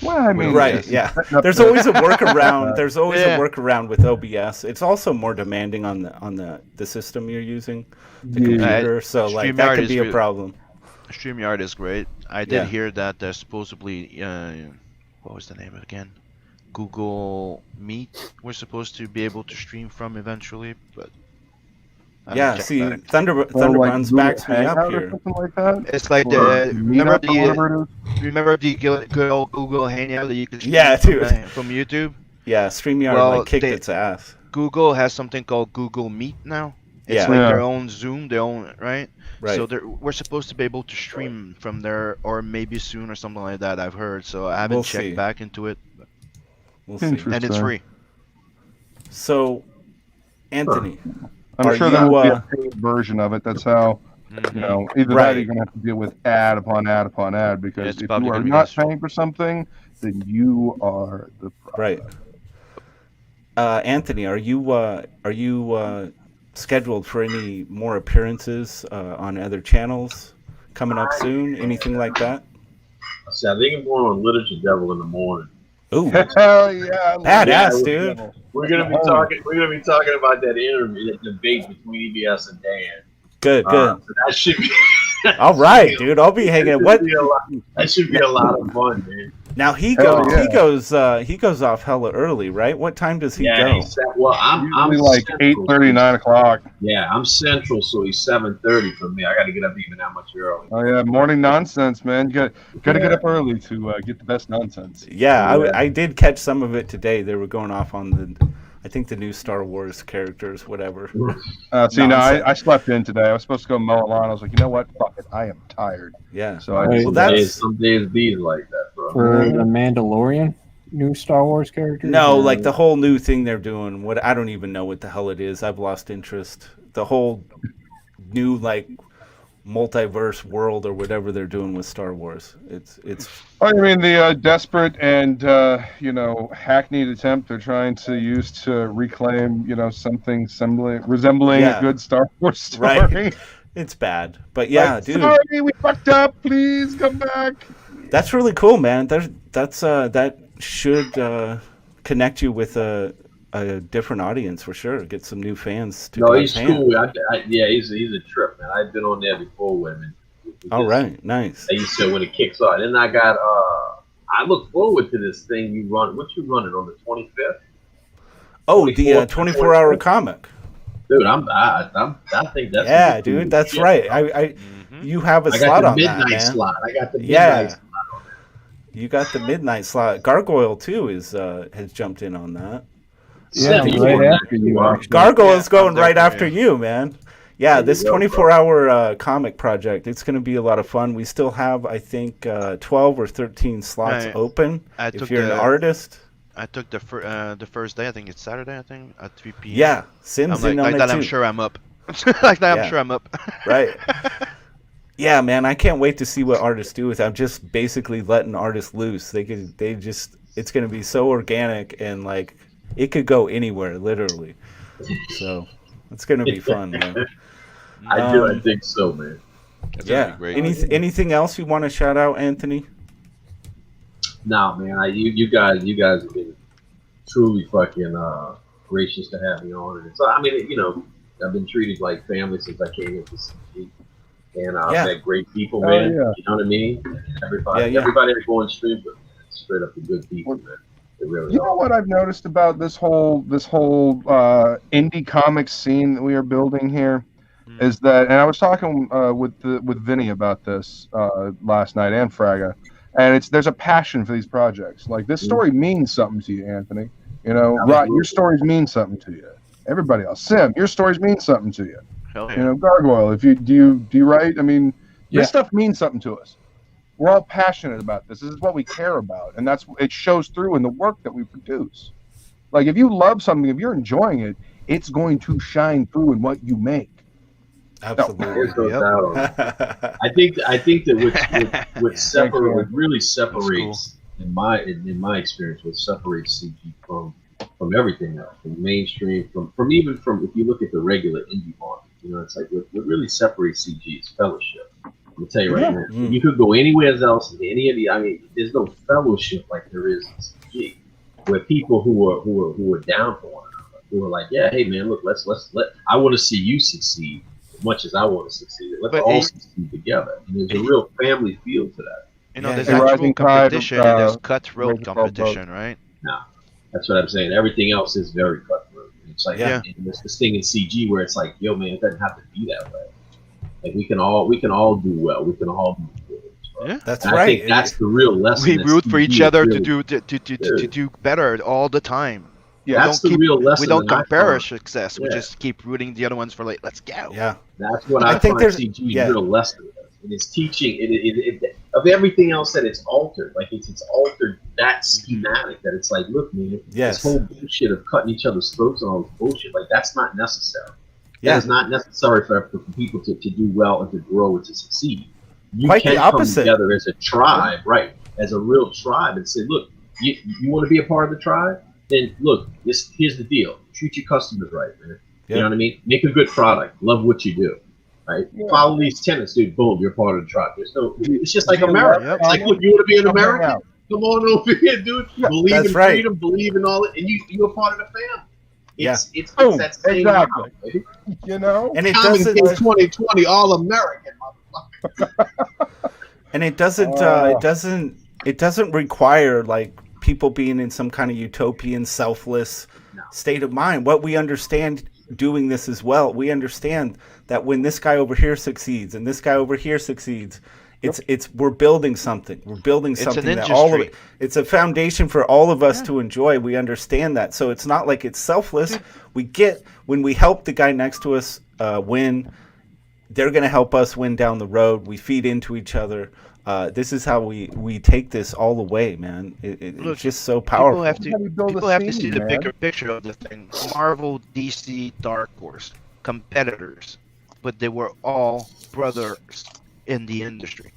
Well, I mean, right, yeah. There's always a workaround. There's always a workaround with OBS. It's also more demanding on the system you're using, the computer. So like that could be a problem. StreamYard is great. I did hear that there's supposedly what was the name of it again? Google Meet. We're supposed to be able to stream from eventually, but yeah. See, Thunder runs backs me up here. Like that? It's like remember the good old Google Hangout that you could stream from YouTube? Yeah, StreamYard kicked its ass. Google has something called Google Meet now. It's like their own Zoom, their own right. So we're supposed to be able to stream from there, or maybe soon, or something like that. I've heard. So I haven't checked back into it. We'll see. And it's free. So, Anthony. I'm sure there will be a paid version of it. That's how, you know, either that or you're going to have to deal with ad upon ad upon ad, because if you are not paying for something, then you are the problem. Right. Anthony, are you scheduled for any more appearances on other channels coming up soon? Anything like that? See, I think I'm going on Literature Devil in the morning. Ooh, hell yeah! Badass, dude. We're gonna be talking. We're gonna be talking about that interview, that debate between EBS and Dan. Good. So that should be. All right, dude. I'll be hanging. What? That should be a lot of fun, man. Now he goes off hella early, right? What time does he go? Well, I'm like 8:30, 9 o'clock. Yeah, I'm central, so he's 7:30 for me. I got to get up even that much early. Oh yeah, morning nonsense, man. You got to get up early to get the best nonsense. Yeah, I did catch some of it today. They were going off on I think the new Star Wars characters, whatever. See, no, I slept in today. I was supposed to go mow a lawn. I was like, you know what? Fuck it. I am tired. Yeah. So some days be like that, bro. For the Mandalorian, new Star Wars characters? No, like the whole new thing they're doing. What I don't even know what the hell it is. I've lost interest. The whole new like multiverse world or whatever they're doing with Star Wars. It's. Oh, you mean the desperate and hackneyed attempt they're trying to use to reclaim something resembling a good Star Wars story? Right. It's bad, but yeah, dude. Sorry, we fucked up. Please come back. That's really cool, man. That should connect you with a different audience for sure. Get some new fans. He's cool. He's a trip, man. I've been on there before with him. All right, nice. He said when it kicks off, then I got. I look forward to this thing you run. What you running on the 25th? Oh, the 24-hour comic. Dude, I think that's dude. That's right. you have a I slot got on the that, midnight man. slot. I got the midnight Yeah. slot on that. You got the midnight slot. Gargoyle too has jumped in on that. Yeah, Seth, right on that after too, you, huh? actually. Gargoyle's going I'm right there for after you. you, man. Yeah, There you this go, 24-hour comic project, it's going to be a lot of fun. We still have, I think, 12 or 13 slots Right. open. I If took you're an the- artist, I took the first day. I think it's Saturday. I think at 3 p.m. yeah, Sim's I'm in like on that. it I'm too. sure I'm up. Like that. Yeah. I'm sure I'm up. Right. Yeah, man, I can't wait to see what artists do with it. I'm just basically letting artists loose. It's going to be so organic and like it could go anywhere, literally. So it's going to be fun, man. I think so, man. It's gonna Yeah. be great. Anything else you want to shout out, Anthony? Nah, man, you guys have been truly fucking gracious to have me on. And so I mean, you know, I've been treated like family since I came into CG, and I've met great people, man. yeah. You know what I mean? And everybody that's going stream, but it's straight up the good people, man. They really You know are. what I've noticed about this whole indie comics scene that we are building here is that, and I was talking with Vinny about this last night and Fraga, and there's a passion for these projects. Like this story means something to you, Anthony. You know, Rod, your stories mean something to you. Everybody else, Sim, your stories mean something to you. Hell yeah. You know, Gargoyle, if you do you write? I mean, this stuff means something to us. We're all passionate about this. This is what we care about, and it shows through in the work that we produce. Like if you love something, if you're enjoying it, it's going to shine through in what you make. Absolutely. There's no doubt on that. I think that what really separates in my experience, what separates CG from everything else, from mainstream, from if you look at the regular indie market, you know, it's like what really separates CG is fellowship. I'm gonna tell you right now, you could go anywhere else in any of the. I mean, there's no fellowship like there is in CG, where people who are down for one another, who are like, yeah, hey man, look, let's I want to see you succeed as much as I want to succeed. Let's all succeed together. And there's a real family feel to that. You know, there's actual competition and there's cutthroat competition, right? No, that's what I'm saying. Everything else is very cutthroat. It's like and there's this thing in CG where it's like, yo man, it doesn't have to be that way. Like we can all do well. We can all do good. Yeah, that's and right. I think that's the real lesson. We root for each other to do better all the time. Yeah, that's the real lesson. We don't compare our success. We just keep rooting the other ones for like, let's go. Yeah, that's what I think. There's CG's real lesson. And it's teaching it of everything else that it's altered. Like it's altered that schematic that it's like, look, man, this whole bullshit of cutting each other's throats and all this bullshit, like that's not necessary. Yeah, it's not necessary for people to do well and to grow and to succeed. You Quite can the opposite. come together as a tribe, right? As a real tribe, and say, look, you want to be a part of the tribe? Then look, here's the deal: treat your customers right, man. You know what I mean? Make a good product. Love what you do. Right? Yeah. Follow these tenets, dude. Boom, you're part of the tribe. It's just like America. It's like, look, you want to be an American? Come on over here, dude. Believe in freedom, believe in all it, and you're part of the family. It's that same exactly. You know, and it doesn't 2020 all American, motherfucker. And it doesn't require like people being in some kind of utopian, selfless state of mind. What we understand doing this as well, we understand that when this guy over here succeeds and this guy over here succeeds, we're building something. We're building something that all of it. It's a foundation for all of us to enjoy. We understand that, so it's not like it's selfless. We get when we help the guy next to us win, they're going to help us win down the road. We feed into each other. This is how we take this all the way, man. It's just so powerful. People have to see the bigger picture of the thing. Marvel, DC, Dark Horse, competitors, but they were all brothers in the industry.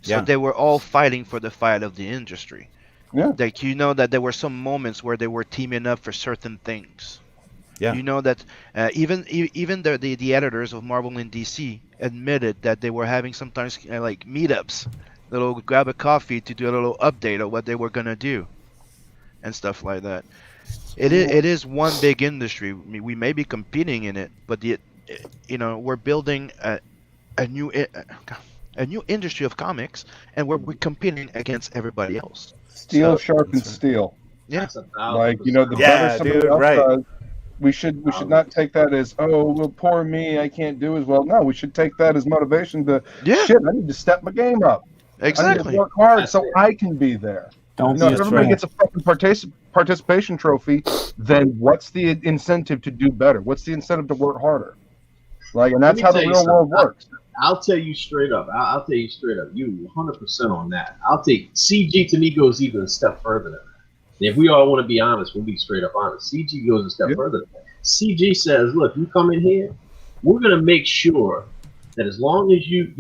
So they were all fighting for the fight of the industry. Yeah. Like, you know that there were some moments where they were teaming up for certain things. Yeah. You know that even the editors of Marvel and DC admitted that they were having sometimes like meetups, little grab a coffee to do a little update of what they were gonna do, and stuff like that. It is one big industry. I mean, we may be competing in it, but we're building a new industry of comics, and we're competing against everybody else. Steel sharpens steel. Yeah, like the better somebody else does, We should not take that as, oh, well, poor me, I can't do as well. No, we should take that as motivation to, shit, I need to step my game up. Exactly. I need to work hard so I can be there. If everybody gets a fucking participation trophy, then what's the incentive to do better? What's the incentive to work harder? Like, and that's how the real world works. I'll tell you straight up. I'll tell you straight up. You 100% on that. I'll take CG to me goes even a step further than that. And if we all want to be honest, we'll be straight up honest. CG goes a step further than that. CG says, look, you come in here, we're going to make sure that as long as you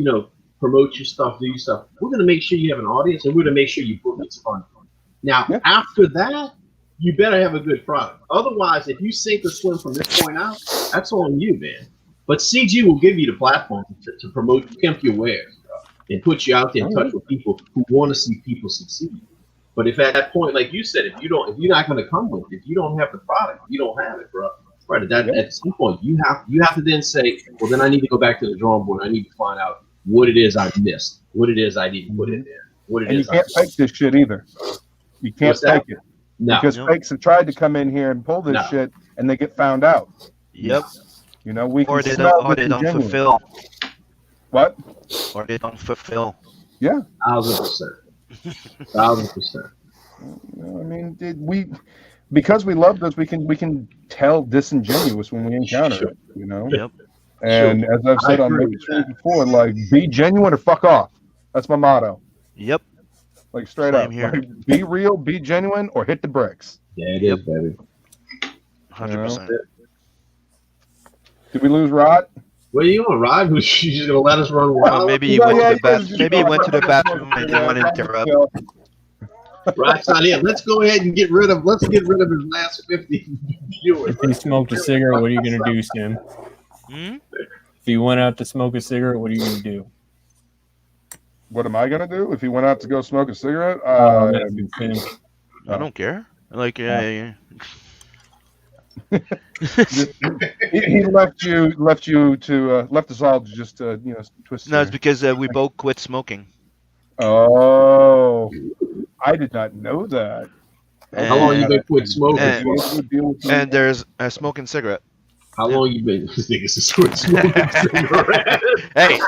promote your stuff, do your stuff, we're going to make sure you have an audience, and we're going to make sure you put it's fun. Now, after that, you better have a good product. Otherwise, if you sink or swim from this point out, that's on you, man. But CG will give you the platform to promote, pimp your wares, and put you out there in touch with people who want to see people succeed. But if at that point, like you said, if you're not going to come with it, if you don't have the product, you don't have it, bro. Right. At some point, you have to then say, well, then I need to go back to the drawing board. I need to find out what it is I've missed, what it is I need to put in there, what it and is. You can't fake this shit either. You can't fake it. No. Because fakes have tried to come in here and pull this shit, and they get found out. Yep. We can or they smell don't fulfill. What? Or they don't fulfill. Yeah. 1,000%. 1,000%. I mean, because we love this, we can tell disingenuous when we encounter it. Yep. And as I've said on maybe before, like, be genuine or fuck off. That's my motto. Yep. Like, straight up. Like, be real, be genuine, or hit the bricks. Yeah, it is, baby. 100%. Did we lose Rod? What are you on, Rod? She's just gonna let us run wild. Well, maybe he went to the bathroom. Maybe he went to the bathroom and didn't want to interrupt. Rod's not in. Let's go ahead and get rid of his last 50 viewers. If he smoked a cigarette, what are you gonna do, Sim? If you went out to smoke a cigarette, what are you gonna do? What am I gonna do if he went out to go smoke a cigarette? I don't care. Like, he left us all to just twist. No, it's because we both quit smoking. Oh, I did not know that. How long you been quit smoking? And there's a smoking cigarette. How long you been? This nigga's quit smoking cigarette. Hey.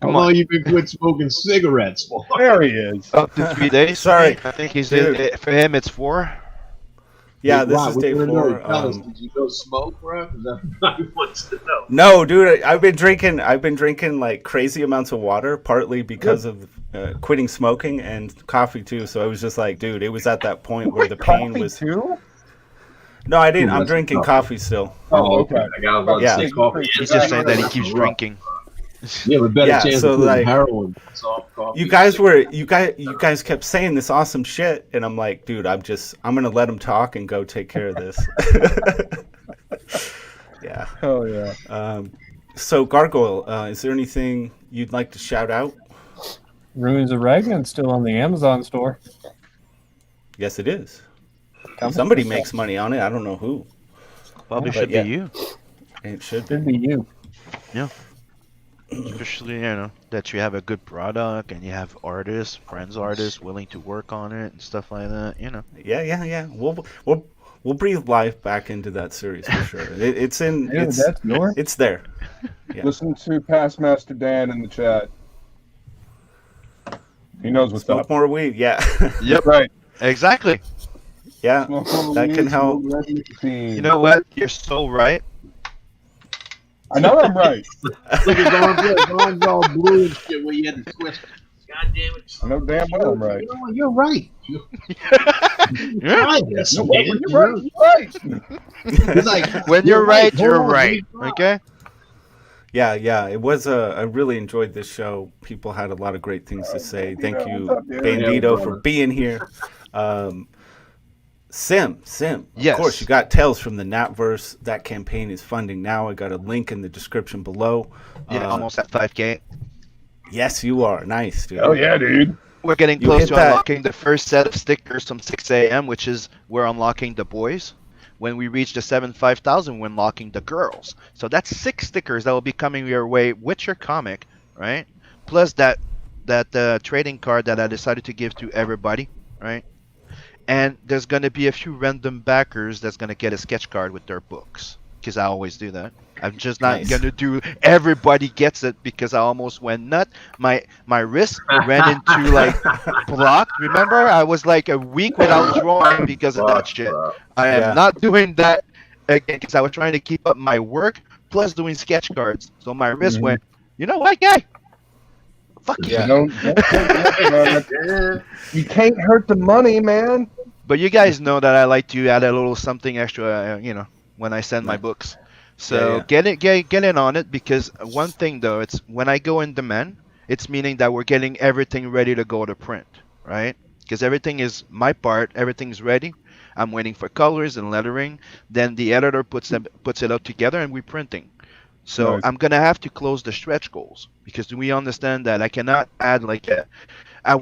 How long you been quit smoking cigarettes for? There he is. Up to 3 days. Sorry. I think he's for him it's 4. Yeah, this is day 4. Did you go smoke, bro? Because everybody wants to know. No, dude, I've been drinking like crazy amounts of water, partly because of quitting smoking and coffee too. So I was just like, dude, it was at that point where the pain was. Too? No, I didn't. I'm drinking coffee still. Oh, okay. I got about to say coffee. He's just saying that he keeps drinking. You have a better chance so of like, heroin. You guys kept saying this awesome shit, and I'm like, dude, I'm gonna let him talk and go take care of this. Yeah. Hell yeah. So Gargoyle, is there anything you'd like to shout out? Ruins of Ragnar's still on the Amazon store. Yes, it is. Somebody makes money on it. I don't know who. Probably should be you. It should be you. Yeah. Especially, that you have a good product and you have artists, friends artists willing to work on it and stuff like that, Yeah. We'll breathe life back into that series for sure. It's there. Yeah. Listen to Past Master Dan in the chat. He knows what's Smoke up. more weed, yeah. Yep. Right. Exactly. Yeah. That can help. You know what? You're so right. I know I'm right. Look at Dawn's all blue and shit where you had to twist. God damn it. I know damn well I'm right. You're right. You're right. You're right. It's like, when you're right, you're right. Okay? Yeah. It was I really enjoyed this show. People had a lot of great things to say. Thank you, Bandito, for being here. Sim. Yes. Of course, you got Tales from the Natverse. That campaign is funding now. I got a link in the description below. Yeah, almost at 5K. Yes, you are. Nice, dude. Oh, yeah, dude. We're getting close to unlocking the first set of stickers from 6 a.m., which is we're unlocking the boys. When we reach the 5,000, we're unlocking the girls. So that's 6 stickers that will be coming your way with your comic, right? Plus that trading card that I decided to give to everybody, right? and there's going to be a few random backers that's going to get a sketch card with their books, because I always do that. I'm just not going to do everybody gets it, because I almost went nuts. My wrist ran into like block. Remember, I was like a week without drawing because of that shit. I am not doing that again, because I was trying to keep up my work plus doing sketch cards. So my wrist went, you know what, guy? Fuck you. You can't hurt the money, man. But you guys know that I like to add a little something extra, when I send my books. So get in on it, because one thing though, it's when I go in demand, it's meaning that we're getting everything ready to go to print, right? Because everything is my part, everything's ready. I'm waiting for colors and lettering. Then the editor puts it out together, and we're printing. So I'm gonna have to close the stretch goals, because we understand that I cannot add like I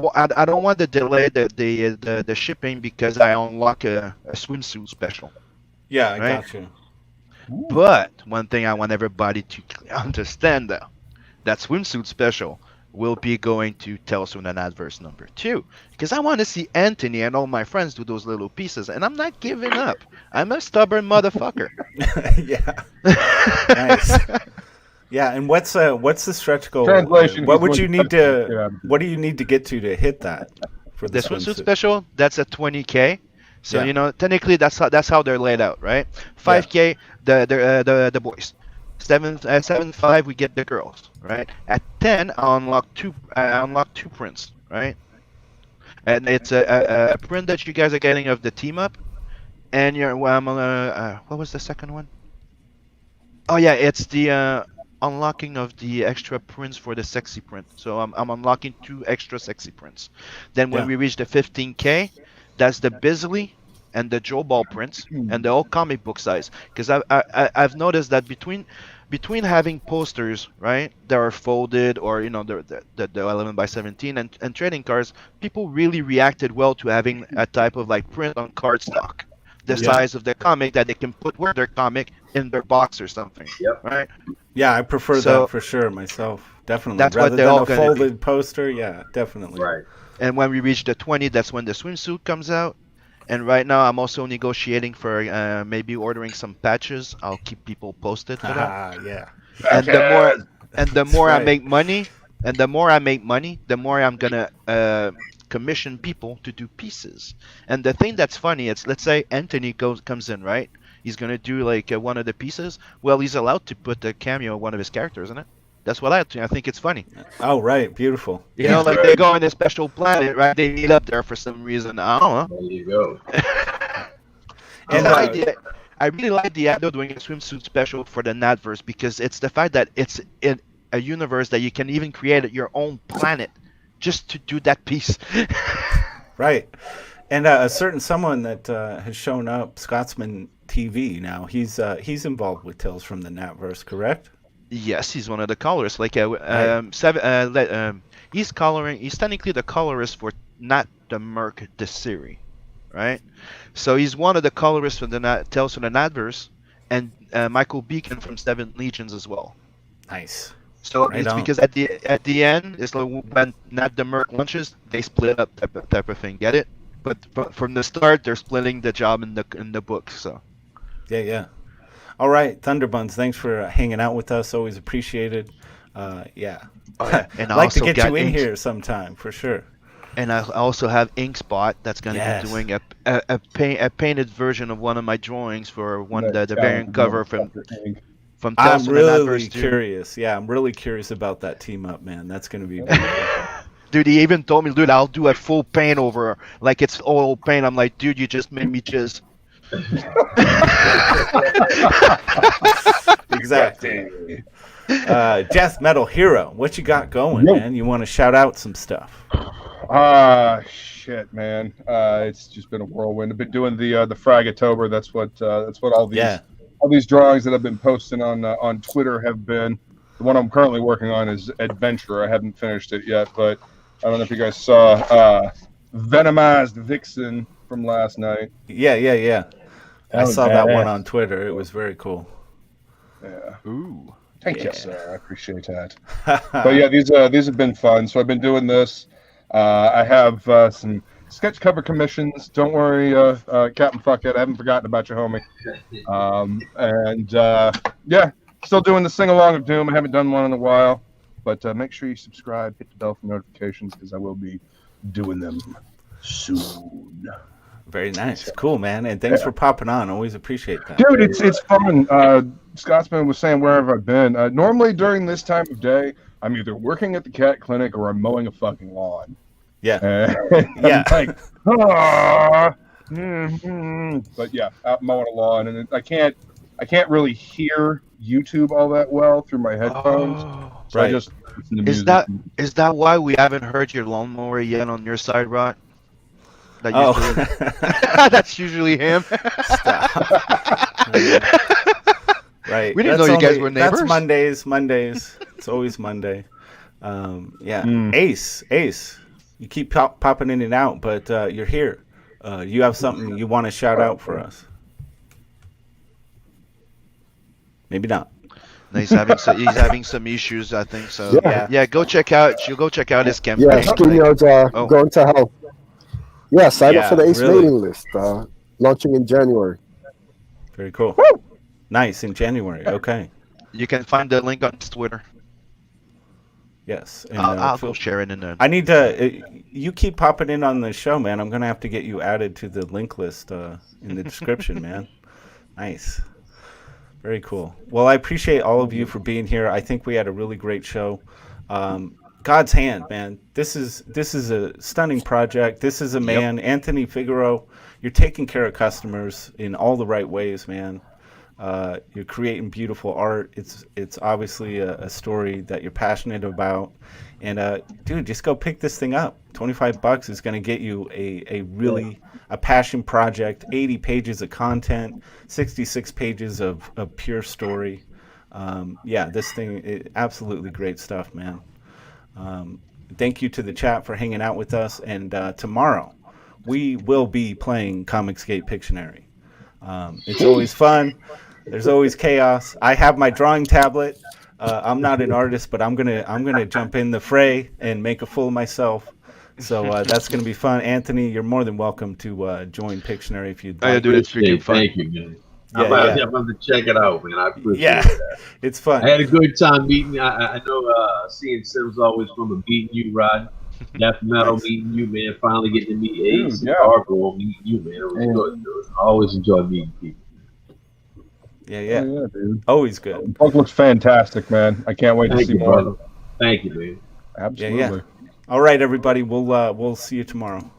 don't want to delay the shipping because I unlock a swimsuit special. Yeah, I got you. But one thing I want everybody to understand, though, that swimsuit special will be going to Tales from the Adverse number 2, because I want to see Anthony and all my friends do those little pieces, and I'm not giving up. I'm a stubborn motherfucker. Nice. Yeah, and what's the stretch goal? Translation. What do you need to get to hit that for the swimsuit special? That's a 20K. So technically that's how they're laid out, right? 5K the boys, 7.5 we get the girls, right? At 10 I unlock two prints, right? And it's a print that you guys are getting of the team up, and what was the second one? Oh yeah, it's the unlocking of the extra prints for the sexy print. So I'm unlocking 2 extra sexy prints. Then when we reach the 15K, that's the Bisley and the Joe Ball prints, and the old comic book size. Because I've noticed that between having posters, right, that are folded, or the 11x17 and trading cards, people really reacted well to having a type of like print on cardstock, the size of the comic that they can put with their comic in their box or something. Right? Yeah, I prefer that for sure myself. Definitely. That's rather what they're than all a folded poster. Yeah, definitely. Right. And when we reach the 20, that's when the swimsuit comes out. And right now, I'm also negotiating for maybe ordering some patches. I'll keep people posted for that. Yeah. And the more I make money, the more I'm gonna commission people to do pieces. And the thing that's funny, it's, let's say Anthony comes in, right? He's gonna do like one of the pieces. Well, he's allowed to put a cameo of one of his characters in it. That's what I think it's funny. Oh, right. Beautiful. Like they go on a special planet, right? They meet up there for some reason. I don't know. There you go. And I really like the idea of doing a swimsuit special for the Nadverse, because it's the fact that it's in a universe that you can even create your own planet just to do that piece. Right. And a certain someone that has shown up, Scotsman TV now, he's involved with Tales from the Natverse, correct? Yes, he's one of the colorists. Like he's coloring. He's technically the colorist for Not the Merc the series, right? So he's one of the colorists for the Tales from the Nadverse, and Michael Beacon from Seven Legions as well. Nice. So it's because at the end, it's like when Not the Merc launches, they split up type of thing. Get it? But from the start, they're splitting the job in the book. So. Yeah. All right, Thunderbuns, thanks for hanging out with us. Always appreciated. Yeah. And I'd like to get you in here sometime, for sure. And I also have Inkspot that's going to be doing a painted version of one of my drawings for the variant cover from Tales I'm really curious. Yeah, I'm really curious about that team up, man. That's going to be beautiful. Dude, he even told me, dude, I'll do a full paint over, like it's oil paint. I'm like, dude, you just made me jizz. Exactly. Death Metal Hero, what you got going, man? You want to shout out some stuff? Shit, man. It's just been a whirlwind. I've been doing the Fragatober. That's what all these drawings that I've been posting on Twitter have been. The one I'm currently working on is Adventure. I haven't finished it yet, but I don't know if you guys saw Venomized Vixen from last night. Yeah. I saw that one on Twitter. It was very cool. Yeah. Ooh. Thank you, sir. I appreciate that. But yeah, these have been fun. So I've been doing this. I have some sketch cover commissions. Don't worry, Captain Fuckhead. I haven't forgotten about you, homie. Yeah, still doing the sing along of Doom. I haven't done one in a while, but make sure you subscribe, hit the bell for notifications because I will be doing them soon. Very nice, cool, man, and thanks for popping on. Always appreciate that, dude. It's fun. Scotsman was saying, where have I been? Normally during this time of day, I'm either working at the cat clinic or I'm mowing a fucking lawn. Yeah, yeah. I'm like, but yeah, out mowing a lawn, and I can't really hear YouTube all that well through my headphones. So I just listen to music. Is that why we haven't heard your lawnmower yet on your side, Rod? That's usually him. Right. We didn't know you guys were neighbors. That's Mondays. It's always Monday. Ace. You keep popping in and out, but you're here. You have something you want to shout out for us? Maybe not. No, he's having some issues, I think. So yeah, go check out his campaign. Yeah, studios are going to help. Yeah, sign up for the Ace mailing list. Launching in January. Very cool. Woo! Nice, in January. Okay. You can find the link on Twitter. Yes. And, I'll go share it in there. I need to. You keep popping in on the show, man. I'm gonna have to get you added to the link list in the description, man. Nice. Very cool. Well, I appreciate all of you for being here. I think we had a really great show. God's Hand, man. This is a stunning project. This is a man, Anthony Figaro. You're taking care of customers in all the right ways, man. You're creating beautiful art. It's obviously a story that you're passionate about. And dude, just go pick this thing up. $25 is going to get you a passion project. 80 pages of content, 66 pages of pure story. This thing is absolutely great stuff, man. Thank you to the chat for hanging out with us. And tomorrow we will be playing ComicsGate Pictionary. It's always fun. There's always chaos. I have my drawing tablet. I'm not an artist, but I'm gonna jump in the fray and make a fool of myself. So that's gonna be fun. Anthony, you're more than welcome to join Pictionary if you'd like. Dude, it's freaking fun. Thank you, man. I'm about to check it out, man. I appreciate that. It's fun. I had a good time meeting. I know seeing Sims always from a meeting you, Rod. Death Metal meeting you, man. Finally getting to meet Ace and Argo meeting you, man. It was good, dude. I always enjoy meeting people. Yeah, dude. Always good. The book looks fantastic, man. I can't wait to see more. Thank you, man. Absolutely. All right, everybody. We'll see you tomorrow.